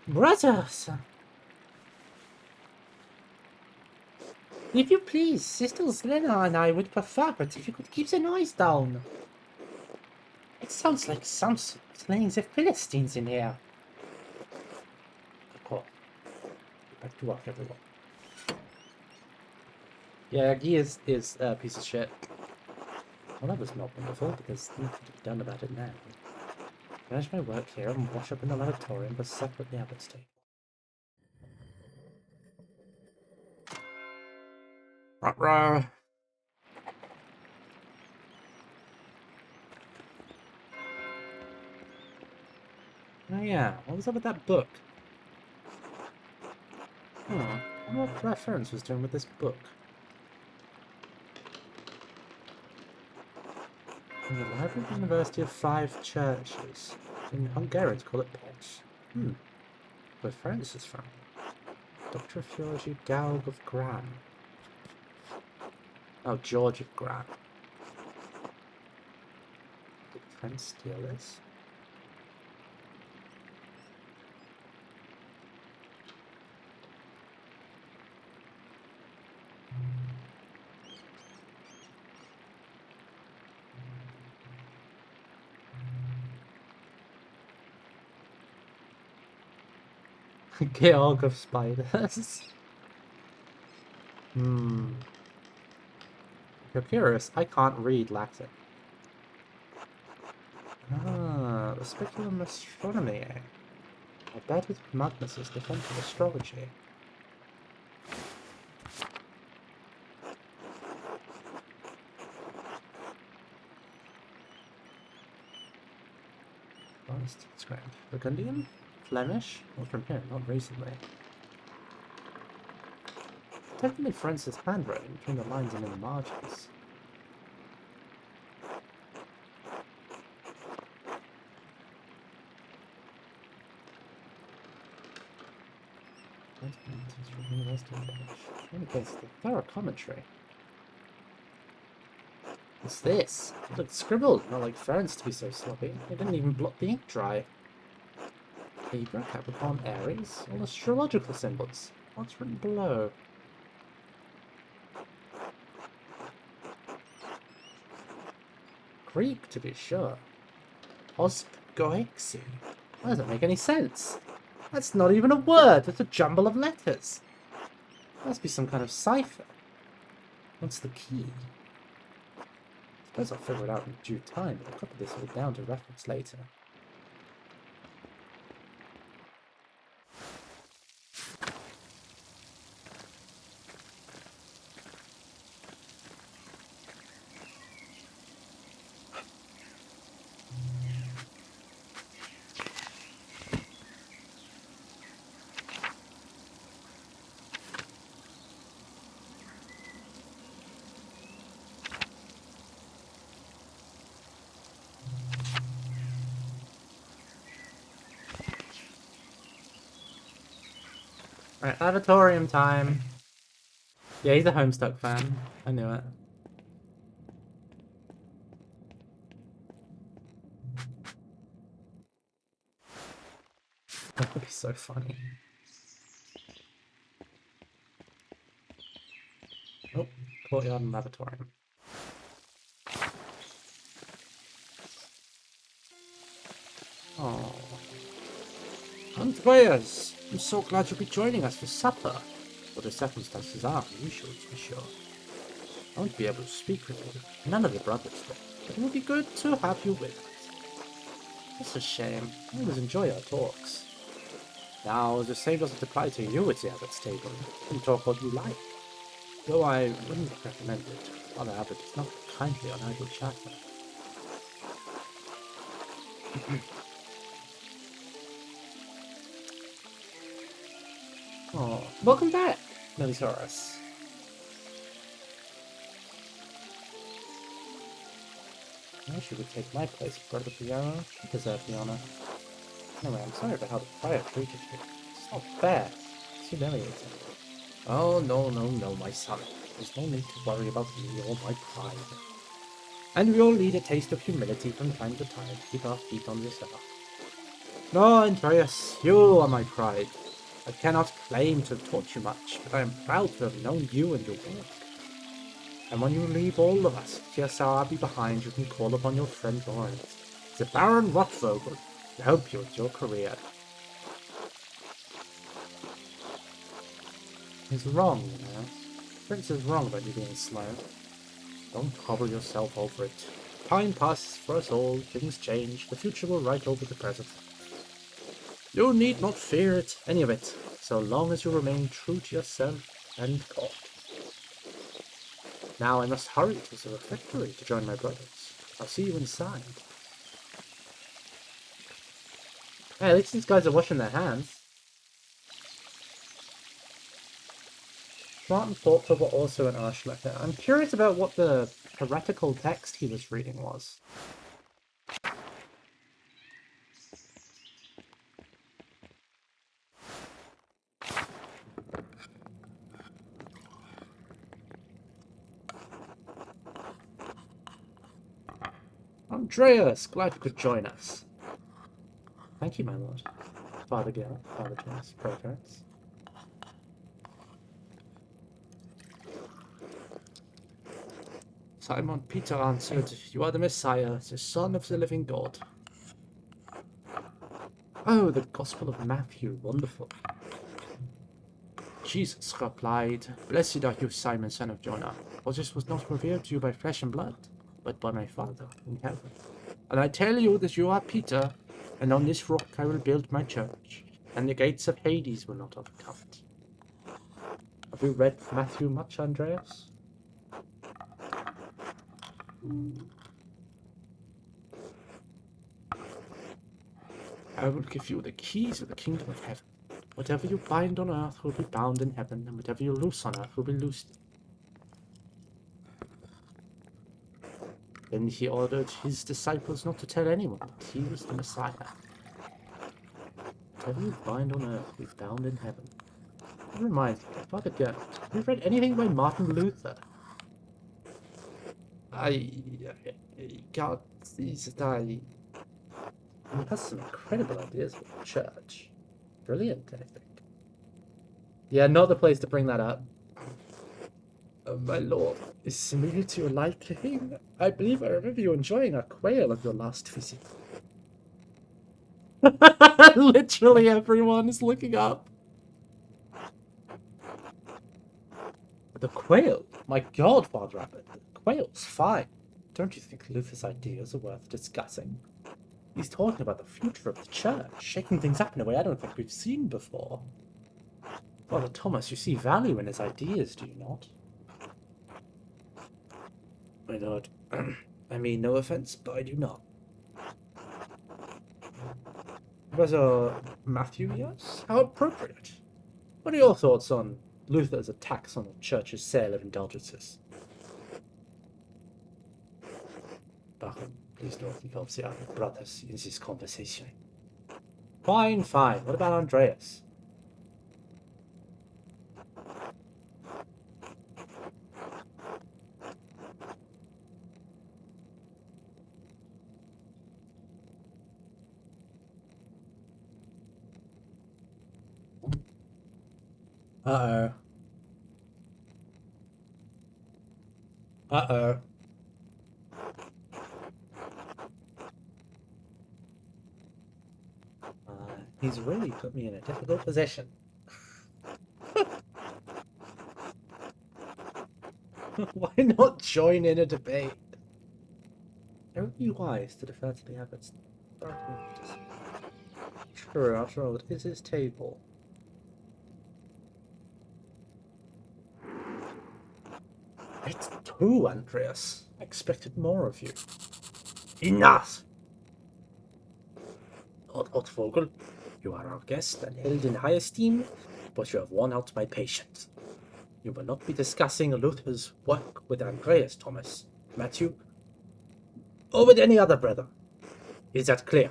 Brothers! If you please, Sisters Lena and I would prefer it if you could keep the noise down. It sounds like Samson slaying the Philistines in here. Cool. Back to work, everyone. Yeah, he is a piece of shit. Well, that was not wonderful, because nothing to be done about it now. Finish my work here and wash up in the laboratorium, but separate the abbot's table. Ruh-roh. Oh yeah, what was up with that book? I wonder what reference was doing with this book. In the Library of the University of Five Churches. In Hungarians call it Pots. Where France is from. Doctor of Theology, Galg of Gran. Oh, George of Gran. Did Prince steal this? Georg of spiders. Hmm. If you're curious, I can't read Latin. Ah, the speculum astronomy. I bet it's Magnus's defense of astrology. Honest script. Burgundian? Flemish? Well, from here, not recently. Technically Francis' handwriting between the lines and in the margins. Indicates the thorough commentary. What's this? It looks scribbled, not like Ferenc to be so sloppy. It didn't even blot the ink dry. Libra, Capricorn, Aries, all astrological symbols. What's written below? Greek, to be sure. Osp Goexi. That doesn't make any sense. That's not even a word, it's a jumble of letters. Must be some kind of cipher. What's the key? Suppose I'll figure it out in due time, but I'll copy this all down to reference later. Alright, lavatorium time. Yeah, he's a Homestuck fan. I knew it. That would be so funny. Oh, courtyard and lavatorium. Oh. Andreas! I'm so glad you'll be joining us for supper. What the circumstances are unusual, to be sure. I won't be able to speak with you. None of the brothers will. But it will be good to have you with us. It's a shame. I always enjoy our talks. Now, the same doesn't apply to you at the Abbot's table. You can talk what you like. Though I wouldn't recommend it. Father Abbot is not kindly on idle chatter. Oh, welcome back, Melisaurus. I wish you would take my place, Brother Piero. You deserve the honor. Anyway, I'm sorry about how the prior treated you. It's not fair. It's humiliating. Oh, no, my son. There's no need to worry about me or my pride. And we all need a taste of humility from time to time to keep our feet on this earth. No, Andreas, you are my pride. I cannot claim to have taught you much, but I am proud to have known you and your work. And when you leave all of us, Kirsar Abbey behind, you can call upon your friend Lawrence, the Baron Rotvogel, to help you with your career. He's wrong, you know. Prince is wrong about you being slow. Don't hobble yourself over it. Time passes for us all, things change, the future will write over the present. You need not fear it, any of it, so long as you remain true to yourself and God. Now I must hurry to the refectory to join my brothers. I'll see you inside. Hey, at least these guys are washing their hands. Smart and thoughtful, but also an Arschlechter. I'm curious about what the heretical text he was reading was. Andreas, glad you could join us. Thank you, my lord. Father Gil, Father James, Proference. Simon Peter answered, "You are the Messiah, the Son of the living God." Oh, the Gospel of Matthew, wonderful. Jesus replied, Blessed are you, Simon, son of Jonah, for this was not revealed to you by flesh and blood, but by my Father in heaven. And I tell you that you are Peter, and on this rock I will build my church, and the gates of Hades will not overcome it. Have you read Matthew much, Andreas? I will give you the keys of the kingdom of heaven. Whatever you bind on earth will be bound in heaven, and whatever you loose on earth will be loosed. Then he ordered his disciples not to tell anyone that he was the Messiah. Whatever you bind on earth will be bound in heaven. That reminds me, Father Gert, have you read anything by Martin Luther? God sees that he has some incredible ideas for the church. Brilliant, I think. Yeah, not the place to bring that up. My lord, is similar to your liking. I believe I remember you enjoying a quail of your last visit. Literally everyone is looking up. The quail? My god, Father Abbot, the quail's fine. Don't you think Luther's ideas are worth discussing? He's talking about the future of the church, shaking things up in a way I don't think we've seen before. Father Thomas, you see value in his ideas, do you not? My lord, I mean no offense, but I do not. Professor Matthew, yes? How appropriate. What are your thoughts on Luther's attacks on the church's sale of indulgences? Bachman, please don't involve the other brothers in this conversation. Fine, fine. What about Andreas? Uh-oh. Uh-oh. He's really put me in a difficult position. Why not join in a debate? It would be wise to defer to the abbot's arguments. True, after all, it is his table. It's two, Andreas. I expected more of you. Enough! Lord Otvogel, you are our guest and held in high esteem, but you have worn out my patience. You will not be discussing Luther's work with Andreas, Thomas, Matthew, or with any other brother. Is that clear?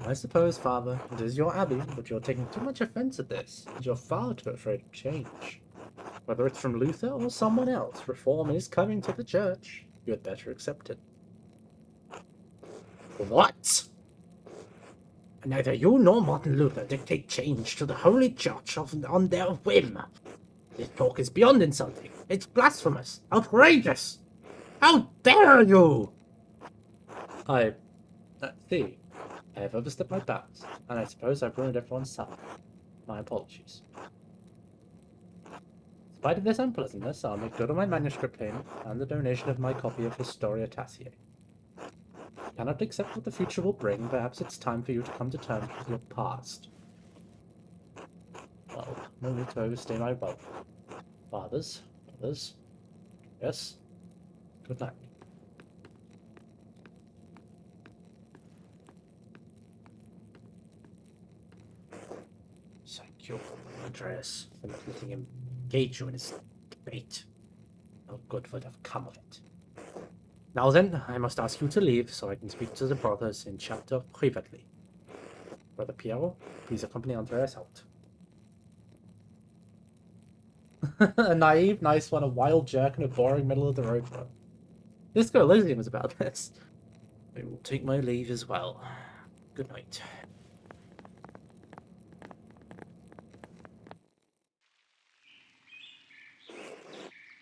I suppose, Father, it is your abbey, but you're taking too much offense at this, and you're far too afraid of change. Whether it's from Luther or someone else, reform is coming to the church. You had better accept it. What? Neither you nor Martin Luther dictate change to the Holy Church on their whim. This talk is beyond insulting. It's blasphemous, outrageous. How dare you? See, I have overstepped my bounds, and I suppose I've ruined everyone's supper. My apologies. In spite of this unpleasantness, I'll make good on my manuscript payment and the donation of my copy of Historia Taciae. I cannot accept what the future will bring. Perhaps it's time for you to come to terms with your past. Well, no need to overstay my welcome. Fathers, brothers, yes. Good night. Thank you, Andreas, for not letting him engage you in his debate. No good would have come of it. Now then, I must ask you to leave so I can speak to the brothers in chapter privately. Brother Piero, please accompany Andreas out. A naive, nice one, a wild jerk, and a boring middle of the road one. Disco Elysium was about this. I will take my leave as well. Good night.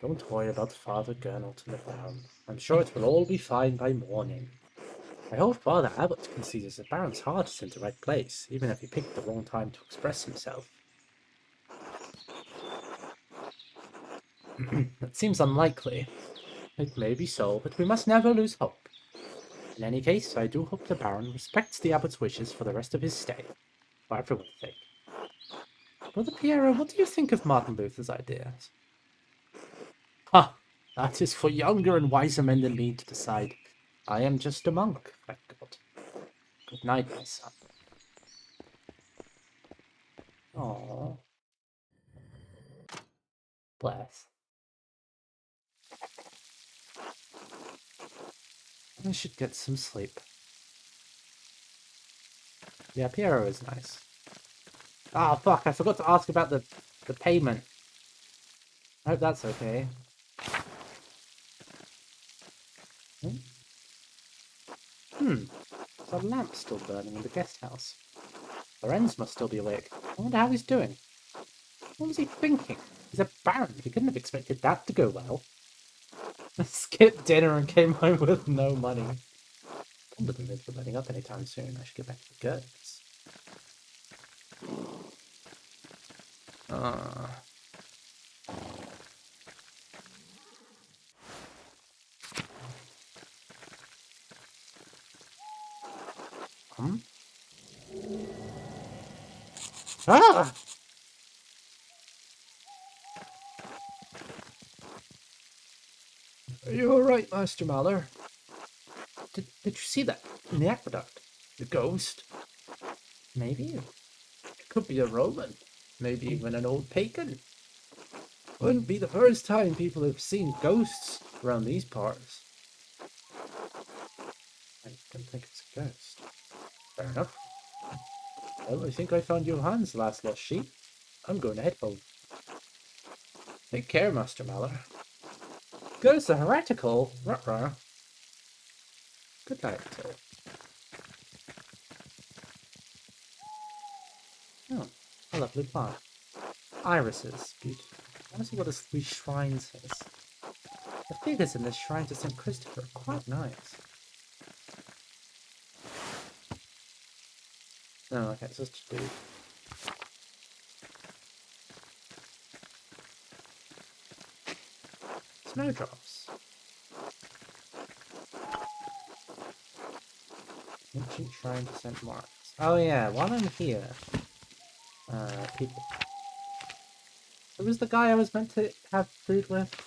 Don't worry about Father Gernot in the ground. I'm sure it will all be fine by morning. I hope Father Abbot considers the Baron's heart is in the right place, even if he picked the wrong time to express himself. That seems unlikely. It may be so, but we must never lose hope. In any case, I do hope the Baron respects the Abbot's wishes for the rest of his stay, for everyone's sake. Brother Piero, what do you think of Martin Luther's ideas? Ha! That is for younger and wiser men than me to decide. I am just a monk, thank God. Good night, my son. Aww. Bless. I should get some sleep. Yeah, Piero is nice. Ah, fuck, I forgot to ask about the payment. I hope that's okay. There's a lamp still burning in the guest house. Lorenz must still be awake. I wonder how he's doing. What was he thinking? He's a baron. He couldn't have expected that to go well. Skipped dinner and came home with no money. I'm not going to be letting up anytime soon. I should get back to the goods. Ah! Are you alright, Master Mallow? Did you see that in the aqueduct? The ghost? Maybe. It could be a Roman. Maybe even an old pagan. Wouldn't be the first time people have seen ghosts around these parts. I don't think it's a ghost. Fair enough. Well, I think I found Johan's last lost sheep. I'm going to head home. Take care, Master Mallow. Ghosts are heretical. Ruh-roh. Good night, sir. Oh, a lovely plant. Irises. Beautiful. I want to see what this shrine says. The figures in this shrine to St. Christopher are quite nice. Oh, okay, so it's just dude. Snowdrops. Ancient shrine to St. Mark's. Oh yeah, while I'm here, people. Who was the guy I was meant to have food with?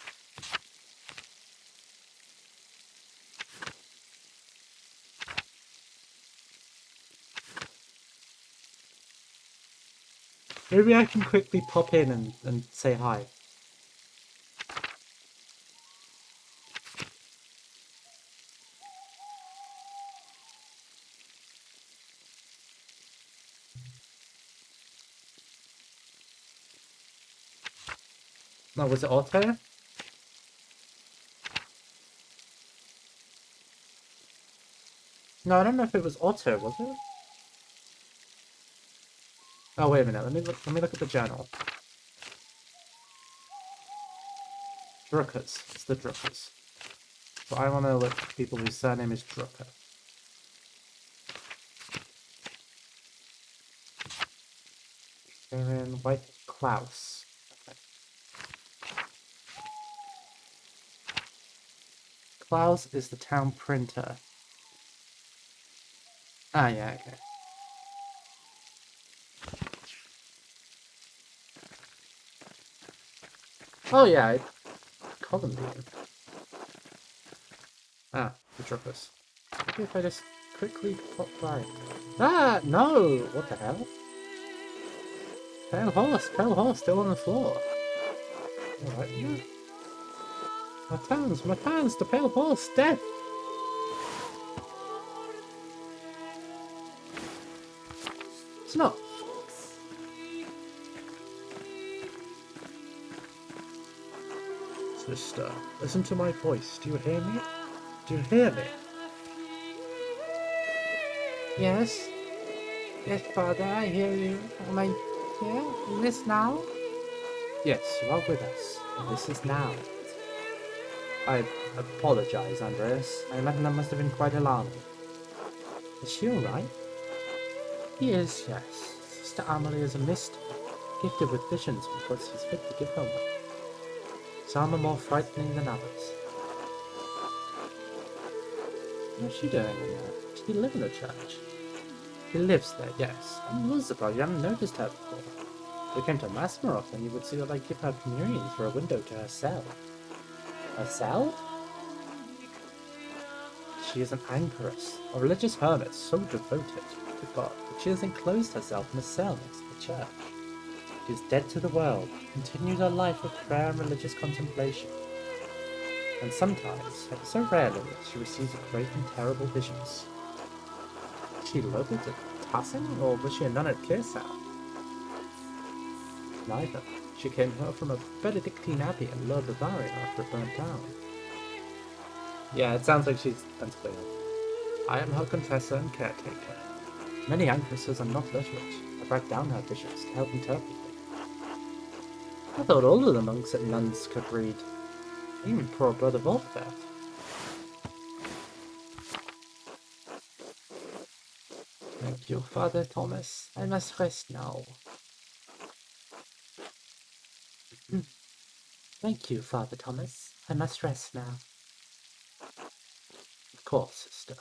Maybe I can quickly pop in and say hi. No, was it Otto? No, I don't know if it was Otto, was it? Oh, wait a minute. Let me look at the journal. Druckers. It's the Druckers. So I want to look at people whose surname is Drucker. They're in White Klaus. Okay. Klaus is the town printer. Ah, yeah, okay. Oh, yeah, I call them Dean. Ah, the Druckers. Maybe if I just quickly pop by. Ah, no! What the hell? Pale horse, still on the floor. Alright, yeah. My towns, the pale horse, dead! It's not. Sister, listen to my voice. Do you hear me? Do you hear me? Yes. Yes, Father, I hear you. Am I here? In this now? Yes, you are with us. And this is now. I apologize, Andreas. I imagine that must have been quite alarming. Is she alright? Yes. Sister Amelie is a mystic, gifted with visions because he's fit to give her one. Some are more frightening than others. What's she doing in there? Does she live in the church? She lives there, yes. I'm surprised you haven't noticed her before. If we came to Mass more often, you would see that I give her communion through a window to her cell. Her cell? She is an anchoress, a religious hermit so devoted to God that she has enclosed herself in a cell next to the church. She is dead to the world, continues her life of prayer and religious contemplation. And sometimes, ever so rarely, she receives great and terrible visions. Was she local to Tassing, or was she a nun at Kearsau? Neither. She came here from a Benedictine abbey in Lower Bavaria after it burnt down. Yeah, it sounds like she's unclear. I am her confessor and caretaker. Many anchoresses are not literate. I write down her visions to help interpret them. I thought all of the monks and nuns could read. Even poor brother Wolfbert. Thank you, Father Thomas. I must rest now. Thank you, Father Thomas. I must rest now. Of course, sister.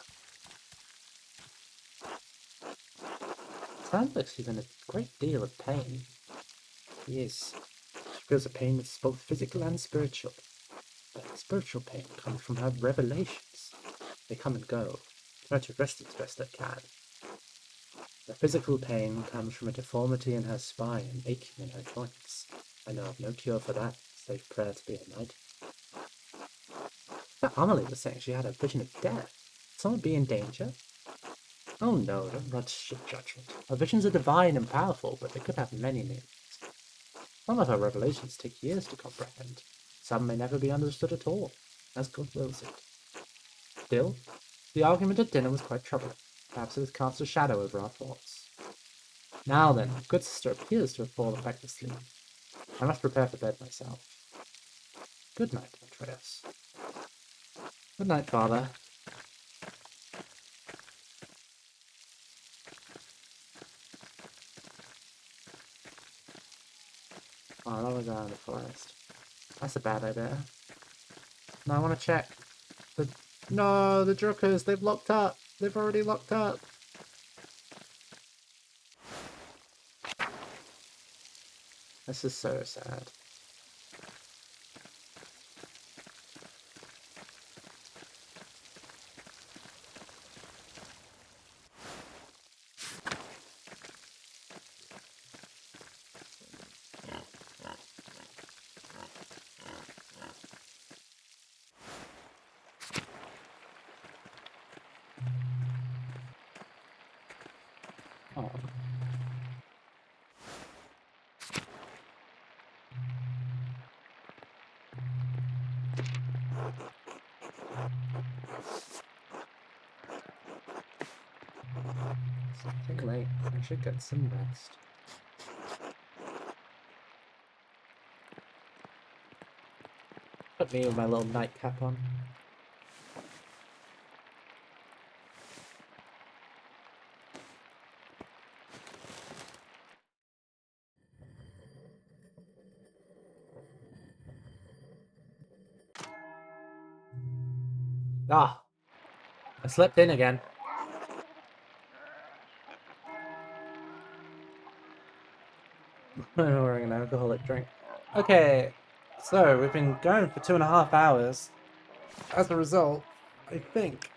Sounds like she's in a great deal of pain. Yes. She feels a pain that's both physical and spiritual. But the spiritual pain comes from her revelations. They come and go. Try to rest as best I can. The physical pain comes from a deformity in her spine and aching in her joints. I know of no cure for that, save prayer to be almighty. But Amelie was saying she had a vision of death. Someone be in danger? Oh no, don't rush your judgment. Her visions are divine and powerful, but they could have many meanings. Some of her revelations take years to comprehend. Some may never be understood at all, as God wills it. Still, the argument at dinner was quite troubling. Perhaps it has cast a shadow over our thoughts. Now then, good sister appears to have fallen back to sleep. I must prepare for bed myself. Good night, Andreas. Good night, Father. Oh, that was out in the forest. That's a bad idea. Now I want to check. No, the Druckers, they've locked up. They've already locked up. This is so sad. Oh. It's getting late. I should get some rest. Put me with my little nightcap on. Ah! I slept in again. I'm ordering an alcoholic drink. Okay, so we've been going for 2.5 hours. As a result, I think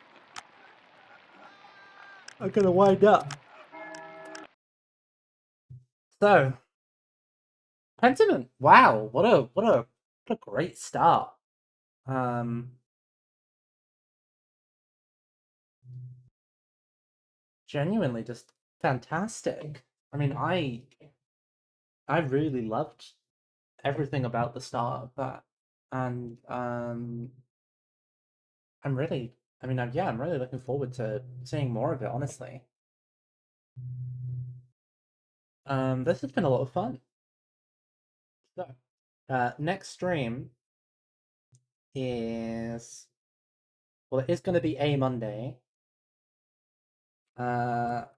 I'm gonna wind up. So, Pentiment. Wow, what a great start. Genuinely just fantastic. I mean, I really loved everything about the start of that, and I'm really, I mean, yeah, I'm really looking forward to seeing more of it. Honestly, this has been a lot of fun. So, next stream is, well, it is going to be a Monday. But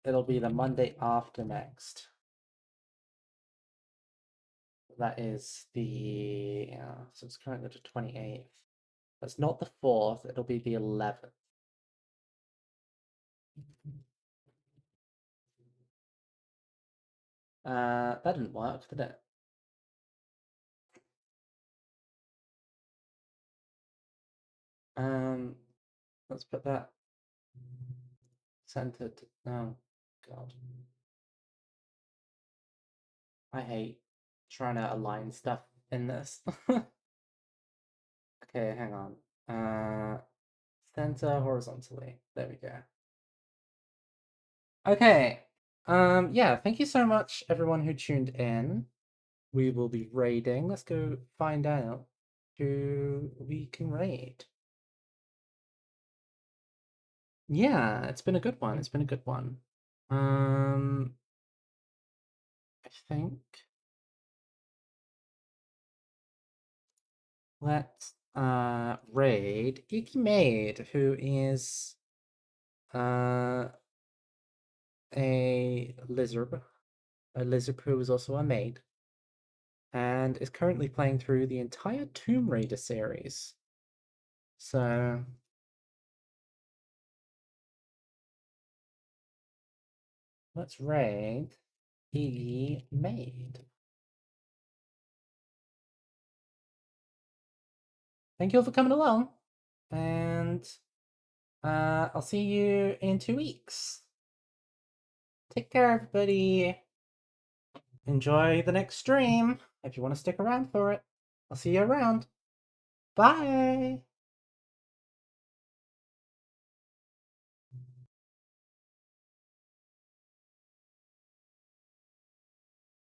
it'll be the Monday after next. That is the so it's currently the 28th. That's not the 4th, it'll be the 11th. That didn't work, did it? Let's put that centered. Oh, God. I hate trying to align stuff in this. Okay, hang on. Center horizontally. There we go. Okay. Yeah, thank you so much, everyone who tuned in. We will be raiding. Let's go find out who we can raid. Yeah, it's been a good one. It's been a good one. I think let's raid Icky Maid, who is a lizard who is also a maid, and is currently playing through the entire Tomb Raider series. So let's raid Iggy Maid. Thank you all for coming along, and I'll see you in 2 weeks. Take care, everybody. Enjoy the next stream if you want to stick around for it. I'll see you around. Bye.